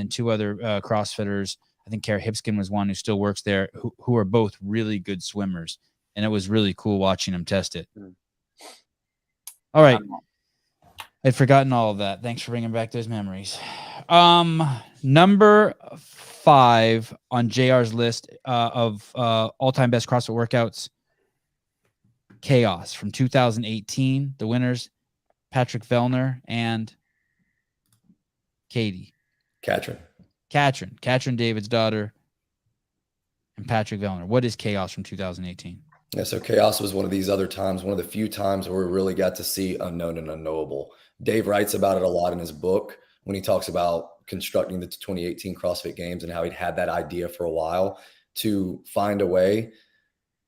two other CrossFitters. I think Kara Hipskin was one who still works there, who are both really good swimmers, and it was really cool watching them test it. All right. I'd forgotten all of that. Thanks for bringing back those memories. Number 5 on JR's list of all-time best CrossFit workouts, Chaos from 2018. The winners, Patrick Vellner and Katie. Katrin, David's daughter, and Patrick Vellner. What is Chaos from 2018? Yeah, so Chaos was one of these other times, one of the few times where we really got to see unknown and unknowable. Dave writes about it a lot in his book when he talks about constructing the 2018 CrossFit Games and how he'd had that idea for a while to find a way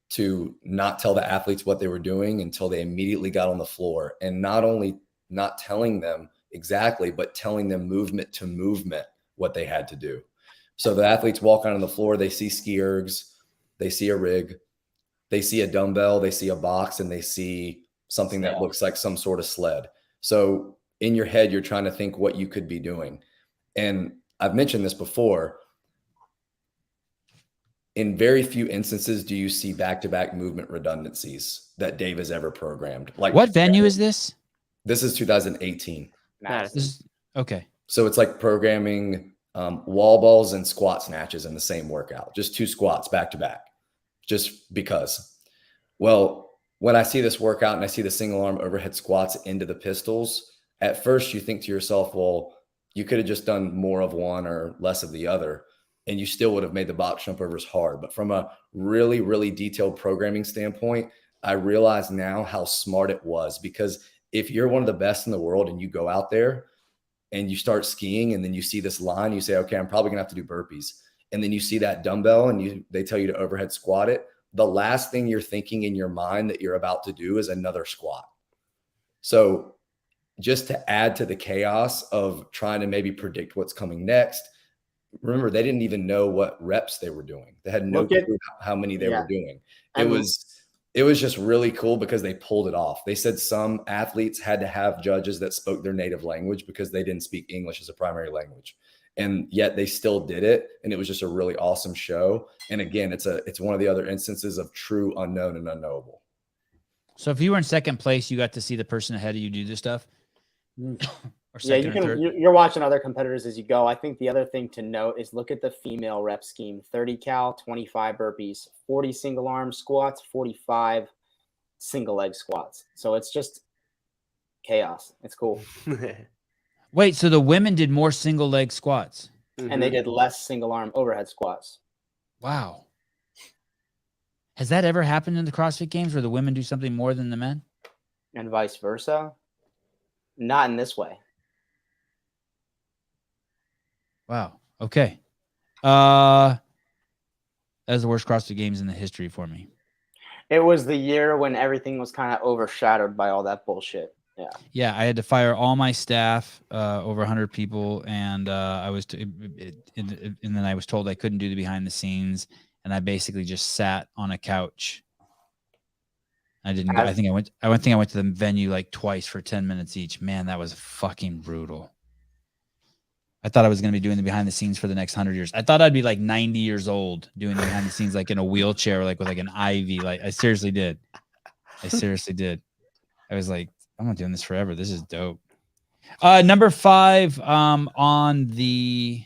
to not tell the athletes what they were doing until they immediately got on the floor. And not only not telling them exactly, but telling them movement to movement what they had to do. So the athletes walk out on the floor, they see ski ergs, they see a rig, they see a dumbbell, they see a box, and they see something that looks like some sort of sled. So in your head, you're trying to think what you could be doing. And I've mentioned this before. In very few instances do you see back-to-back movement redundancies that Dave has ever programmed. Like, what venue is this? This is 2018. Okay. So it's like programming wall balls and squat snatches in the same workout, just 2 squats back to back, just because. Well, when I see this workout and I see the single arm overhead squats into the pistols, at first you think to yourself, well, you could have just done more of one or less of the other, and you still would have made the box jump overs hard. But from a really, really detailed programming standpoint, I realize now how smart it was, because if you're one of the best in the world and you go out there and you start skiing and then you see this line, you say, okay, I'm probably gonna have to do burpees. And then you see that dumbbell and they tell you to overhead squat it. The last thing you're thinking in your mind that you're about to do is another squat. So just to add to the chaos of trying to maybe predict what's coming next, remember, they didn't even know what reps they were doing. They had no clue how many they were doing. It was just really cool because they pulled it off. They said some athletes had to have judges that spoke their native language because they didn't speak English as a primary language. And yet they still did it. And it was just a really awesome show. And again, it's one of the other instances of true unknown and unknowable. So if you were in second place, you got to see the person ahead of you do this stuff? Or you're watching other competitors as you go. I think the other thing to note is look at the female rep scheme: 30 cal, 25 burpees, 40 single arm squats, 45 single leg squats. So it's just chaos. It's cool. Wait, so the women did more single leg squats? And they did less single arm overhead squats. Wow. Has that ever happened in the CrossFit Games where the women do something more than the men? And vice versa? Not in this way. Wow. Okay. That was the worst CrossFit Games in the history for me. It was the year when everything was kind of overshadowed by all that bullshit. Yeah. Yeah, I had to fire all my staff, over 100 people, and and then I was told I couldn't do the behind the scenes, and I basically just sat on a couch. I didn't. I think I went to the venue like twice for 10 minutes each. Man, that was fucking brutal. I thought I was going to be doing the behind the scenes for the next 100 years. I thought I'd be like 90 years old doing the behind the scenes, like in a wheelchair, like with like an IV. Like I seriously did. I was like, I'm not doing this forever. This is dope. Number 5 on the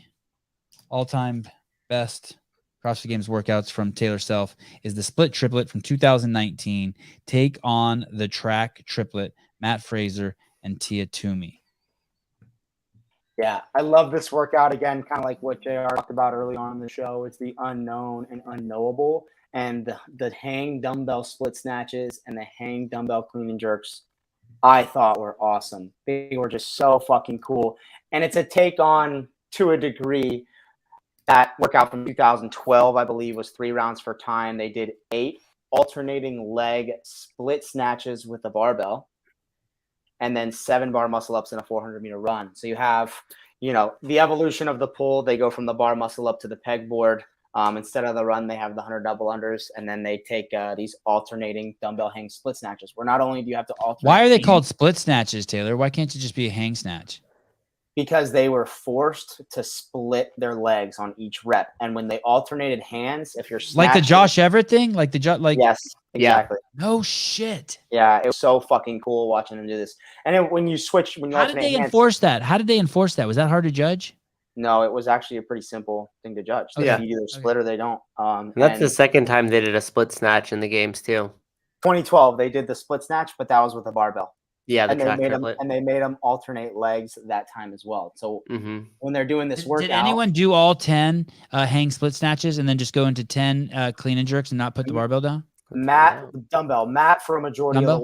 all-time best CrossFit Games workouts from Taylor Self is the split triplet from 2019. Take on the track triplet, Matt Fraser and Tia Toomey. Yeah, I love this workout again, kind of like what JR talked about early on in the show. It's the unknown and unknowable. And the hang dumbbell split snatches and the hang dumbbell clean and jerks, I thought were awesome. They were just so fucking cool. And it's a take on, to a degree, that workout from 2012, I believe, was 3 rounds for time. They did 8 alternating leg split snatches with the barbell, and then 7 bar muscle ups in a 400-meter run. So you have, the evolution of the pull. They go from the bar muscle up to the pegboard. Instead of the run, they have the 100 double unders, and then they take these alternating dumbbell hang split snatches, where not only do you have to alternate. Why are they called split snatches, Taylor? Why can't it just be a hang snatch? Because they were forced to split their legs on each rep. And when they alternated hands, if you're Like the snatching- Josh Everett thing? Yes, exactly. No shit. Yeah, it was so fucking cool watching them do this. And then when you switch, when you How did alternate they hands, enforce that? How did they enforce that? Was that hard to judge? no, it was actually a pretty simple thing to judge. They Okay. either split or they don't. And that's And the second time they did a split snatch in the games too. 2012, they did the split snatch, but that was with a barbell. Yeah, the And they track made them, triplet. and they made them alternate legs that time as well. So Mm-hmm. when they're doing this workout, Did anyone do all 10 hang split snatches and then just go into 10 clean and jerks and not put the barbell down? Matt for a majority of Dumbbell?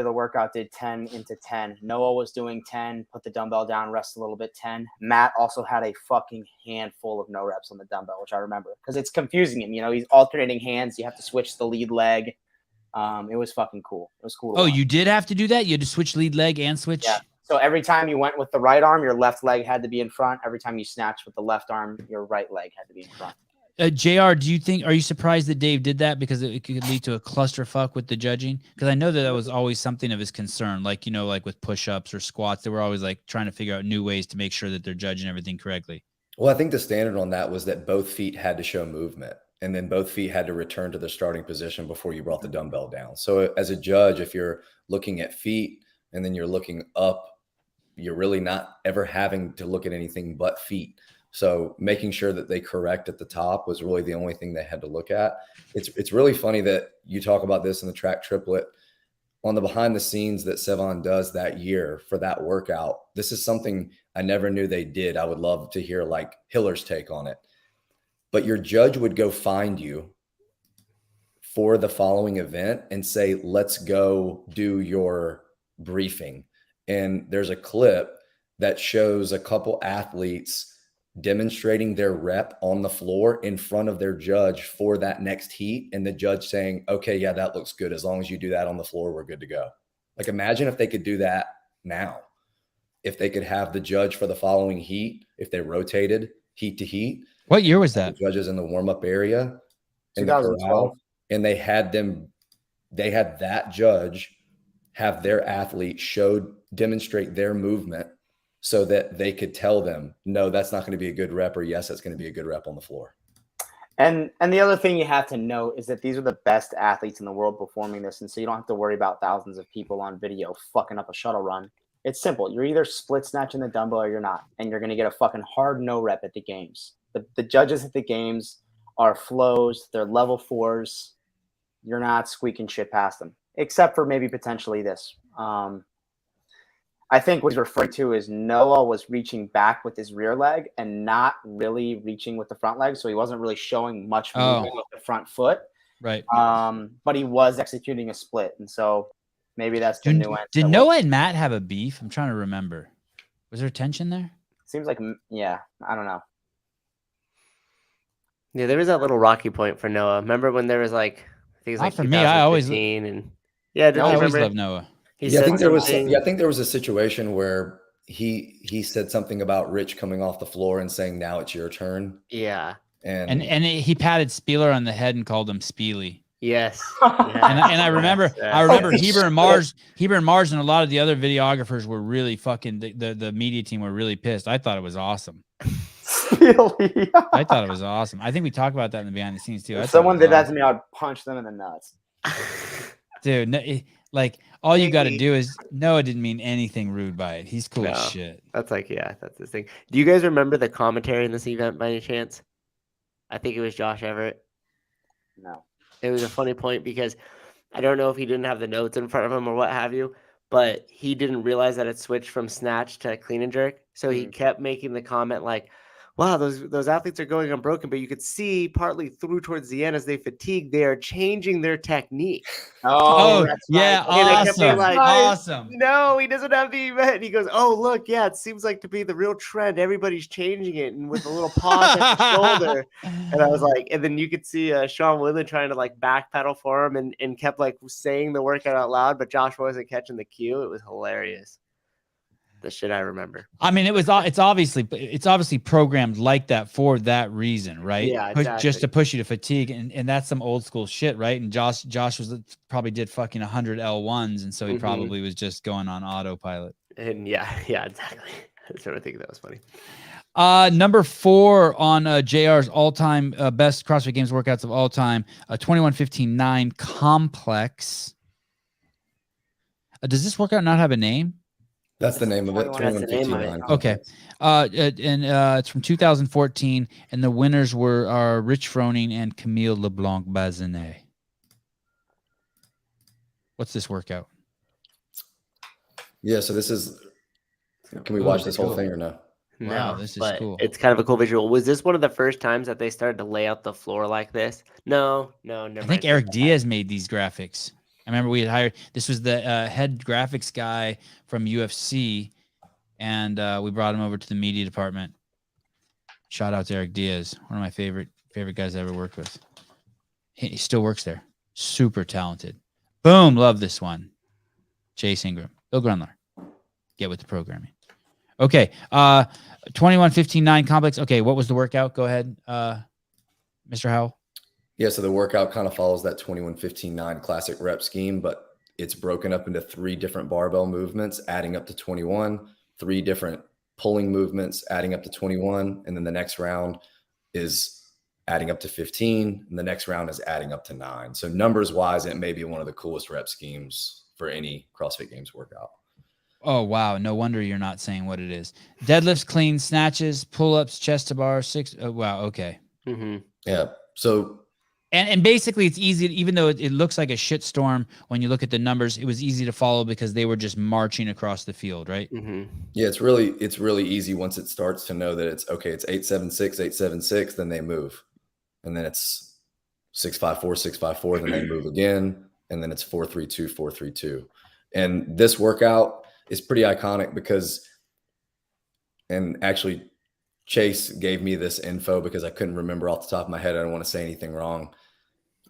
the workout did 10 into 10. Noah was doing 10, put the dumbbell down, rest a little bit, 10. Matt also had a fucking handful of no reps on the dumbbell, which I remember because it's confusing him. He's alternating hands. You have to switch the lead leg. It was fucking cool. It was cool. to Oh, watch. you did have to do that? You had to switch lead leg and switch? Yeah. So every time you went with the right arm, your left leg had to be in front. Every time you snatched with the left arm, your right leg had to be in front. JR, are you surprised that Dave did that because it could lead to a clusterfuck with the judging? Because I know that was always something of his concern, like with push-ups or squats, they were always like trying to figure out new ways to make sure that they're judging everything correctly. Well, I think the standard on that was that both feet had to show movement, and then both feet had to return to their starting position before you brought the dumbbell down. So as a judge, if you're looking at feet and then you're looking up, you're really not ever having to look at anything but feet. So making sure that they correct at the top was really the only thing they had to look at. It's really funny that you talk about this in the track triplet. On the behind the scenes that Sevan does that year for that workout, this is something I never knew they did. I would love to hear like Hiller's take on it. But your judge would go find you for the following event and say, let's go do your briefing. And there's a clip that shows a couple athletes demonstrating their rep on the floor in front of their judge for that next heat. And the judge saying, okay, yeah, that looks good. As long as you do that on the floor, we're good to go. Like, imagine if they could do that now, if they could have the judge for the following heat, if they rotated heat to heat. What year was that? The judges in the warm-up area in the 2012. corral, and they had that judge have their athlete demonstrate their movement so that they could tell them, no, that's not going to be a good rep, or yes, that's going to be a good rep on the floor. And the other thing you have to note is that these are the best athletes in the world performing this. And so you don't have to worry about thousands of people on video fucking up a shuttle run. It's simple. You're either split snatching the dumbbell or you're not. And you're going to get a fucking hard no rep at the games. The judges at the games are flows. They're level 4s. You're not squeaking shit past them, except for maybe potentially this. I think what he's referring to is Noah was reaching back with his rear leg and not really reaching with the front leg. So he wasn't really showing much movement with the front foot. Right. But he was executing a split. And so maybe that's the nuance. Did Noah and Matt have a beef? I'm trying to remember. Was there tension there? Seems like, yeah, I don't know. Yeah, there was that little rocky point for Noah. Remember when there was like, I think it was Not like for me. I always 2015 and yeah, don't I you always remember? loved Noah. He Yeah, I said think there was. something- Yeah, I think there was a situation where he said something about Rich coming off the floor and saying, "Now it's your turn." Yeah. And He patted Spieler on the head and called him Spiely. Yes. And I remember, Yes. Holy Heber and Mars and a lot of the other videographers were really fucking. The media team were really pissed. I thought it was awesome. Really? I thought it was awesome. I think we talked about that in the behind the scenes too. If someone did that to me, I'd punch them in the nuts. dude. No, like all you got to do is Noah didn't mean anything rude by it. He's cool as No. shit. That's like, yeah, that's the thing. Do you guys remember the commentary in this event by any chance? I think it was Josh Everett. No. It was a funny point because I don't know if he didn't have the notes in front of him or what have you, but he didn't realize that it switched from snatch to clean and jerk. So he kept making the comment like, wow, those athletes are going unbroken, but you could see partly through towards the end as they fatigue, they are changing their technique. Oh, that's yeah, right. And they kept being awesome, like, awesome. No, he doesn't have the event. He goes, oh, look, yeah, it seems like to be the real trend. Everybody's changing it and with a little pause at the shoulder. And I was like, and then you could see Sean Woodland trying to like backpedal for him and kept like saying the workout out loud, but Josh wasn't catching the cue. It was hilarious. The shit I remember. I mean, it's obviously programmed like that for that reason, right? Yeah, Just exactly. to push you to fatigue, and that's some old school shit, right? And Josh was probably did fucking 100 L1s, and so he probably was just going on autopilot. And yeah, exactly. I sort of think that was funny. Number 4 on JR's all-time best CrossFit Games workouts of all time, 21:15:9 complex. Does this workout not have a name? That's the name of it. 21, that's the name of it. 21:59. Okay. It's from 2014, and the winners are Rich Froning and Camille LeBlanc Bazinet. What's this workout? Yeah, so this is. Can we watch this whole thing or no? Wow, No, this is but cool. It's kind of a cool visual. Was this one of the first times that they started to lay out the floor like this? No, never. I think Eric Diaz made these graphics. I remember we had hired. This was the head graphics guy from UFC, and we brought him over to the media department. Shout out to Eric Diaz, one of my favorite guys I ever worked with. He still works there. Super talented. Boom, love this one. Chase Ingram, Bill Grunler. Get with the programming. Okay, 21:15:9 complex. Okay, what was the workout? Go ahead, Mr. Howell. Yeah, so the workout kind of follows that 21:15:9 classic rep scheme, but it's broken up into 3 different barbell movements, adding up to 21, 3 different pulling movements, adding up to 21, and then the next round is adding up to 15, and the next round is adding up to 9. So numbers wise, it may be one of the coolest rep schemes for any CrossFit Games workout. Oh, wow. No wonder you're not saying what it is. Deadlifts, clean, snatches, pull-ups, chest to bar, 6. Oh, wow. Okay. Yeah. So And basically it's easy, even though it looks like a shitstorm when you look at the numbers, it was easy to follow because they were just marching across the field, right? yeah, it's really easy once it starts to know that it's okay. It's 876, 876, then they move, and then it's 654, 654, then they move again, and then it's 432, 432. And this workout is pretty iconic because, and actually Chase gave me this info because I couldn't remember off the top of my head. I don't want to say anything wrong.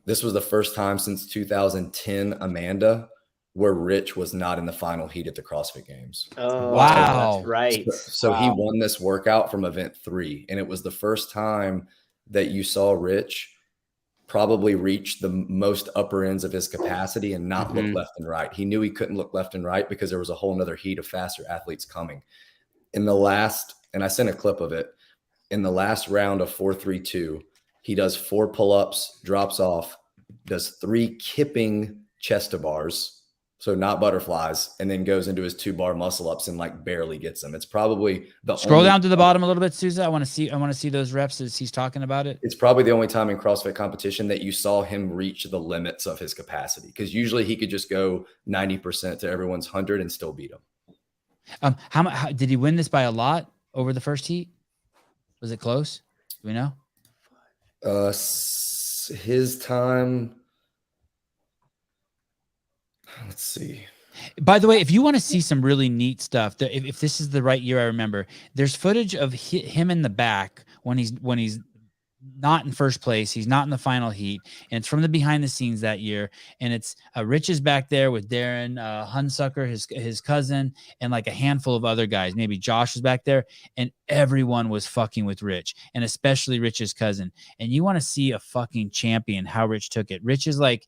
This was the first time since 2010, Amanda, where Rich was not in the final heat at the CrossFit Games. Oh, Wow. that's right. So he won this workout from event 3. And it was the first time that you saw Rich probably reach the most upper ends of his capacity and not look left and right. He knew he couldn't look left and right because there was a whole nother heat of faster athletes coming. In the last, and I sent a clip of it, in the last round of 432, he does 4 pull-ups, drops off, does 3 kipping chest to bars, so not butterflies, and then goes into his 2-bar muscle ups and like barely gets them. It's probably the Scroll only down to the bottom a little bit, Souza. I want to see those reps as he's talking about it. It's probably the only time in CrossFit competition that you saw him reach the limits of his capacity, because usually he could just go 90% to everyone's 100 and still beat them. How did he win this by a lot over the first heat? Was it close? Do we know? His time. Let's see. By the way, if you want to see some really neat stuff, if this is the right year I remember, there's footage of him in the back when he's not in first place. He's not in the final heat, and it's from the behind the scenes that year. And it's Rich is back there with Darren Hunsucker, his cousin, and like a handful of other guys. Maybe Josh was back there, and everyone was fucking with Rich, and especially Rich's cousin. And you want to see a fucking champion, how Rich took it. Rich is like,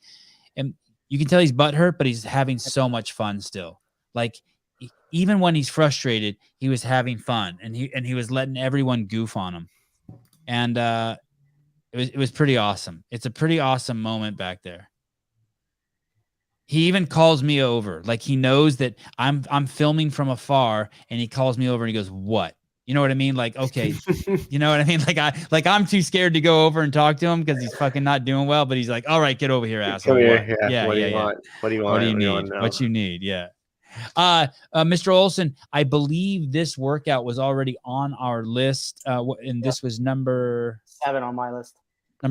and you can tell he's butthurt, but he's having so much fun still. Like even when he's frustrated, he was having fun, and he was letting everyone goof on him. And it was pretty awesome. It's a pretty awesome moment back there. He even calls me over. Like he knows that I'm filming from afar, and he calls me over and he goes, "What?" You know what I mean? Like, okay, you know what I mean? Like I'm too scared to go over and talk to him because he's fucking not doing well. But he's like, "All right, get over here, asshole." Come here. Yeah. What do Yeah. you want? What do you want? What do you need? know? What you need? Yeah. Mr. Olson, I believe this workout was already on our list, and this was number 7 on my list.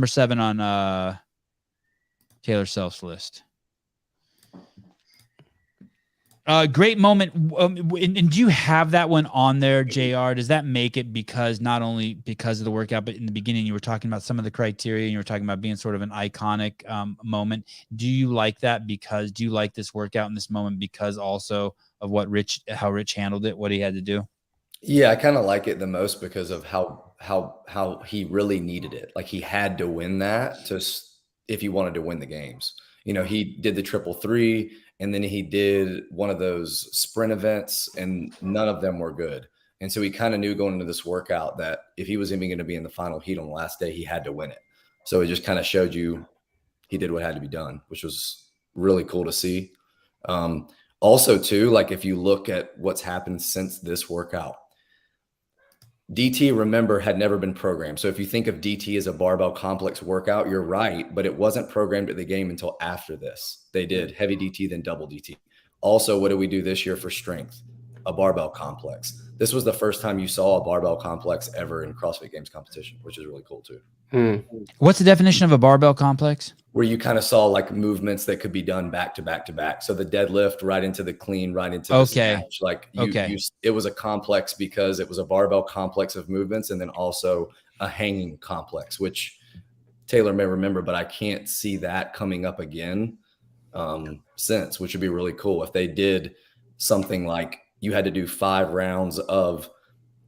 7 on Taylor Self's list. Great moment. And do you have that one on there, JR? Does that make it because not only because of the workout, but in the beginning you were talking about some of the criteria and you were talking about being sort of an iconic moment. Do you like that do you like this workout in this moment because also of how Rich handled it, what he had to do? Yeah, I kind of like it the most because of how he really needed it. Like he had to win that if he wanted to win the games. You know, he did the 333. And then he did one of those sprint events, and none of them were good. And so he kind of knew going into this workout that if he was even going to be in the final heat on the last day, he had to win it. So it just kind of showed you he did what had to be done, which was really cool to see. Also, too, like if you look at what's happened since this workout, DT, remember, had never been programmed. So if you think of DT as a barbell complex workout, you're right, but it wasn't programmed at the game until after this. They did heavy DT, then double DT. Also, what did we do this year for strength? A barbell complex. This was the first time you saw a barbell complex ever in CrossFit Games competition, which is really cool too. What's the definition of a barbell complex? Where you kind of saw like movements that could be done back to back to back. So the deadlift right into the clean, right into the snatch. Like it was a complex because it was a barbell complex of movements and then also a hanging complex, which Taylor may remember, but I can't see that coming up again since, which would be really cool if they did something like you had to do 5 rounds of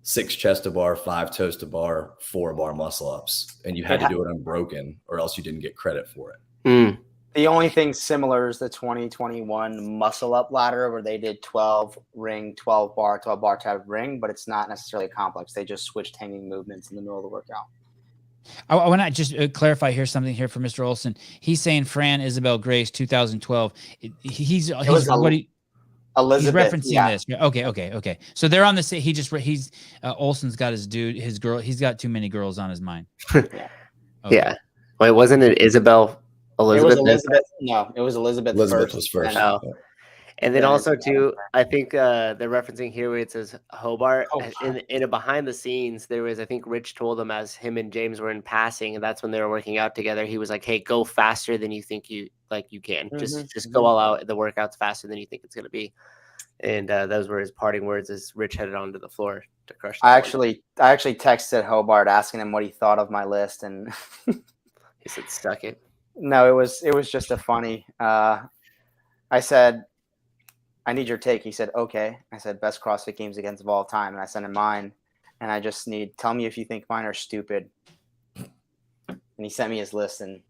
6 chest to bar, 5 toes to bar, 4 bar muscle ups, and you had to do it unbroken or else you didn't get credit for it. The only thing similar is the 2021 muscle up ladder where they did 12 ring, 12 bar type ring, but it's not necessarily complex. They just switched hanging movements in the middle of the workout. I want to just clarify here something here for Mr. Olson. He's saying Fran Isabel Grace 2012. He's referencing this. Okay. So they're on the same. Olson's got his girl. He's got too many girls on his mind. Yeah. Wait, wasn't it Elizabeth? It was Elizabeth. No, it was Elizabeth. Elizabeth was first. And then also too, I think they're referencing here where it says Hobart. In a behind the scenes, there was, I think Rich told him as him and James were in passing, and that's when they were working out together. He was like, "Hey, go faster than you think you can. Just go all out. The workout's faster than you think it's gonna be." And those were his parting words as Rich headed onto the floor to crush. I actually texted Hobart asking him what he thought of my list, and he said, "Suck it." No, it was just a funny. I said, I need your take. He said, okay. I said, best CrossFit Games against of all time. And I sent him mine. And I just tell me if you think mine are stupid. And he sent me his list and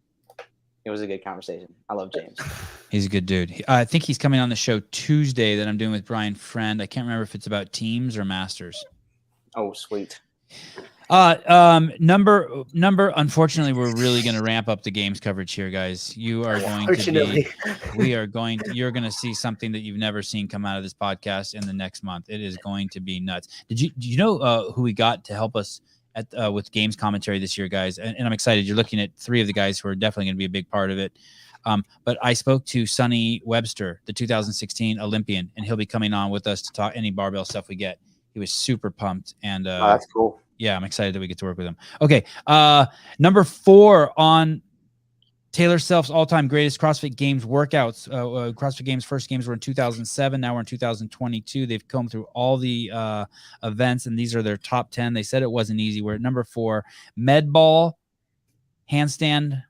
it was a good conversation. I love James. He's a good dude. I think he's coming on the show Tuesday that I'm doing with Brian Friend. I can't remember if it's about teams or masters. Oh, sweet. Number, unfortunately, we're really going to ramp up the games coverage here, guys. You are going to you're going to see something that you've never seen come out of this podcast in the next month. It is going to be nuts. Do you know who we got to help us with games commentary this year, guys? And I'm excited. You're looking at 3 of the guys who are definitely going to be a big part of it. But I spoke to Sonny Webster, the 2016 Olympian, and he'll be coming on with us to talk any barbell stuff we get. He was super pumped. And that's cool. Yeah, I'm excited that we get to work with him. Okay. Number 4 on Taylor Self's all-time greatest CrossFit Games workouts. CrossFit Games first games were in 2007. Now we're in 2022. They've come through all the events, and these are their top 10. They said it wasn't easy. We're at number 4, med ball, handstand,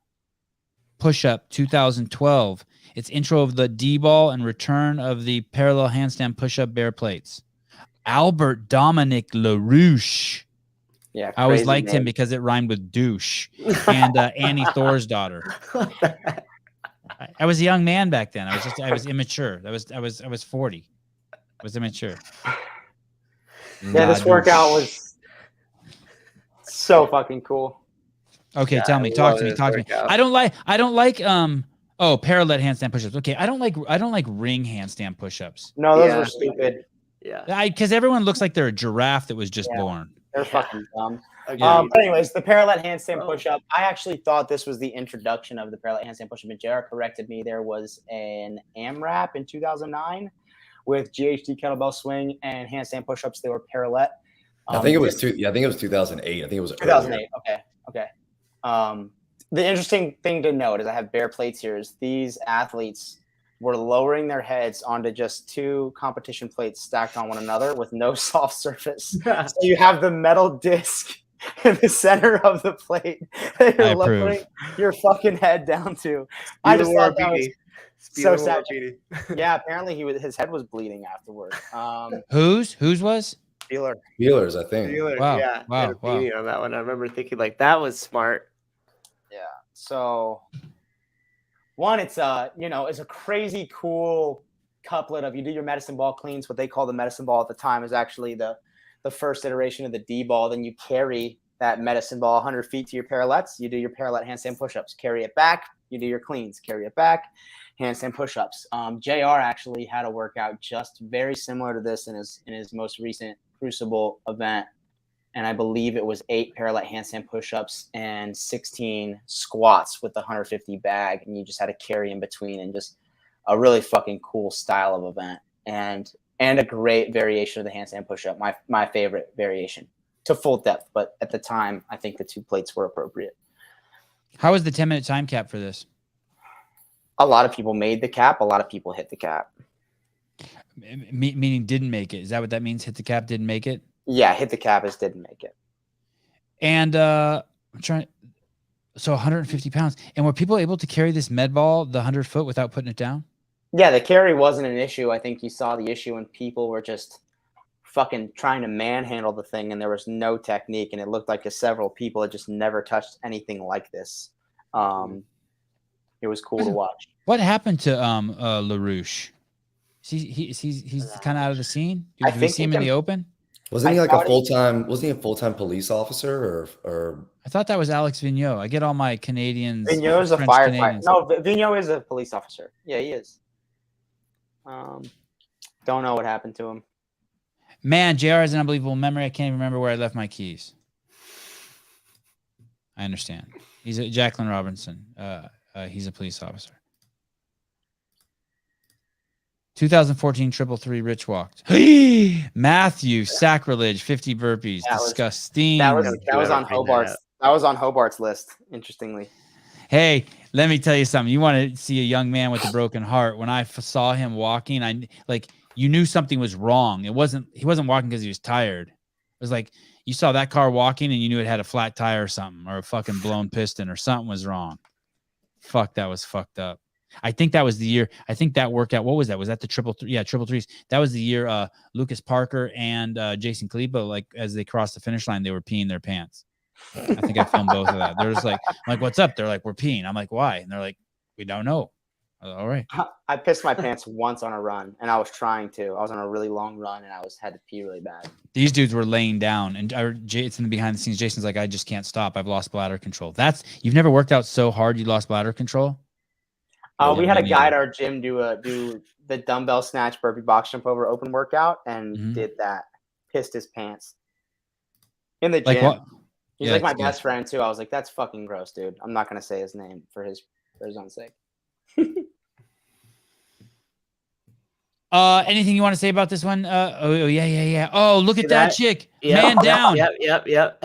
push-up, 2012. It's intro of the D-ball and return of the parallel handstand push-up bear plates. Albert Dominic LaRouche. Yeah, I always liked him because it rhymed with douche. And Annie Thor's daughter. I was a young man back then. I was immature. I was 40. I was immature. Yeah, this workout was so fucking cool. Okay, yeah, talk to me. I don't like parallel handstand push-ups. Okay, I don't like ring handstand push-ups. No, those were stupid. Yeah. Because everyone looks like they're a giraffe that was just born. They're fucking dumb. But anyways, the parallel handstand push-up. I actually thought this was the introduction of the parallel handstand push-up. And JR corrected me. There was an AMRAP in 2009 with GHD kettlebell swing and handstand push-ups, they were parallel. I think it was 2008. I think it was 2008. Okay. The interesting thing to note is I have bare plates here is these athletes were lowering their heads onto just 2 competition plates stacked on one another with no soft surface. So you have the metal disc in the center of the plate that you're lowering your fucking head down to. I just thought that was so sad. Yeah, apparently his head was bleeding afterward. Whose was? Steelers, I think. Wow. Yeah, Wow. On that one, I remember thinking like that was smart. Yeah. So one, it's it's a crazy cool couplet of you do your medicine ball cleans. What they call the medicine ball at the time is actually the first iteration of the D ball. Then you carry that medicine ball 100 feet to your parallettes. You do your parallel handstand push-ups. Carry it back. You do your cleans. Carry it back. Handstand push-ups. JR actually had a workout just very similar to this in his most recent Crucible event. And I believe it was 8 parallel handstand push-ups and 16 squats with the 150 bag. And you just had to carry in between, and just a really fucking cool style of event. And a great variation of the handstand push-up. My favorite variation to full depth. But at the time, I think the 2 plates were appropriate. How was the 10-minute time cap for this? A lot of people made the cap. A lot of people hit the cap. Meaning didn't make it. Is that what that means? Hit the cap, didn't make it? Yeah, hit the cap is didn't make it. And I'm trying. So 150 pounds. And were people able to carry this med ball, the 100 foot, without putting it down? Yeah, the carry wasn't an issue. I think you saw the issue when people were just fucking trying to manhandle the thing, and there was no technique, and it looked like several people had just never touched anything like this. It was cool to watch. What happened to LaRouche? He's kind of out of the scene. Did we see him in the open? Wasn't he like a full-time police officer or? I thought that was Alex Vigneault. I get all my Canadians. Vigneault is a firefighter. No, Vigneault is a police officer. Yeah, he is. Don't know what happened to him. Man, JR has an unbelievable memory. I can't even remember where I left my keys. I understand. He's Jacqueline Robinson. He's a police officer. 2014 333 Rich walked. Matthew, sacrilege, 50 burpees. Disgusting. That was on Hobart's. That was on Hobart's list, interestingly. Hey, let me tell you something. You want to see a young man with a broken heart. When I saw him walking, you knew something was wrong. He wasn't walking because he was tired. It was like you saw that car walking and you knew it had a flat tire or something, or a fucking blown piston, or something was wrong. Fuck, that was fucked up. I think that was the year. I think that worked out. What was that? Was that the triple three? Yeah, triple threes. That was the year Lucas Parker and Jason Kalipa, like as they crossed the finish line, they were peeing their pants. I think I filmed both of that. They're just like, what's up? They're like, we're peeing. I'm like, why? And they're like, we don't know. All right. I pissed my pants once on a run, and I was trying to. I was on a really long run, and I had to pee really bad. These dudes were laying down, and it's in the behind the scenes. Jason's like, I just can't stop. I've lost bladder control. You've never worked out so hard you lost bladder control? We had a guy at our gym do the dumbbell snatch burpee box jump over open workout, and did that. Pissed his pants in the gym. What? He's like my best friend too. I was like, that's fucking gross, dude. I'm not gonna say his name for his own sake. Anything you want to say about this one? Yeah. Oh, look at that chick. Yep, man down. Yep.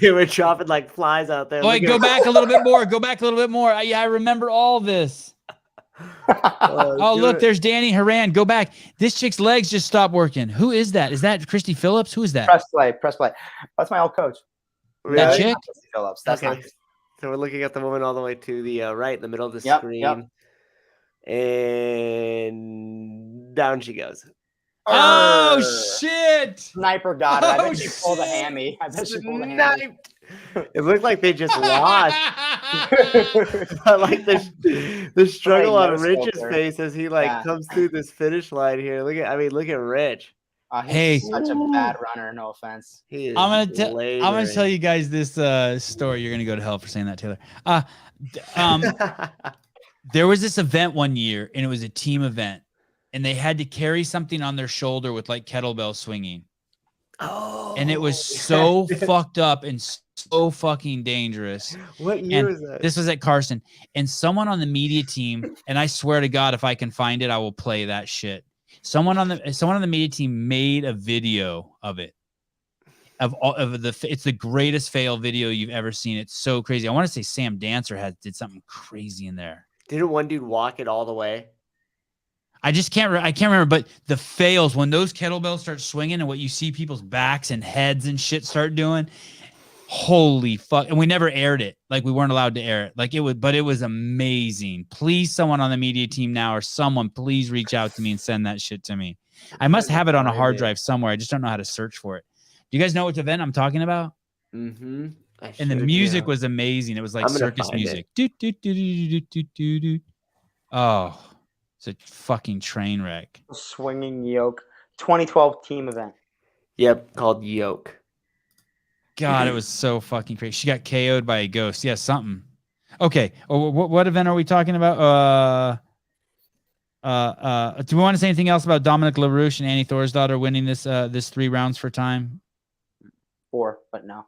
They were chopping like flies out there. Wait, go back a little bit more. Go back a little bit more. I remember all this. Look, there's Danny Horan. Go back. This chick's legs just stopped working. Who is that? Is that Christy Phillips? Who is that? Press play. That's my old coach. That chick? Christy Phillips. That's okay. Not. So we're looking at the woman all the way to the right in the middle of the screen. Yep. And down she goes. Oh, shit. Sniper got it. I bet she pulled a hammy. It looked like they just lost. I like the struggle on Rich's face as he comes through this finish line here. Look at Rich. He's such a bad runner. No offense. I'm gonna tell you guys this story. You're gonna go to hell for saying that, Taylor. There was this event one year, and it was a team event, and they had to carry something on their shoulder with like kettlebell swinging. Oh, and it was so fucked up and so fucking dangerous. What year And was that? this was at Carson, and someone on the media team, and I swear to God, if I can find it, I will play that shit. Someone on the media team made a video of it. It's the greatest fail video you've ever seen. It's so crazy. I want to say Sam Dancer did something crazy in there. Didn't one dude walk it all the way? I just can't. I can't remember. But the fails when those kettlebells start swinging and what you see people's backs and heads and shit start doing. Holy fuck! And we never aired it. Like we weren't allowed to air it. Like it would, but it was amazing. Please, someone on the media team now, or someone, please reach out to me and send that shit to me. I must have it on a hard drive somewhere. I just don't know how to search for it. Do you guys know which event I'm talking about? Mm-hmm. And the music was amazing. It was like circus music. Oh, it's a fucking train wreck. Swinging yoke. 2012 team event. Yep, called Yoke. God, it was so fucking crazy. She got KO'd by a ghost. Yeah, something. Okay. What event are we talking about? Do we want to say anything else about Dominic LaRouche and Annie Thorisdottir winning this 3 rounds for time? 4, but no.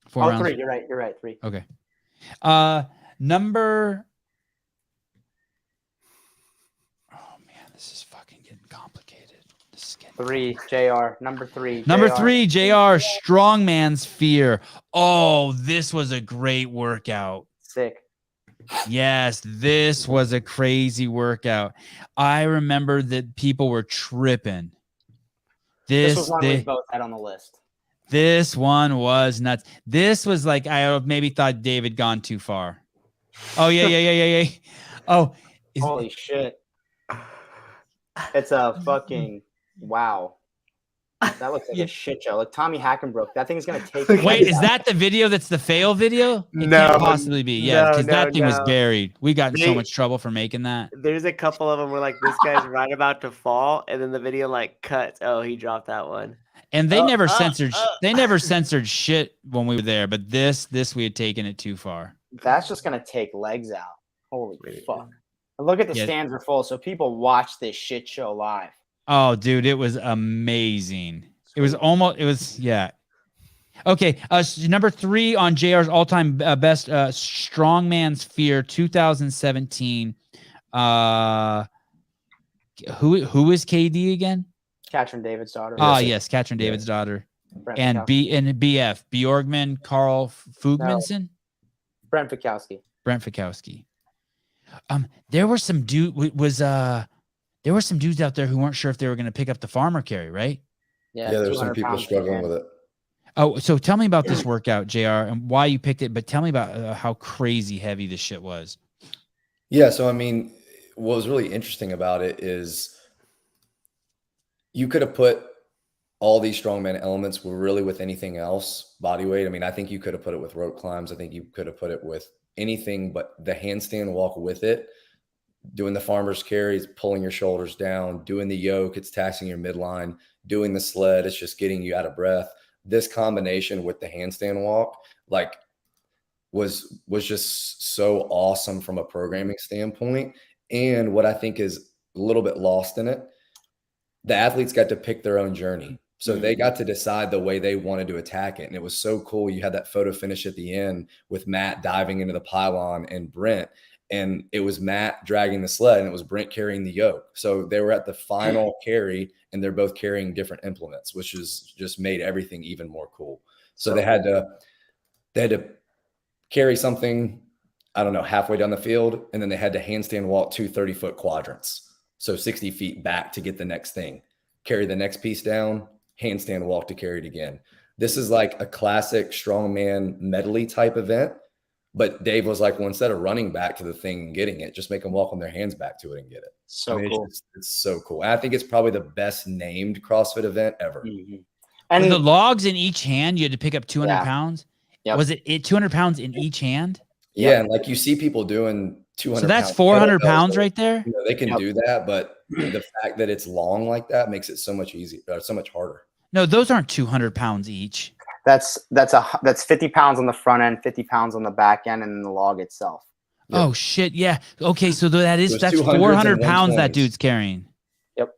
4 rounds. 3. You're right. 3. Okay. Number. Oh man, this is fucking getting complicated. This is getting 3. JR. Number 3. Number JR. 3, JR. Strongman's Fear. Oh, this was a great workout. Sick. Yes, this was a crazy workout. I remember that people were tripping. This was one we both had on the list. This one was nuts. This was like, I maybe thought David gone too far. Oh, yeah. Oh, Holy shit. It's a fucking wow. That looks like a shit show. Like Tommy Hackenbrook. That thing's going to take. Wait, is that the video that's the fail video? It No. can't possibly be. Yeah, because that thing was no. buried. We got in so They- much trouble for making that. There's a couple of them where like this guy's right about to fall, and then the video like cuts. Oh, he dropped that one. And they never censored. They never censored shit when we were there. But this we had taken it too far. That's just going to take legs out. Holy fuck. And look at the Yeah. stands are full. So people watch this shit show live. Oh, dude, it was amazing. It was yeah. Okay, number 3 on JR's all-time best Strongman's Fear 2017. Who is KD again? Katrin David's daughter. Ah, yes, Katrin David's daughter. Brent And Fikowski. BF Bjorgman Carl Fugmanson. Brent Fikowski. Brent Fikowski. There were some there were some dudes out there who weren't sure if they were going to pick up the farmer carry, right? Yeah, there's some 200 people pounds struggling again. with it. Oh, so tell me about this workout, JR, and why you picked it, but tell me about how crazy heavy this shit was. Yeah, so I mean, what was really interesting about it is you could have put all these strongman elements really with anything else, body weight. I mean, I think you could have put it with rope climbs. I think you could have put it with anything but the handstand walk with it. Doing the farmer's carry is pulling your shoulders down. Doing the yoke, it's taxing your midline. Doing the sled, it's just getting you out of breath. This combination with the handstand walk, like, was just so awesome from a programming standpoint. And what I think is a little bit lost in it, the athletes got to pick their own journey. So they got to decide the way they wanted to attack it. And it was so cool. You had that photo finish at the end with Matt diving into the pylon and Brent. And it was Matt dragging the sled and it was Brent carrying the yoke. So they were at the final carry and they're both carrying different implements, which is just made everything even more cool. So they had to carry something, I don't know, halfway down the field. And then they had to handstand walk 2 30-foot quadrants. So 60 feet back to get the next thing, carry the next piece down, handstand walk to carry it again. This is like a classic strongman medley type event. But Dave was like, well, instead of running back to the thing and getting it, just make them walk on their hands back to it and get it. So cool. It's so cool. And I think it's probably the best named CrossFit event ever. Mm-hmm. And And the logs in each hand, you had to pick up 200 Yeah. pounds. Yep. Was it 200 pounds in each hand? Yeah. And like you see people doing 200. So that's pound 400 kettlebells, pounds right there. You know, they can Yep. do that, but the fact that it's long like that makes it so much easier, so much harder. No, those aren't 200 pounds each. that's 50 pounds on the front end, 50 pounds on the back end, and then the log itself. Yep. Oh shit, yeah. Okay, so There's that's 200s and 400 pounds that 120s. dude's carrying. Yep.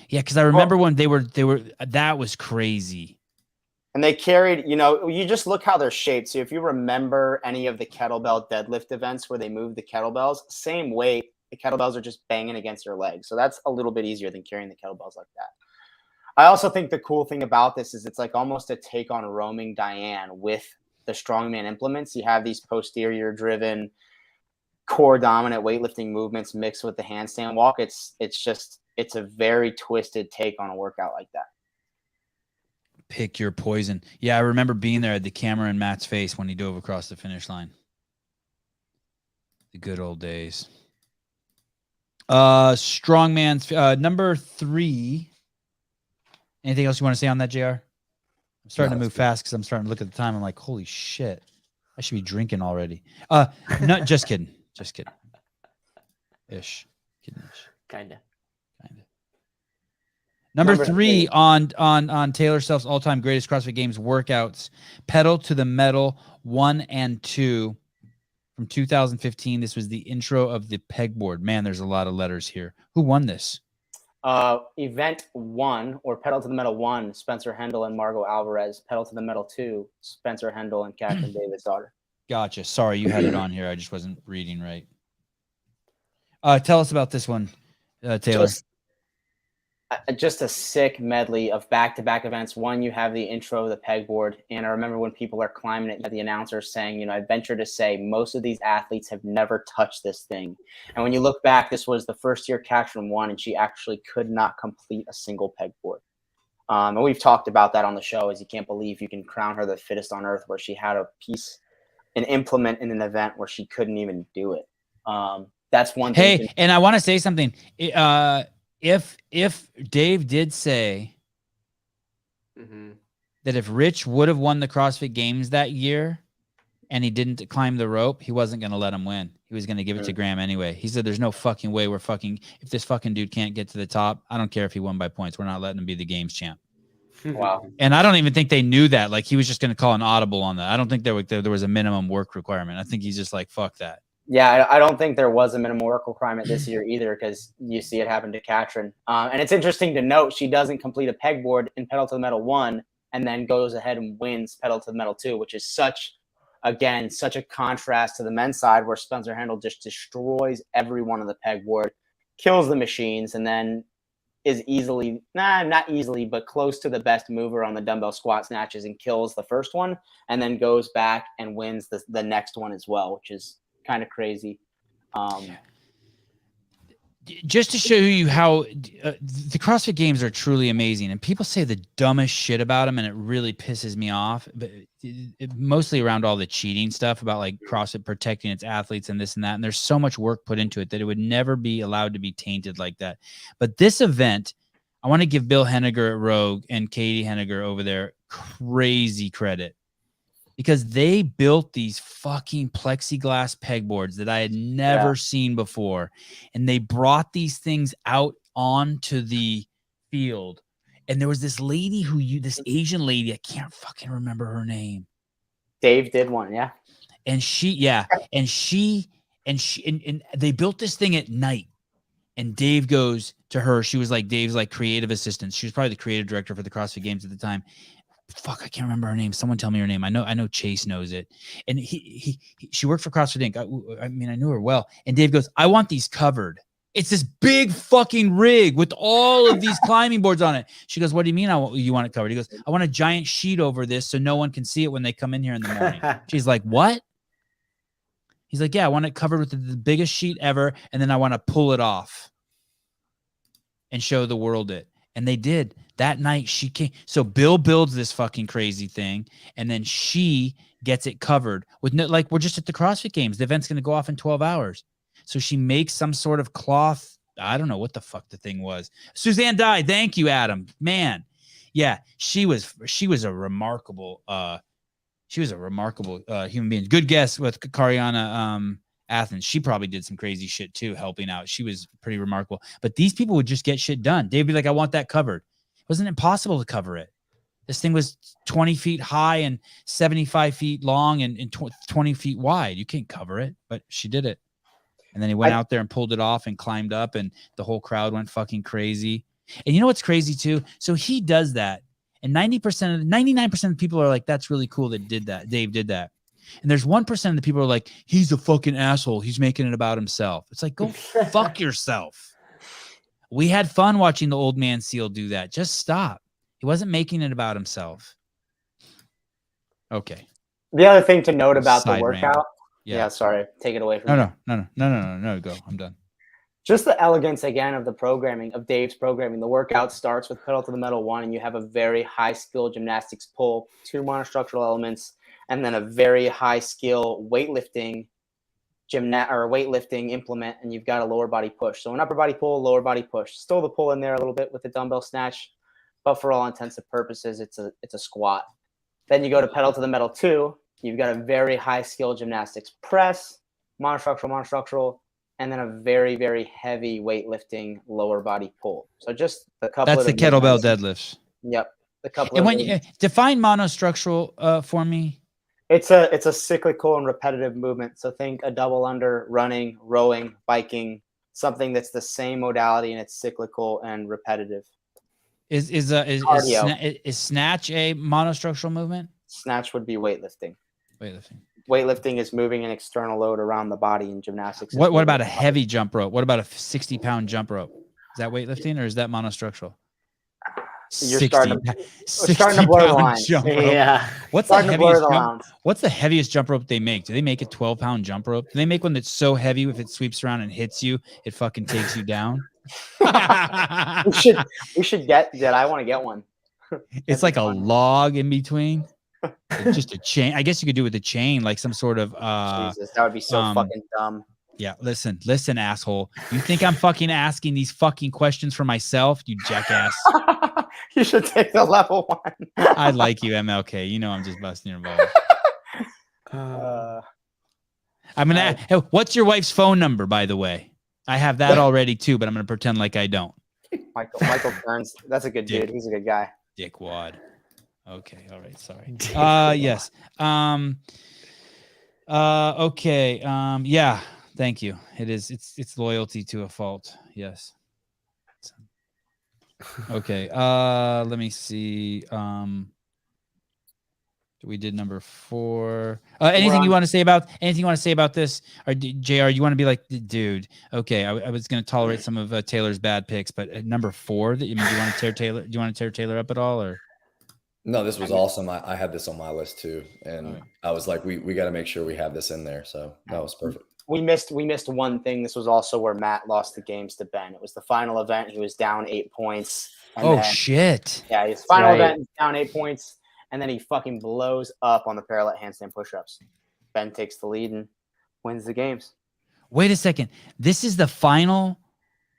Yeah, because I remember when they were that was crazy. And they carried, you just look how they're shaped. So if you remember any of the kettlebell deadlift events where they move the kettlebells, same weight, the kettlebells are just banging against your legs. So that's a little bit easier than carrying the kettlebells like that. I also think the cool thing about this is it's like almost a take on roaming Diane with the strongman implements. You have these posterior driven core dominant weightlifting movements mixed with the handstand walk. It's a very twisted take on a workout like that. Pick your poison. Yeah, I remember being there at the camera in Matt's face when he dove across the finish line. The good old days. Strongman's number 3. Anything else you want to say on that, JR? I'm starting to move fast because I'm starting to look at the time. I'm like, holy shit. I should be drinking already. No, just kidding. Just kidding. Ish. Kidding-ish. Kinda. Number 3 on Taylor Self's all-time greatest CrossFit Games workouts, Pedal to the Metal 1 and 2 from 2015. This was the intro of the pegboard. Man, there's a lot of letters here. Who won this? Event 1 or Pedal to the Metal 1, Spencer Hendel and Margot Alvarez. Pedal to the Metal 2, Spencer Hendel and Catherine Davis' daughter. Gotcha. Sorry, you had it on here. I just wasn't reading right. Tell us about this one, Taylor. Just a sick medley of back-to-back events. One, you have the intro of the pegboard, and I remember when people are climbing it, you have the announcer saying, I venture to say most of these athletes have never touched this thing. And when you look back, this was the first year Katrin won, and she actually could not complete a single pegboard. And we've talked about that on the show, as you can't believe you can crown her the fittest on earth, where she had an implement in an event where she couldn't even do it. That's one thing. Hey, and I want to say something. If Dave did say that if Rich would have won the CrossFit Games that year and he didn't climb the rope, he wasn't going to let him win. He was going to give it to Graham anyway. He said, there's no fucking way if this fucking dude can't get to the top, I don't care if he won by points. We're not letting him be the games champ. Wow. And I don't even think they knew that. Like, he was just going to call an audible on that. I don't think there was a minimum work requirement. I think he's just like, fuck that. Yeah, I don't think there was a minimum work requirement this year either, because you see it happen to Katrin. And it's interesting to note she doesn't complete a pegboard in Pedal to the Metal 1 and then goes ahead and wins Pedal to the Metal 2, which is such a contrast to the men's side, where Spencer Hendel just destroys every one of the pegboard, kills the machines, and then is not easily, but close to the best mover on the dumbbell squat snatches and kills the first one, and then goes back and wins the next one as well, which is kind of crazy. Just to show you how the CrossFit Games are truly amazing, and people say the dumbest shit about them, and it really pisses me off. But mostly around all the cheating stuff about like CrossFit protecting its athletes and this and that. And there's so much work put into it that it would never be allowed to be tainted like that. But this event, I want to give Bill Henniger at Rogue and Katie Henniger over there crazy credit, because they built these fucking plexiglass pegboards that I had never seen before. And they brought these things out onto the field. And there was this lady this Asian lady, I can't fucking remember her name. Dave did one, yeah. And they built this thing at night. And Dave goes to her. She was like Dave's like creative assistant. She was probably the creative director for the CrossFit Games at the time. Fuck, I can't remember her name. Someone tell me her name. I know Chase knows it. And she worked for CrossFit Inc. I mean, I knew her well. And Dave goes, I want these covered. It's this big fucking rig with all of these climbing boards on it. She goes, what do you mean you want it covered? He goes, I want a giant sheet over this so no one can see it when they come in here in the morning. She's like, what? He's like, yeah, I want it covered with the biggest sheet ever. And then I want to pull it off and show the world it. And they did. That night she came. So Bill builds this fucking crazy thing, and then she gets it covered with we're just at the CrossFit Games. The event's going to go off in 12 hours. So she makes some sort of cloth. I don't know what the fuck the thing was. Suzanne Dye. Thank you, Adam. Man. Yeah. She was a remarkable, human being. Good guess with Kariana, Athens. She probably did some crazy shit too, helping out. She was pretty remarkable. But these people would just get shit done. They'd be like, I want that covered. It wasn't impossible to cover it. This thing was 20 feet high and 75 feet long and 20 feet wide. You can't cover it, but she did it. And then he went out there and pulled it off and climbed up, and the whole crowd went fucking crazy. And you know what's crazy too? So he does that. And 99% of the people are like, that's really cool that Dave did that. And there's 1% of the people who are like, he's a fucking asshole. He's making it about himself. It's like, go fuck yourself. We had fun watching the old man seal do that. Just stop. He wasn't making it about himself. Okay. The other thing to note about the Side rant. workout. Yeah. Yeah, sorry. Take it away from me. No, go. I'm done. Just the elegance again of the programming, of Dave's programming. The workout starts with pedal to the metal 1, and you have a very high skill gymnastics pull, 2 monostructural elements, and then a very high skill weightlifting weightlifting implement, and you've got a lower body push. So an upper body pull, lower body push. Still the pull in there a little bit with the dumbbell snatch, but for all intents and purposes, it's a squat. Then you go to pedal to the metal 2. You've got a very high skill gymnastics press, monostructural, and then a very, very heavy weightlifting lower body pull. So just a couple. That's the kettlebell deadlifts. Yep, the couple. And when you define monostructural for me, it's a cyclical and repetitive movement. So think a double under, running, rowing, biking, something that's the same modality and it's cyclical and repetitive. Is snatch a monostructural movement? Snatch would be weightlifting. Weightlifting. Weightlifting is moving an external load around the body in gymnastics. What about a heavy jump rope? What about a 60-pound jump rope? Is that weightlifting or is that monostructural? You're starting to blur the line. Yeah. What's the heaviest jump rope they make? Do they make a 12-pound jump rope? Do they make one that's so heavy if it sweeps around and hits you, it fucking takes you down? we should get that. I want to get one. It's like a log in between. It's just a chain. I guess you could do it with a chain, like some sort of Jesus, that would be so fucking dumb. Yeah, listen, asshole. You think I'm fucking asking these fucking questions for myself, you jackass? You should take the level 1. I like you, MLK. You know I'm just busting your balls. I'm gonna. Hey, what's your wife's phone number, by the way? I have that already too, but I'm gonna pretend like I don't. Michael Burns. That's a good dude. He's a good guy. Dickwad. Okay. All right. Sorry. Yes. Okay. Yeah. Thank you. It is. It's loyalty to a fault. Yes. Okay. Let me see. We did number 4. Anything you want to say about this? Or JR, you want to be like, dude? Okay, I was going to tolerate some of Taylor's bad picks, but at number 4, do you want to tear Taylor? Do you want to tear Taylor up at all, or? No, this was awesome. I had this on my list too, and I was like, we got to make sure we have this in there. So that was perfect. We missed one thing. This was also where Matt lost the games to Ben. It was the final event. He was down 8 points. Shit! Yeah, his final event down 8 points. And then he fucking blows up on the parallel handstand push-ups. Ben takes the lead and wins the games. Wait a second. This was the final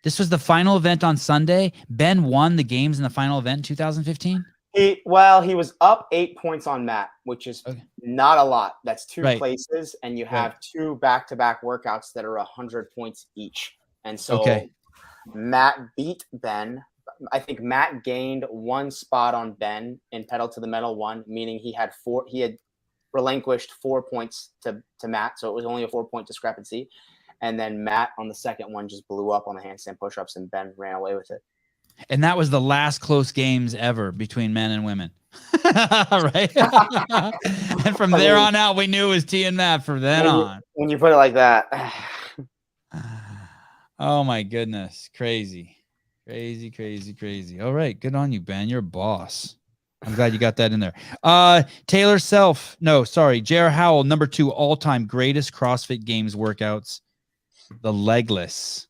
event on Sunday. Ben won the games in the final event in 2015? He was up 8 points on Matt, which is not a lot. That's 2 places, and you have 2 back-to-back workouts that are 100 points each. And so Matt beat Ben. I think Matt gained 1 spot on Ben in pedal to the metal 1, meaning he had relinquished 4 points to Matt. So it was only a 4-point discrepancy. And then Matt on the second one just blew up on the handstand push-ups and Ben ran away with it. And that was the last close games ever between men and women. Right? And from there on out, we knew it was T and Matt from then on. When you put it like that. Oh my goodness. Crazy. All right. Good on you, Ben. You're a boss. I'm glad you got that in there. Taylor Self. No, sorry. J.R. Howell, number 2 all-time greatest CrossFit Games workouts. The legless.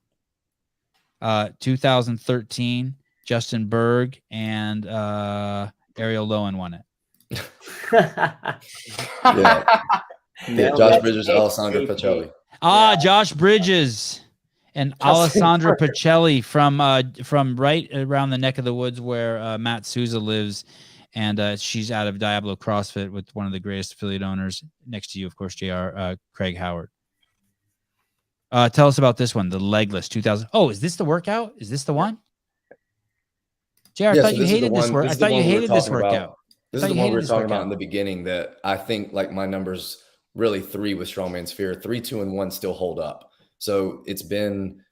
2013, Justin Berg and Ariel Lowen won it. Josh Bridges, Alessandro Pacelli. Josh Bridges and Alessandra Pacelli from right around the neck of the woods where Matt Souza lives, and she's out of Diablo CrossFit with one of the greatest affiliate owners next to you, of course, JR, Craig Howard. Tell us about this one, the legless 2000. Oh, is this the workout? Is this the one? JR, I thought you hated this workout. I thought you hated this workout. This is the one we were talking about in the beginning that I think like my numbers really 3 with Strongman Sphere, 3, 2, and 1 still hold up. So it's been,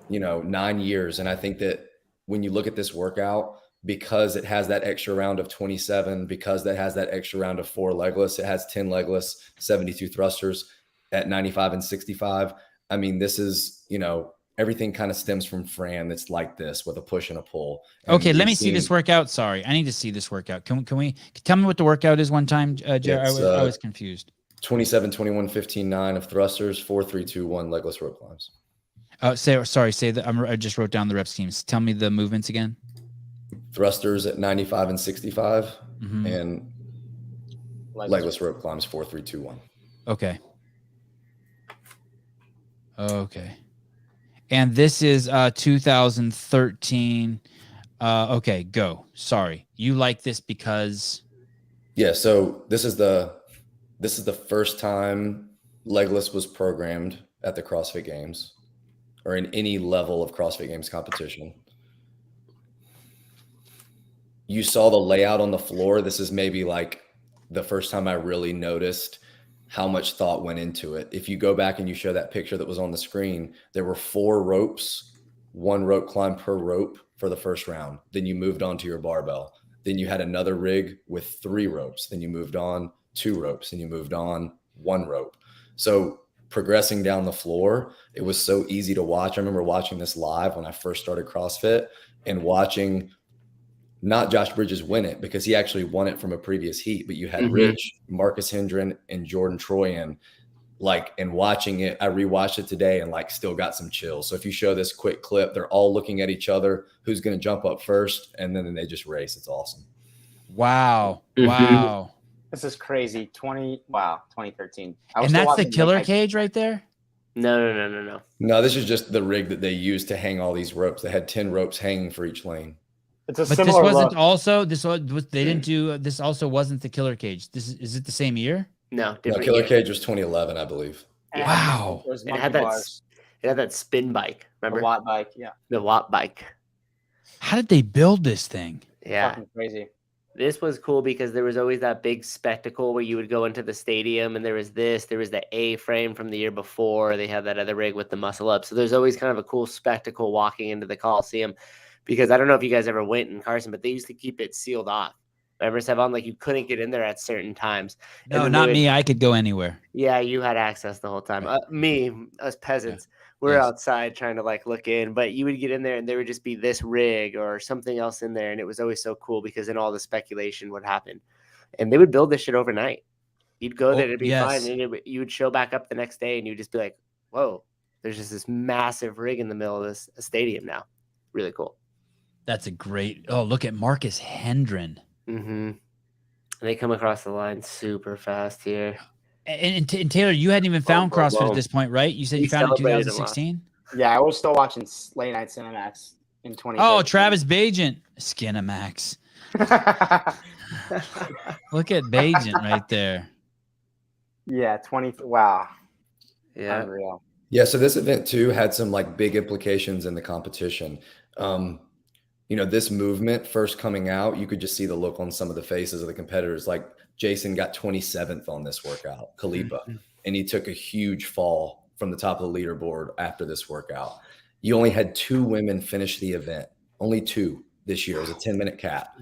9 years. And I think that when you look at this workout, because it has that extra round of 27, because that has that extra round of 4 legless, it has 10 legless, 72 thrusters at 95 and 65. I mean, this is, everything kind of stems from Fran that's like this with a push and a pull. And Okay, let we've me see this seen- workout. Sorry, I need to see this workout. Can we tell me what the workout is one time, Jared? It's, I was confused. 27, 21, 15, 9 of thrusters, 4, 3, 2, 1 legless rope climbs. Say that. I just wrote down the rep schemes. Tell me the movements again. Thrusters at 95 and 65, Mhm. and legless rope climbs 4, 3, 2, 1. Okay. And this is 2013. Okay, go. Sorry. You like this because Yeah, so this is the first time legless was programmed at the CrossFit Games or in any level of CrossFit Games competition. You saw the layout on the floor. This is maybe like the first time I really noticed how much thought went into it. If you go back and you show that picture that was on the screen, there were 4 ropes, 1 rope climb per rope for the first round. Then you moved on to your barbell. Then you had another rig with 3 ropes. Then you moved on 2 ropes, and you moved on 1 rope. So progressing down the floor, it was so easy to watch. I remember watching this live when I first started CrossFit and watching not Josh Bridges win it, because he actually won it from a previous heat, but you had Rich, Marcus Hendren, and Jordan Troyan, and watching it, I rewatched it today and still got some chills. So if you show this quick clip, they're all looking at each other, who's going to jump up first, and then they just race. It's awesome. wow. Mhm. Wow. This is crazy. 2013. And that's the killer cage right there? No. No, this is just the rig that they used to hang all these ropes. They had 10 ropes hanging for each lane. It's a But this similar wasn't look. also they didn't do this also wasn't the killer cage. Is it the same year? No, No, different. Killer year. Cage was 2011, I believe. And Wow. It was And it monkey had that. bars, It had that spin bike. the Remember watt bike. Yeah, the Watt bike? How did they build this thing? Yeah. fucking crazy. This was cool because there was always that big spectacle where you would go into the stadium and there was the A frame from the year before. They had that other rig with the muscle up. So there's always kind of a cool spectacle walking into the Coliseum, because I don't know if you guys ever went in Carson, but they used to keep it sealed off. Remember, Sevon, you couldn't get in there at certain times. And No, then not they would- me. I could go anywhere. Yeah, you had access the whole time. Us peasants, we're Yes. outside trying to look in, but you would get in there and there would just be this rig or something else in there, and it was always so cool because then all the speculation would happen, and they would build this shit overnight. You'd go there, it'd be yes. fine, and you would show back up the next day, and you'd just be like, "Whoa, there's just this massive rig in the middle of this stadium now." Really cool. That's a great. Oh, look at Marcus Hendren. Mm-hmm. They come across the line super fast here. And Taylor, you hadn't even found boom, CrossFit boom. at this point, right? You said We you found it in celebrated a lot. 2016. Yeah, I was still watching Late Night Cinemax in 2013. Oh, Travis Bajent, Skinamax. Look at Bajent right there. Yeah, 20. Wow, Yeah. unreal. Yeah, so this event too had some big implications in the competition. This movement first coming out, you could just see the look on some of the faces of the competitors. Jason got 27th on this workout, Khalipa, and he took a huge fall from the top of the leaderboard after this workout. You only had 2 women finish the event, only 2 this year. It was a 10-minute cap.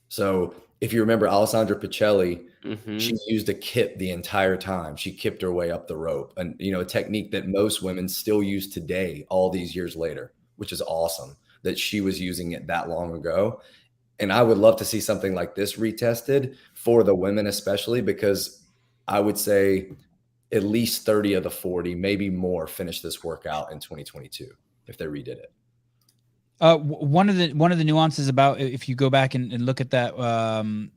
So if you remember Alessandra Picelli, Mm-hmm. she used a kip the entire time. She kipped her way up the rope, and a technique that most women still use today, all these years later, which is awesome that she was using it that long ago. And I would love to see something like this retested for the women, especially because I would say at least 30 of the 40, maybe more, finish this workout in 2022 if they redid it. One of the nuances about, if you go back and look at that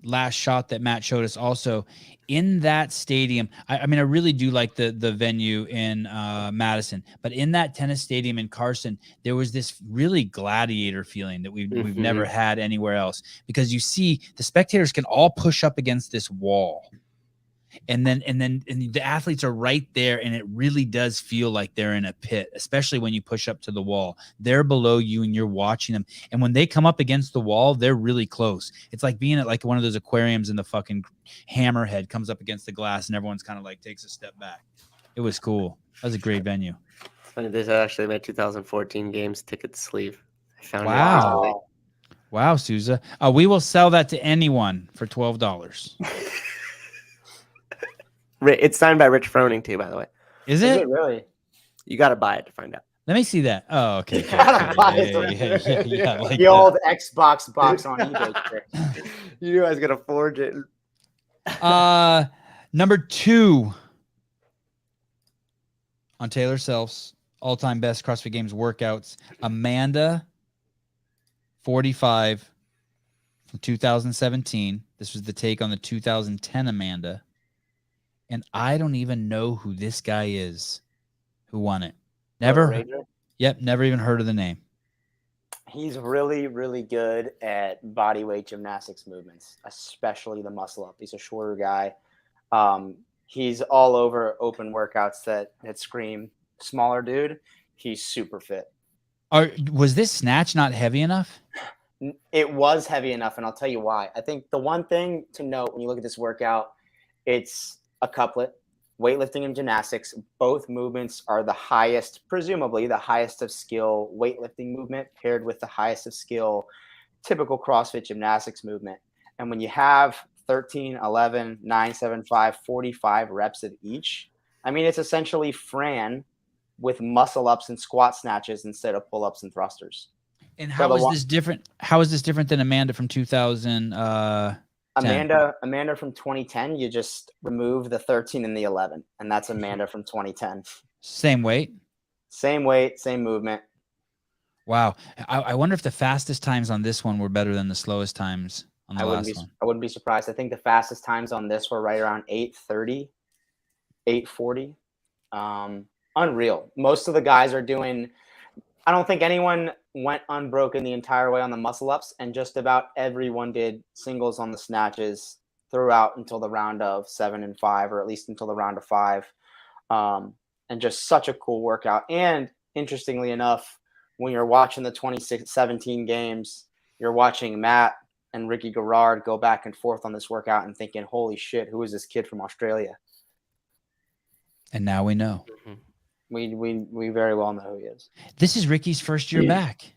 last shot that Matt showed us, also in that stadium, I mean, I really do like the venue in Madison, but in that tennis stadium in Carson, there was this really gladiator feeling that we've never had anywhere else, because you see the spectators can all push up against this wall. And the athletes are right there, and it really does feel like they're in a pit, especially when you push up to the wall. They're below you and you're watching them. And when they come up against the wall, they're really close. It's like being at one of those aquariums and the fucking hammerhead comes up against the glass and everyone's kind of takes a step back. It was cool. That was a great venue. Funny, this is actually my 2014 games ticket sleeve. I found it. Wow. Wow, Souza. We will sell that to anyone for $12. It's signed by Rich Froning too, by the way. Is Is it? it really? You got to buy it to find out. Let me see that. Oh, okay. Okay, Gotta okay. buy Yeah, it. yeah, I like The that. old Xbox box on eBay trick. You knew I was gonna forge it. Number 2 on Taylor Self's all-time best CrossFit Games workouts, Amanda 45 from 2017. This was the take on the 2010 Amanda. And I don't even know who this guy is who won it. Never. Rager? Yep, never even heard of the name. He's really, really good at bodyweight gymnastics movements, especially the muscle up. He's a shorter guy. He's all over open workouts that scream smaller dude. He's super fit. Was this snatch not heavy enough? It was heavy enough, and I'll tell you why. I think the one thing to note when you look at this workout, it's a couplet, weightlifting and gymnastics. Both movements are the highest, presumably the highest of skill weightlifting movement paired with the highest of skill typical CrossFit gymnastics movement. And when you have 13, 11, 9, 7, 5, 45 reps of each, I mean, it's essentially Fran with muscle ups and squat snatches instead of pull ups and thrusters. And how is this different? How is this different than Amanda from 2000? Amanda from 2010, you just remove the 13 and the 11, and that's Amanda from 2010. Same weight? Same weight, same movement. Wow. I wonder if the fastest times on this one were better than the slowest times on the last one. I wouldn't be surprised. I think the fastest times on this were right around 8:30, 8:40. Unreal. Most of the guys are doing, I don't think anyone went unbroken the entire way on the muscle ups, and just about everyone did singles on the snatches throughout until the round of 7 and 5, or at least until the round of 5. And just such a cool workout. And interestingly enough, when you're watching the 2017 games, you're watching Matt and Ricky Garrard go back and forth on this workout and thinking, holy shit, who is this kid from Australia? And now we know. Mm-hmm. We very well know who he is. This is Ricky's first year back.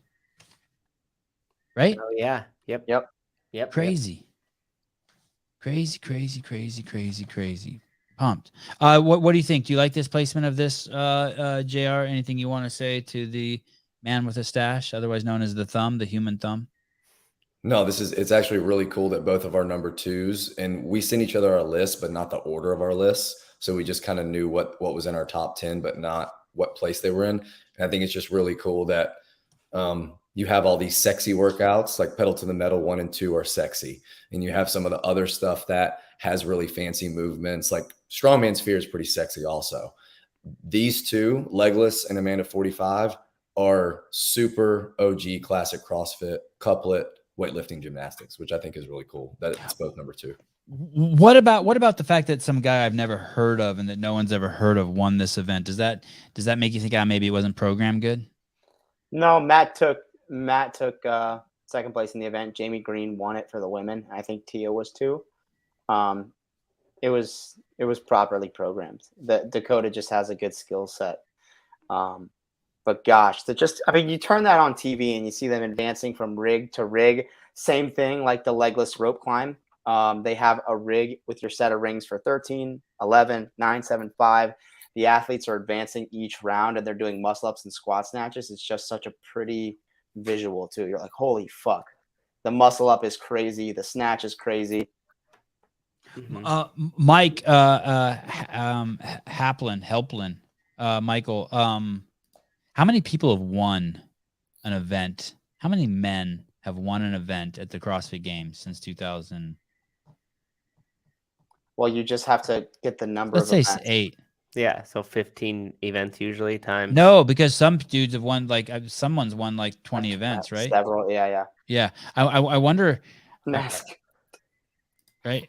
Right? Oh yeah. Yep. Crazy. Crazy. Pumped. What do you think? Do you like this placement of this, JR? Anything you want to say to the man with a stash, otherwise known as the thumb, the human thumb? No, it's actually really cool that both of our number 2s, and we send each other our list, but not the order of our lists. So we just kind of knew what was in our top 10, but not what place they were in. And I think it's just really cool that you have all these sexy workouts, like pedal to the metal 1 and 2 are sexy. And you have some of the other stuff that has really fancy movements, like Strongman Sphere is pretty sexy also. These 2, Legless and Amanda 45, are super OG classic CrossFit couplet weightlifting gymnastics, which I think is really cool that it's both number 2. What about the fact that some guy I've never heard of and that no one's ever heard of won this event? Does that make you think maybe it wasn't programmed good? No, Matt took second place in the event. Jamie Green won it for the women. I think Tia was too. It was properly programmed. The Dakota just has a good skill set. But gosh, you turn that on TV and you see them advancing from rig to rig. Same thing like the legless rope climb. They have a rig with your set of rings for 13, 11, 9, 7, 5. The athletes are advancing each round and they're doing muscle ups and squat snatches. It's just such a pretty visual too. You're like, holy fuck. The muscle up is crazy. The snatch is crazy. Mm-hmm. Mike, Helplin, Michael, how many people have won an event? How many men have won an event at the CrossFit Games since 2000? Well, you just have to get the number. Let's say events. 8. Yeah, so 15 events usually times. No, because some dudes have won someone's won like 20 events, right? Several, yeah. Yeah, I wonder. Right.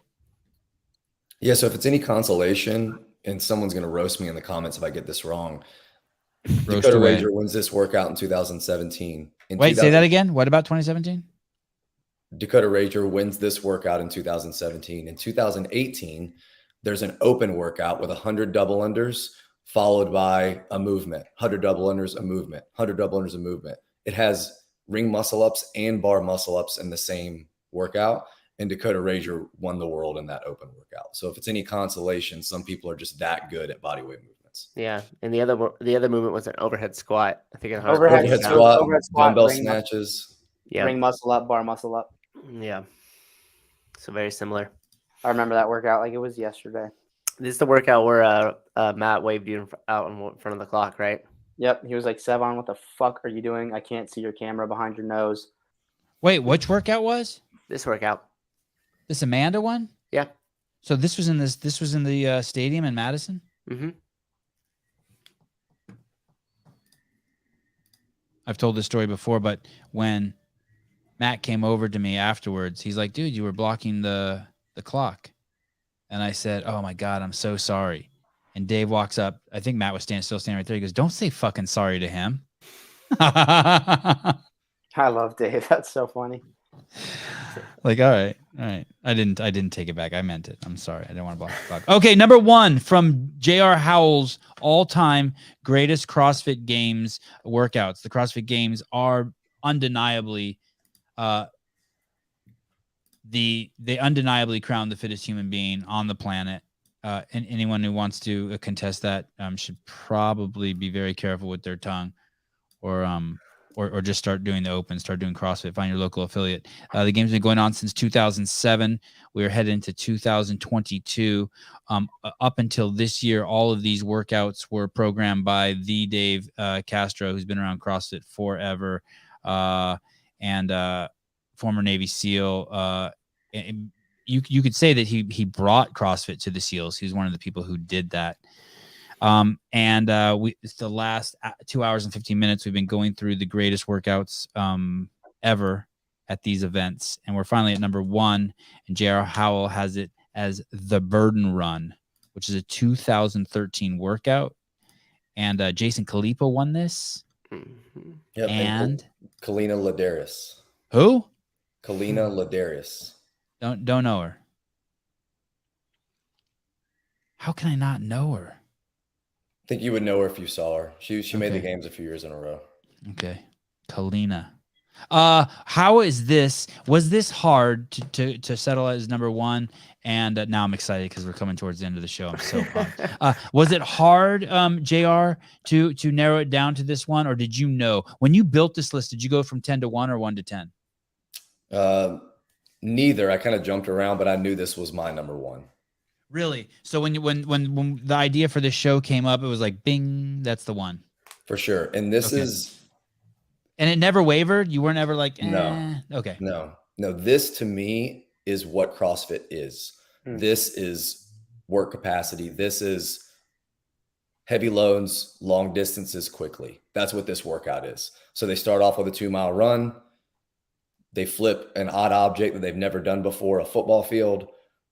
Yeah, so if it's any consolation, and someone's going to roast me in the comments if I get this wrong, Roast Dakota away. Rager wins this workout in 2017. Wait, say that again. What about 2017? Dakota Rager wins this workout in 2017. In 2018, there's an open workout with 100 double unders followed by a movement, 100 double unders, a movement, 100 double unders, a movement. It has ring muscle ups and bar muscle ups in the same workout. And Dakota Rager won the world in that open workout. So if it's any consolation, some people are just that good at bodyweight movements. Yeah, and the other movement was an overhead squat. I think Overhead squat, dumbbell ring snatches. Yeah, ring muscle up, bar muscle up. yeah. So very similar. I remember that workout like it was yesterday. This is the workout where Matt waved you out in front of the clock, right? Yep. He was like, Sevon, what the fuck are you doing? I can't see your camera behind your nose. Wait, which workout was This workout. this? Amanda one? Yeah. So this was in the stadium in Madison. Mm-hmm. I've told this story before, but when Matt came over to me afterwards, he's like, dude, you were blocking the clock. And I said, oh my God, I'm so sorry. And Dave walks up. I think Matt was still standing right there. He goes, don't say fucking sorry to him. I love Dave. That's so funny. Like, all right. I didn't take it back. I meant it. I'm sorry. I didn't want to block the clock. Okay, number 1 from J.R. Howell's all-time greatest CrossFit Games workouts. The CrossFit Games are undeniably they undeniably crown the fittest human being on the planet. And anyone who wants to contest that should probably be very careful with their tongue, or just start doing the open, start doing CrossFit, find your local affiliate. The game's been going on since 2007. We're headed into 2022. Up until this year, all of these workouts were programmed by the Dave Castro, who's been around CrossFit forever, and former Navy SEAL. And you could say that he brought CrossFit to the SEALs. He was one of the people who did that. It's the last 2 hours and 15 minutes. We've been going through the greatest workouts ever at these events. And we're finally at number 1. And J.R. Howell has it as the Burden Run, which is a 2013 workout. And Jason Kalipa won this. Mm-hmm. Yep, And Kalina Ladarius. who? Kalina Ladarius. Don't know her. How can I not know her? I think you would know her if you saw her. She made the Okay. games a few years in a row. Okay. Kalina. How is this? Was this hard to settle as number 1? And now I'm excited because we're coming towards the end of the show. I'm so pumped. Was it hard, JR, to narrow it down to this one? Or did you know when you built this list, did you go from 10 to 1 or 1 to 10? Neither. I kind of jumped around, but I knew this was my number 1. Really? So when the idea for this show came up, it was like, bing, that's the one. For sure. And this Okay. is And it never wavered? You weren't ever like, No. Okay. no. This to me is what CrossFit is. This is work capacity. This is heavy loads, long distances quickly. That's what this workout is. So they start off with a 2-mile run. They flip an odd object that they've never done before, a football field.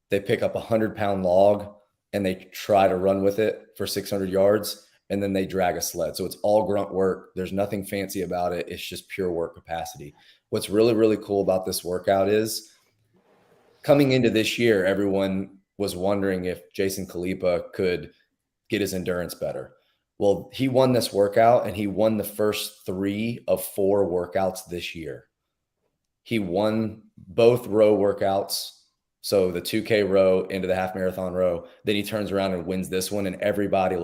They pick up a 100-pound log and they try to run with it for 600 yards. And then they drag a sled. So it's all grunt work. There's nothing fancy about it. It's just pure work capacity. What's really, really cool about this workout is coming into this year, everyone was wondering if Jason Kalipa could get his endurance better. Well, he won this workout and he won the first 3 of 4 workouts this year. He won both row workouts. So the 2K row into the half marathon row, then he turns around and wins this one. And everybody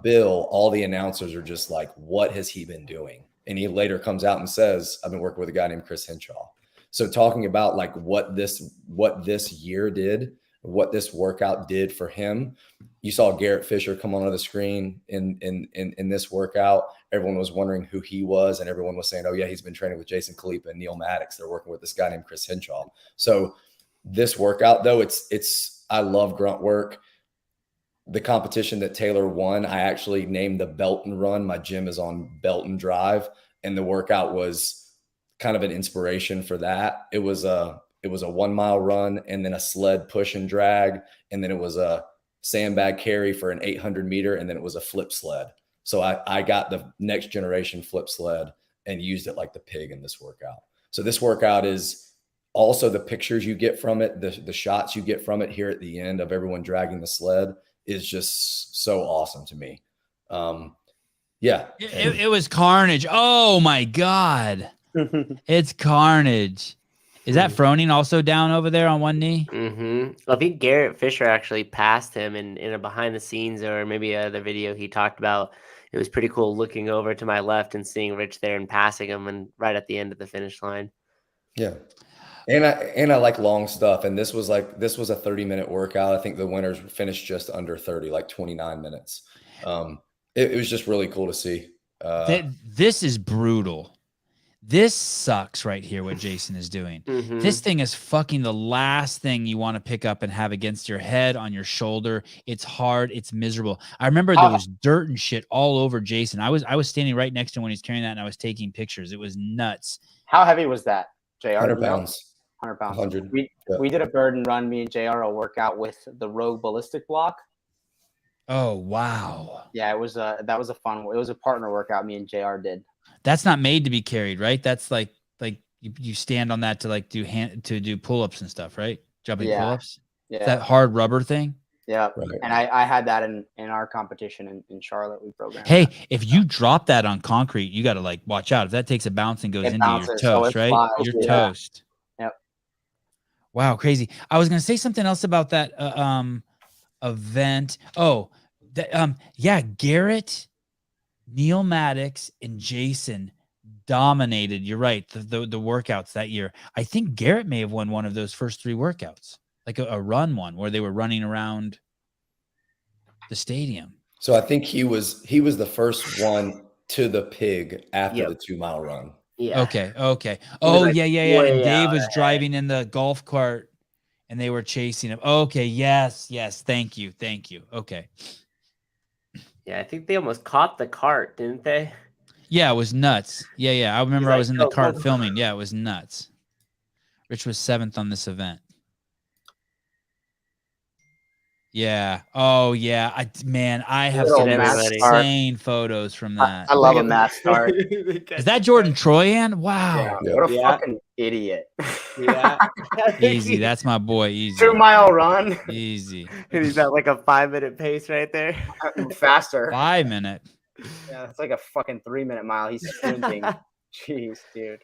Bill, all the announcers are just like, what has he been doing? And he later comes out and says, I've been working with a guy named Chris Henshaw. So talking about like what this year did, what this workout did for him. You saw Garrett Fisher come onto the screen in this workout. Everyone was wondering who he was. And everyone was saying, oh yeah, he's been training with Jason Kalipa and Neil Maddox. They're working with this guy named Chris Henshaw. So this workout though, I love grunt work. The competition that Taylor won, I actually named the Belton Run. My gym is on Belton Drive, and the workout was kind of an inspiration for that. It was a 1-mile run and then a sled push and drag, and then it was a sandbag carry for an 800 meter, and then it was a flip sled. So I got the next generation flip sled and used it like the pig in this workout. So this workout is also the pictures you get from it, the shots you get from it here at the end of everyone dragging the sled is just so awesome to me. Yeah. It was carnage. Oh my God. It's carnage. Is that Froning also down over there on one knee? I think Garrett Fisher actually passed him in a behind the scenes or maybe other video he talked about. It was pretty cool looking over to my left and seeing Rich there and passing him and right at the end of the finish line. Yeah. And I like long stuff. And this was a 30-minute workout. I think the winners finished just under 30, like 29 minutes. It was just really cool to see. This is brutal. This sucks right here, what Jason is doing. This thing is fucking the last thing you want to pick up and have against your head, on your shoulder. It's hard. It's miserable. I remember there was dirt and shit all over Jason. I was standing right next to him when he's carrying that, and I was taking pictures. It was nuts. How heavy was that, JR? 100 pounds. 100 pounds. 100. We did a burden run, me and JR, a workout with the Rogue Ballistic Block. Oh, wow. Yeah, that was a fun one. It was a partner workout me and JR did. That's not made to be carried, right? That's like you stand on that to like do pull-ups and stuff, right? Jumping pull-ups. Yeah. That hard rubber thing. Yeah. Right. And I had that in our competition in Charlotte. We programmed. Hey, that. if you drop that on concrete, you got to like watch out. If that takes a bounce and goes into bounces, your so toast, it right? flies, You're yeah. toast. Yep. Wow, crazy. I was gonna say something else about that event. Oh, Garrett, Neil Maddox, and Jason dominated. You're right. The workouts that year. I think Garrett may have won one of those first 3 workouts, like a run one where they were running around the stadium. So I think he was the first one to the pig after the 2-mile run. Yeah. Okay. was, Oh, like, yeah. way And Dave out was ahead. driving in the golf cart and they were chasing him. Okay. Yes. Thank you. Okay. Yeah, I think they almost caught the cart, didn't they? Yeah, it was nuts. Yeah. I remember like, I was in the "Go, cart go." filming. Yeah, it was nuts. Rich was 7th on this event. Yeah. Oh, yeah. I have Good some old Matt insane photos from that. I love a Matt Start. Is that Jordan Troyan? Wow. Yeah. What a Yeah. fucking idiot. Yeah. Easy. That's my boy. Easy. 2-mile run. Easy. And he's at like a 5-minute pace right there. Faster. 5 minute. Yeah, it's like a fucking 3-minute mile. He's sprinting. Jeez, dude.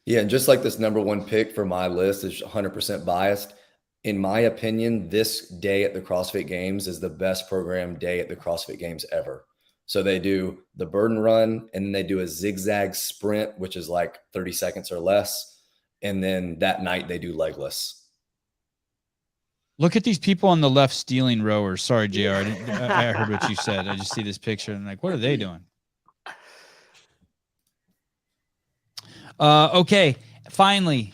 Yeah, and just like this number 1 pick for my list is 100% biased. In my opinion, this day at the CrossFit Games is the best programmed day at the CrossFit Games ever. So they do the burden run, and then they do a zigzag sprint, which is like 30 seconds or less. And then that night they do legless. Look at these people on the left stealing rowers. Sorry, JR. I heard what you said. I just see this picture and I'm like, what are they doing? Okay. Finally,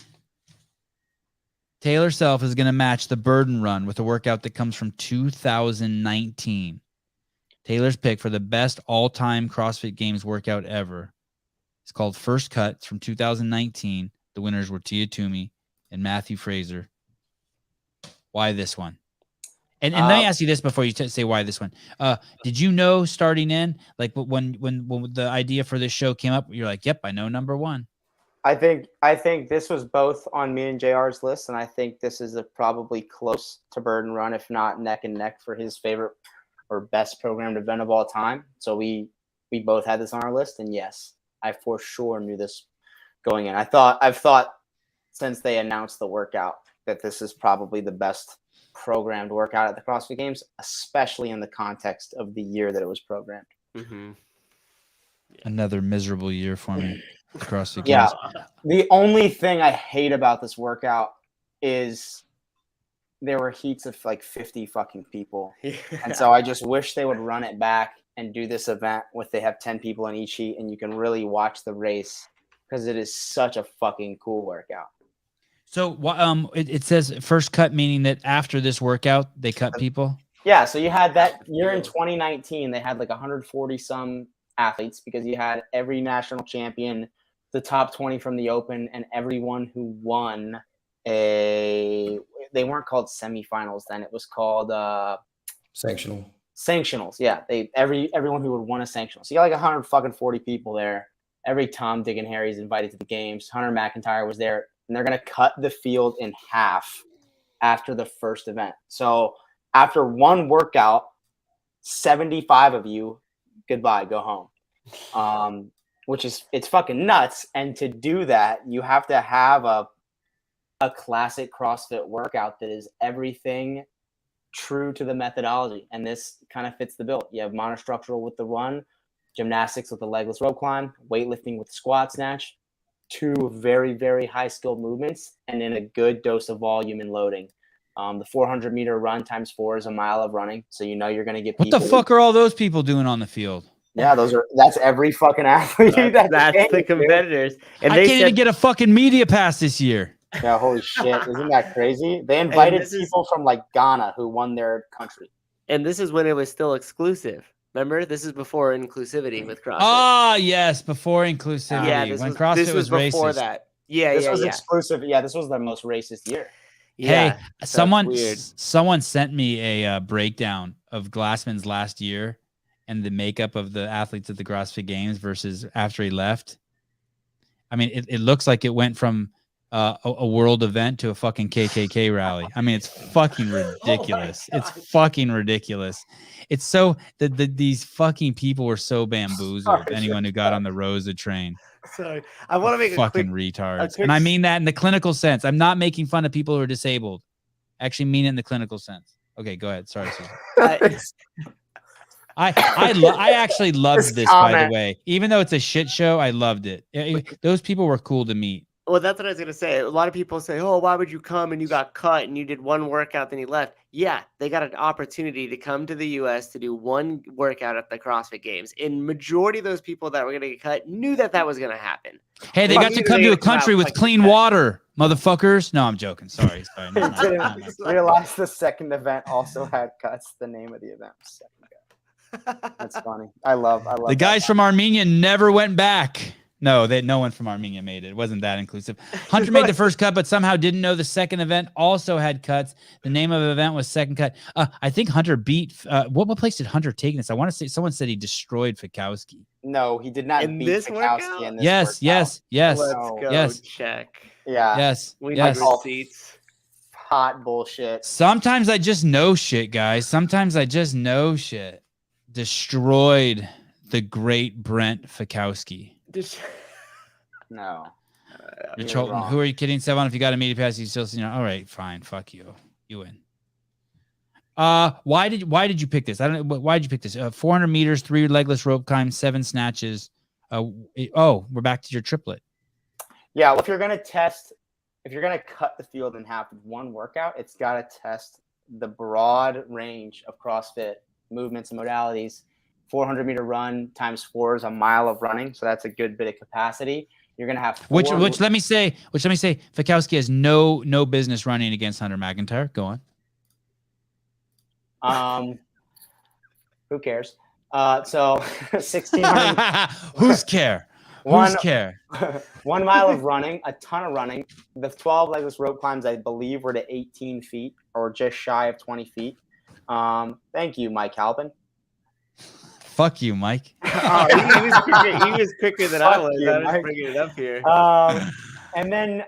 Taylor Self is going to match the burden run with a workout that comes from 2019. Taylor's pick for the best all-time CrossFit Games workout ever. It's called First Cut. It's from 2019. The winners were Tia Toomey and Matthew Fraser. Why this one? And let me ask you this before you say why this one. Did you know starting in, like when the idea for this show came up, you're like, yep, I know number 1. I think this was both on me and JR's list, and I think this is probably close to burden run, if not neck and neck, for his favorite or best programmed event of all time. So we both had this on our list, and yes, I for sure knew this going in. I've thought since they announced the workout that this is probably the best programmed workout at the CrossFit Games, especially in the context of the year that it was programmed. Mm-hmm. Another miserable year for me. CrossFit Games. Yeah. The only thing I hate about this workout is there were heats of like 50 fucking people. And so I just wish they would run it back and do this event with they have 10 people in each heat and you can really watch the race because it is such a fucking cool workout. So it says first cut, meaning that after this workout, they cut people? Yeah, so you had that year in 2019, they had like 140 some athletes because you had every national champion, the top 20 from the Open, and everyone who won they weren't called semifinals then, it was called sanctionals. Yeah, everyone who would won a sanctional. So you got like 140 people there. Every Tom, Dick, and Harry's invited to the games. Hunter McIntyre was there, and they're going to cut the field in half after the first event. So after one workout, 75 of you, goodbye, go home. which is it's fucking nuts. And to do that, you have to have a classic CrossFit workout that is everything true to the methodology. And this kind of fits the bill. You have monostructural with the run, gymnastics with the legless rope climb, weightlifting with the squat snatch, 2 very, very high skilled movements, and then a good dose of volume and loading. The 400-meter run times 4 is a mile of running. So you know you're going to get What the fuck are all those people doing on the field? Yeah, that's every fucking athlete. That's the competitors. And I they can't said, even get a fucking media pass this year. Yeah, holy shit. Isn't that crazy? They invited people from like Ghana who won their country. and this is when it was still exclusive. Remember, this is before inclusivity with CrossFit. Ah, yes, before inclusivity. yeah, when CrossFit was before racist. that. Yeah, This was exclusive. Yeah, this was the most racist year. Hey, so someone sent me a breakdown of Glassman's last year and the makeup of the athletes at the CrossFit Games versus after he left. I mean, it looks like it went from a world event to a fucking KKK rally. I mean, it's fucking ridiculous. It's fucking ridiculous. It's so these fucking people were so bamboozled. Anyone who got on the Rosa train. Sorry, I want to make fucking retards, and I mean that in the clinical sense. I'm not making fun of people who are disabled. I actually mean it in the clinical sense. Okay, go ahead. Sorry, Susan. I actually loved this, by the way. Even though it's a shit show, I loved it. Those people were cool to meet. Well, that's what I was going to say. A lot of people say, oh, why would you come and you got cut and you did one workout, then you left. Yeah, they got an opportunity to come to the U.S. to do one workout at the CrossFit Games. And majority of those people that were going to get cut knew that was going to happen. Hey, they got to come to a country with clean water, motherfuckers. No, I'm joking. Sorry. I didn't realize the second event also had cuts. The name of the event was second cut. That's funny. I love the guys from Armenia never went back. No, no one from Armenia made it. It wasn't that inclusive. Hunter made the first cut, but somehow didn't know the second event also had cuts. The name of the event was Second Cut. I think Hunter beat. What place did Hunter take this? I want to say someone said he destroyed Fikowski. No, he did not in beat this Fikowski in this yes, workout. yes. Let's go yes. check. Yeah. Yes. We need yes. receipts. Hot bullshit. Sometimes I just know shit, guys. Sometimes I just know shit. Destroyed the great Brent Fikowski. No. Rich Holton, who are you kidding, Sevon? If you got a media pass, you still see. All right, fine. Fuck you. You win. Why did you pick this? I don't know. Why did you pick this? 400 meters, 3 legless rope climb, 7 snatches. We're back to your triplet. Yeah. Well, if you're gonna cut the field in half with one workout, it's got to test the broad range of CrossFit movements and modalities. 400-meter run times 4 is a mile of running, so that's a good bit of capacity. You're gonna have which let me say, Fikowski has no business running against Hunter McIntyre. Go on. Who cares? So 1600. Who's care? Who's care? 1 mile of running, a ton of running. The 12 legless rope climbs, I believe, were to 18 feet or just shy of 20 feet. Thank you, Mike Halpin. Fuck you, Mike. He was quicker than I was. I was bringing it up here. And then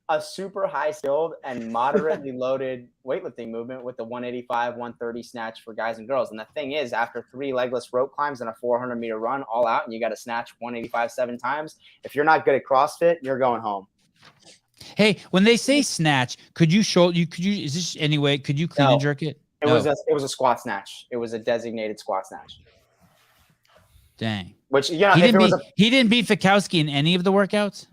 a super high skilled and moderately loaded weightlifting movement with the 185, 130 snatch for guys and girls. And the thing is, after 3 legless rope climbs and a 400-meter run all out, and you got to snatch 185 7 times, if you're not good at CrossFit, you're going home. Hey, when they say snatch, could you is this anyway, could you clean and jerk it? It was a squat snatch. It was a designated squat snatch. Dang. Which, he didn't beat Fikowski in any of the workouts?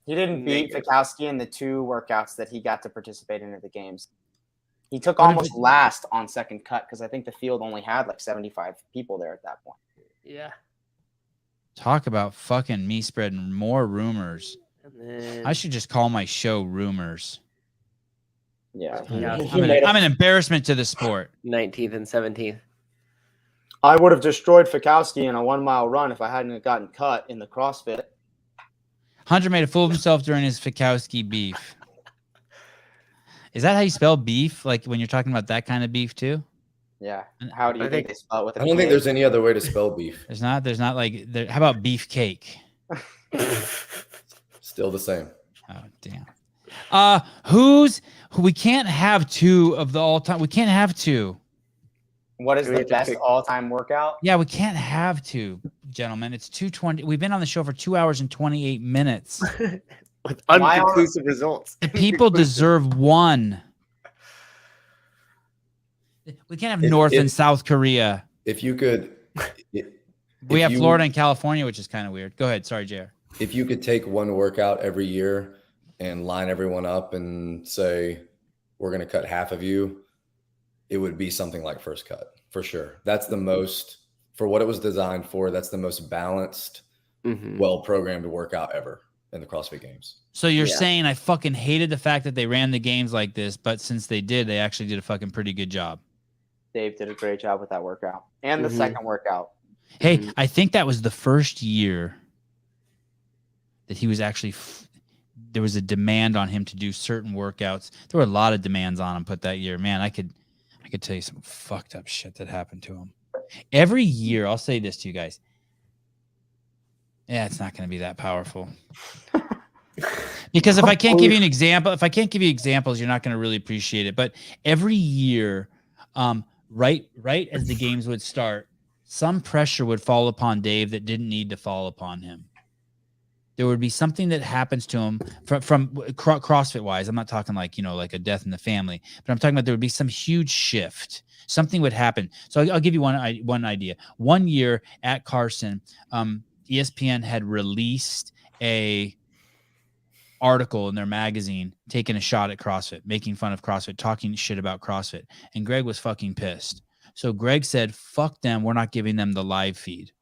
He didn't beat Fikowski in the 2 workouts that he got to participate in at the games. He took almost last on second cut because I think the field only had like 75 people there at that point. Yeah. Talk about fucking me spreading more rumors. I should just call my show Rumors. Yeah. I'm an embarrassment to the sport. 19th and 17th. I would have destroyed Fikowski in a 1 mile run if I hadn't gotten cut in the CrossFit. Hunter made a fool of himself during his Fikowski beef. Is that how you spell beef? Like when you're talking about that kind of beef too? Yeah. How do you think they spell it with a I don't think there's any other way to spell beef. There's not like there. How about beef cake? Still the same. Oh damn. We can't have 2 of the all-time. We can't have 2. What is the best all-time workout? Yeah, we can't have 2. gentlemen. It's 2:20. We've been on the show for 2 hours and 28 minutes. With Why are- unconclusive results. The people deserve one. We can't have If- North and if- South Korea. If you could, We if have you- Florida and California, which is kind of weird. Go ahead. Sorry, JR. if you could take one workout every year and line everyone up and say, we're going to cut half of you, it would be something like First Cut for sure. That's the most, for what it was designed for, that's the most balanced, Mhm. well-programmed workout ever in the CrossFit Games. So you're Yeah. saying I fucking hated the fact that they ran the games like this, but since they did, they actually did a fucking pretty good job. Dave did a great job with that workout and the Mhm. second workout. Hey, Mhm. I think that was the first year that he was actually there was a demand on him to do certain workouts. There were a lot of demands on him put that year. Man, I could tell you some fucked up shit that happened to him. Every year, I'll say this to you guys. Yeah, it's not going to be that powerful. Because if I can't give you an example, if I can't give you examples, you're not going to really appreciate it. But every year, right as the games would start, some pressure would fall upon Dave that didn't need to fall upon him. There would be something that happens to him from CrossFit wise. I'm not talking like, like a death in the family, but I'm talking about there would be some huge shift. Something would happen. So I'll give you one idea. One year at Carson, ESPN had released a article in their magazine taking a shot at CrossFit, making fun of CrossFit, talking shit about CrossFit. And Greg was fucking pissed. So Greg said, fuck them. We're not giving them the live feed.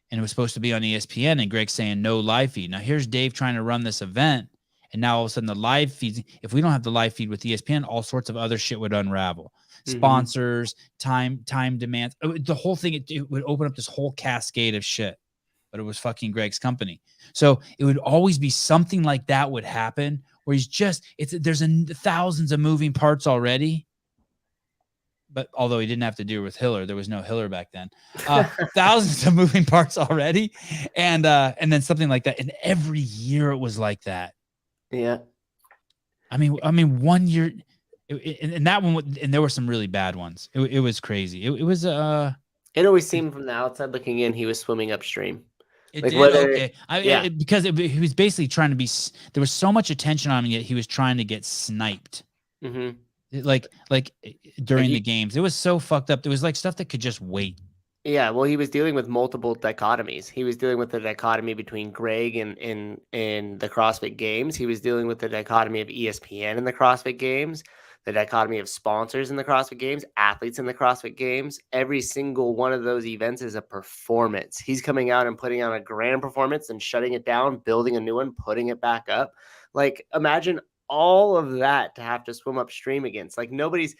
And it was supposed to be on ESPN, and Greg's saying no live feed. Now here's Dave trying to run this event, and now all of a sudden the live feeds, if we don't have the live feed with ESPN, all sorts of other shit would unravel. Mhm. Sponsors, time demands, the whole thing, it would open up this whole cascade of shit. But it was fucking Greg's company. So it would always be something like that would happen where there's thousands of moving parts already. But although he didn't have to do it with Hiller, there was no Hiller back then. Thousands of moving parts already, and then something like that. And every year it was like that. Yeah. I mean, 1 year, and that one, and there were some really bad ones. It was crazy. It was It always seemed from the outside looking in, he was swimming upstream. It Like did whether- okay. yeah. Because he was basically trying to be. There was so much attention on him, yet he was trying to get sniped. Hmm. Like during he- the games, it was so fucked up. There was like stuff that could just wait. Yeah, well, he was dealing with multiple dichotomies. He was dealing with the dichotomy between Greg and in the CrossFit Games. He was dealing with the dichotomy of ESPN in the CrossFit Games, the dichotomy of sponsors in the CrossFit Games, athletes in the CrossFit Games. Every single one of those events is a performance. He's coming out and putting on a grand performance and shutting it down, building a new one, putting it back up. Like, imagine all of that to have to swim upstream against. Like, nobody's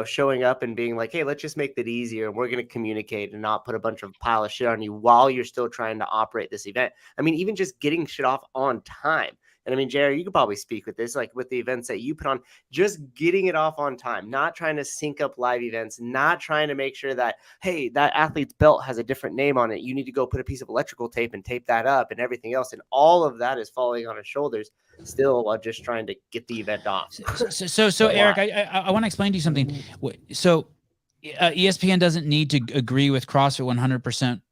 showing up and being like, hey, let's just make that easier, and we're going to communicate and not put a bunch of pile of shit on you while you're still trying to operate this event. I mean, even just getting shit off on time. And I mean, Jerry, you could probably speak with this, like with the events that you put on, just getting it off on time, not trying to sync up live events, not trying to make sure that, hey, that athlete's belt has a different name on it. You need to go put a piece of electrical tape and tape that up and everything else. And all of that is falling on his shoulders still while just trying to get the event off. So Eric, I want to explain to you something. So ESPN doesn't need to agree with CrossFit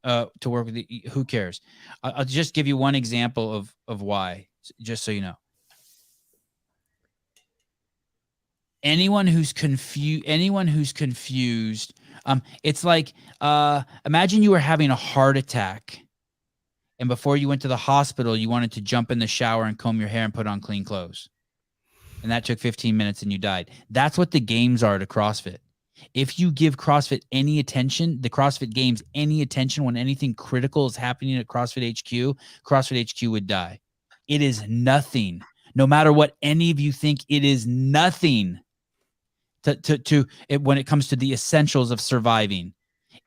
100% to work with who cares? I'll just give you one example of why, just so you know. Anyone who's confused, it's like imagine you were having a heart attack, and before you went to the hospital, you wanted to jump in the shower and comb your hair and put on clean clothes. And that took 15 minutes and you died. That's what the games are to CrossFit. If you give CrossFit any attention, the CrossFit Games any attention when anything critical is happening at CrossFit HQ, CrossFit HQ would die. It is nothing. No matter what any of you think, it is nothing to when it comes to the essentials of surviving.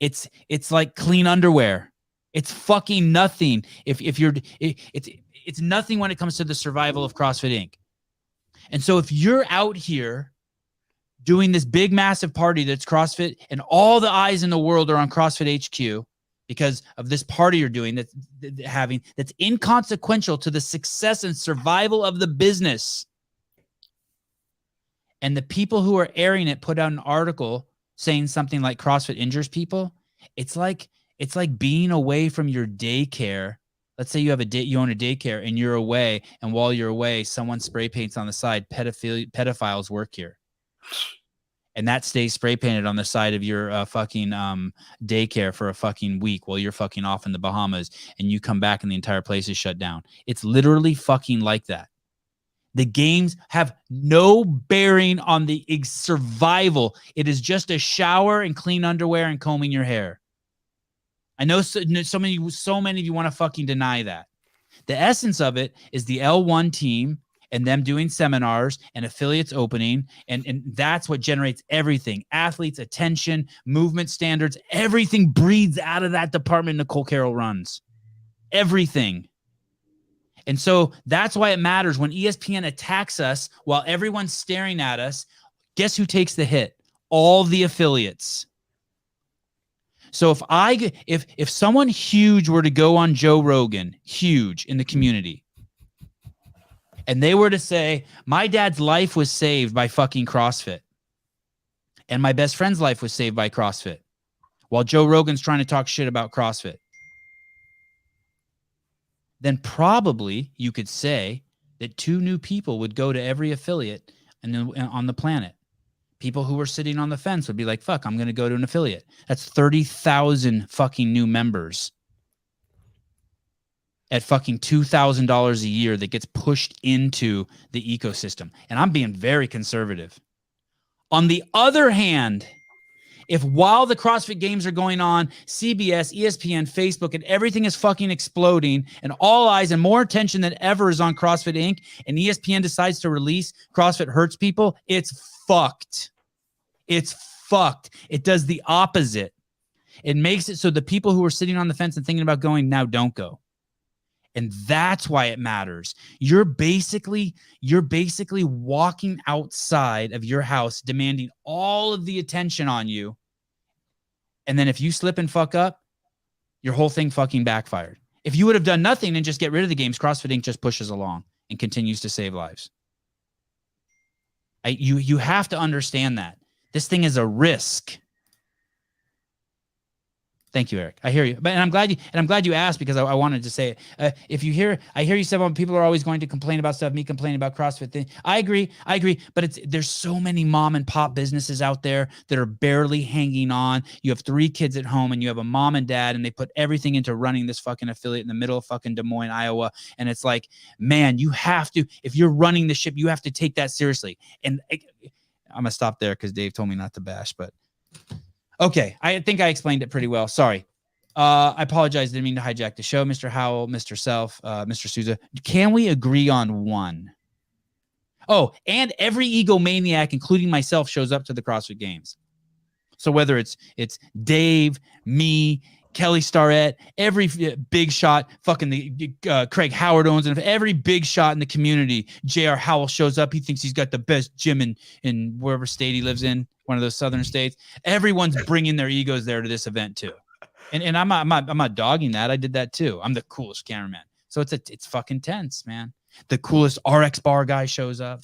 It's like clean underwear. It's fucking nothing. It's nothing when it comes to the survival of CrossFit Inc. And so if you're out here doing this big, massive party that's CrossFit, and all the eyes in the world are on CrossFit HQ because of this party you're doing that's inconsequential to the success and survival of the business, and the people who are airing it put out an article saying something like CrossFit injures people, It's like being away from your daycare. Let's say you own a daycare and you're away, and while you're away, someone spray paints on the side, pedophiles work here. And that stays spray painted on the side of your fucking daycare for a fucking week while you're fucking off in the Bahamas, and you come back and the entire place is shut down. It's literally fucking like that. The games have no bearing on the survival. It is just a shower and clean underwear and combing your hair. I know so many of you want to fucking deny that. The essence of it is the L1 team and them doing seminars and affiliates opening. And that's what generates everything. Athletes, attention, movement standards, everything breeds out of that department Nicole Carroll runs. Everything. And so that's why it matters when ESPN attacks us while everyone's staring at us. Guess who takes the hit? All the affiliates. So if someone huge were to go on Joe Rogan, huge in the community, and they were to say, my dad's life was saved by fucking CrossFit, and my best friend's life was saved by CrossFit, while Joe Rogan's trying to talk shit about CrossFit, then probably you could say that 2 new people would go to every affiliate on the planet. People who were sitting on the fence would be like, fuck, I'm going to go to an affiliate. That's 30,000 fucking new members at fucking $2,000 a year that gets pushed into the ecosystem. And I'm being very conservative. On the other hand, if while the CrossFit Games are going on, CBS, ESPN, Facebook, and everything is fucking exploding, and all eyes and more attention than ever is on CrossFit Inc., and ESPN decides to release CrossFit Hurts People, it's fucked. It's fucked. It does the opposite. It makes it so the people who are sitting on the fence and thinking about going now don't go. And that's why it matters. You're basically walking outside of your house, demanding all of the attention on you. And then if you slip and fuck up, your whole thing fucking backfired. If you would have done nothing and just get rid of the games, CrossFit Inc. just pushes along and continues to save lives. You have to understand that. This thing is a risk. Thank you, Eric. I hear you, but I'm glad you asked, because I wanted to say it. I hear you said, well, people are always going to complain about stuff. Me complaining about CrossFit thing. I agree, but there's so many mom and pop businesses out there that are barely hanging on. You have 3 kids at home, and you have a mom and dad, and they put everything into running this fucking affiliate in the middle of fucking Des Moines, Iowa. And it's like, man, you have to, if you're running the ship, you have to take that seriously. And I'm gonna stop there because Dave told me not to bash, but. Okay, I think I explained it pretty well. Sorry. I apologize. Didn't mean to hijack the show. Mr. Howell, Mr. Self, Mr. Souza. Can we agree on one? Oh, and every egomaniac, including myself, shows up to the CrossFit Games. So whether it's Dave, me, Kelly Starrett, every big shot, fucking the Craig Howard owns, and every big shot in the community, J.R. Howell shows up. He thinks he's got the best gym in wherever state he lives in, one of those southern states. Everyone's bringing their egos there to this event too, and I'm not dogging that. I did that too. I'm the coolest cameraman, so it's fucking tense, man. The coolest RX bar guy shows up.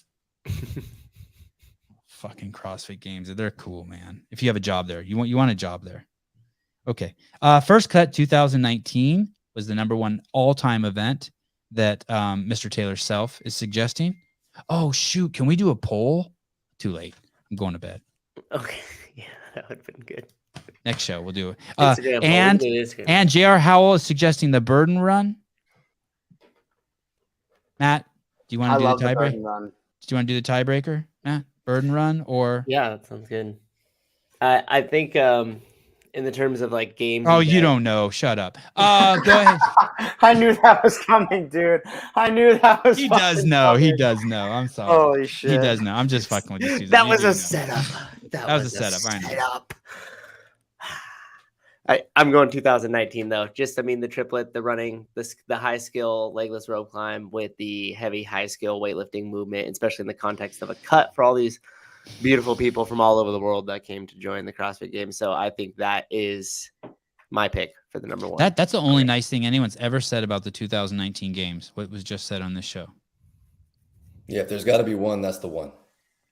Fucking CrossFit Games, they're cool, man. If you have a job there, you want a job there. Okay. First Cut 2019 was the #1 all-time event that Mr. Taylor Self is suggesting. Oh, shoot. Can we do a poll? Too late. I'm going to bed. Okay. Yeah, that would have been good. Next show, we'll do it. Instagram. And J.R. Howell is suggesting the Burden Run. Matt, do you want to do the tiebreaker? Do you want to do the tiebreaker, Matt? Burden Run or? Yeah, that sounds good. I think in the terms of like games. Oh, you don't know. Shut up. Go ahead. I knew that was coming, dude. I knew that was. He does know. Coming. He does know. I'm sorry. Holy shit. He does know. I'm just fucking with you, Susan. That was a setup. That was a setup. I know. I'm going 2019 though. Just, I mean, the triplet, the running, the high skill legless rope climb with the heavy high skill weightlifting movement, especially in the context of a cut for all these beautiful people from all over the world that came to join the CrossFit Games. So I think that is my pick for the #1. That's the only nice thing anyone's ever said about the 2019 Games. What was just said on this show. Yeah, if there's got to be one, that's the one.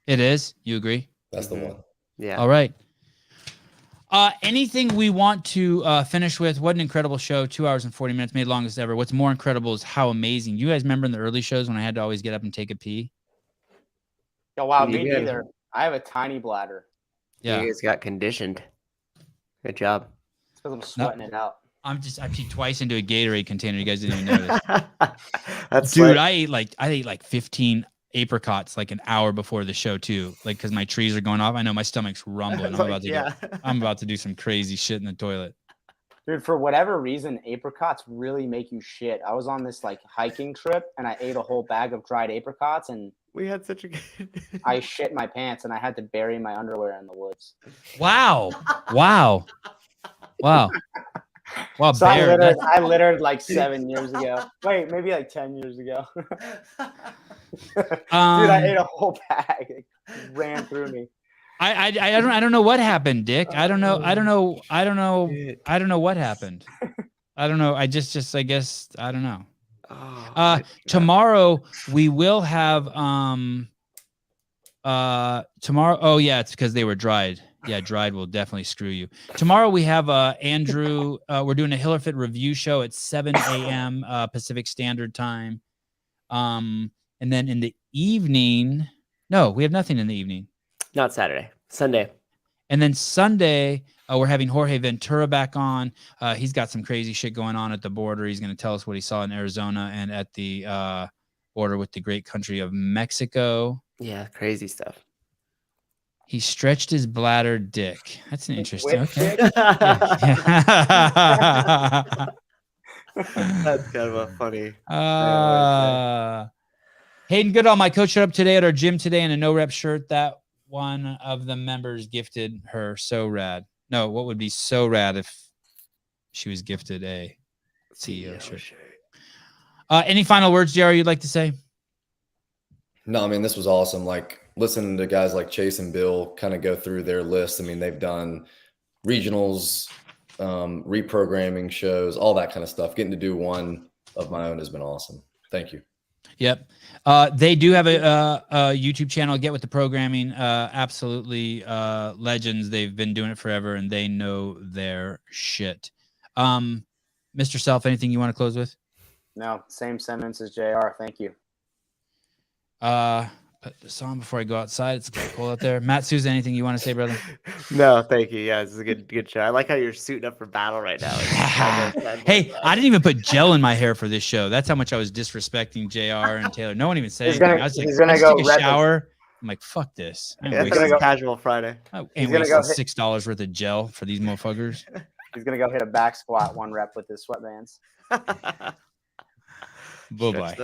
It is. You agree? That's the one. Yeah. All right. Anything we want to finish with? What an incredible show. 2 hours and 40 minutes, made longest ever. What's more incredible is how amazing. You guys remember in the early shows when I had to always get up and take a pee? Oh, wow, You me did. neither. I have a tiny bladder. Yeah. You guys got conditioned. Good job. It's because I'm sweating it out. I peed twice into a Gatorade container. You guys didn't even notice. That's Dude, slick. I ate like 15 apricots like an hour before the show too. Like, cause my trees are going off. I know my stomach's rumbling. I'm about to do some crazy shit in the toilet. Dude, for whatever reason, apricots really make you shit. I was on this like hiking trip and I ate a whole bag of dried apricots and We had such a good. I shit my pants and I had to bury my underwear in the woods. Wow. Wow. Wow. Wow. So Bear, I littered like 7 years ago. Wait, maybe like 10 years ago. Dude, I ate a whole bag. It ran through me. I don't know what happened, Dick. I don't know what happened. I don't know. I guess I don't know. Oh, Tomorrow we will have tomorrow. Oh yeah, it's because they were dried. Yeah, dried will definitely screw you. Tomorrow we have Andrew. We're doing a Hillerfit review show at 7 a.m. Pacific Standard Time. And then in the evening, no, we have nothing in the evening. Not Saturday, Sunday. And then Sunday, we're having Jorge Ventura back on. He's got some crazy shit going on at the border. He's going to tell us what he saw in Arizona and at the border with the great country of Mexico. Yeah, crazy stuff. He stretched his bladder dick. That's an interesting. Whip Okay. dick? That's kind of a funny. Hayden Goodall, my coach, showed up today at our gym today in a no rep shirt that one of the members gifted her. So rad. No, what would be so rad if she was gifted a CEO shirt? Any final words, JR, you'd like to say? No, I mean, this was awesome. Like listening to guys like Chase and Bill kind of go through their list. I mean, they've done regionals, reprogramming shows, all that kind of stuff. Getting to do one of my own has been awesome. Thank you. Yep. They do have a YouTube channel, Get With The Programming. Absolutely legends. They've been doing it forever and they know their shit. Mr. Self, anything you want to close with? No, same sentence as JR. Thank you. Put this on before I go outside. It's cold out there. Matt Souza, anything you want to say, brother? No, thank you. Yeah, this is a good show. I like how you're suiting up for battle right now. Hey, I didn't even put gel in my hair for this show. That's how much I was disrespecting JR and Taylor. No one even said anything. I was like, I just take a shower. I'm like, fuck this. I Yeah, ain't that's a casual Friday. wasting $6 worth of gel for these motherfuckers. He's going to go hit a back squat 1 rep with his sweatbands. Bye-bye.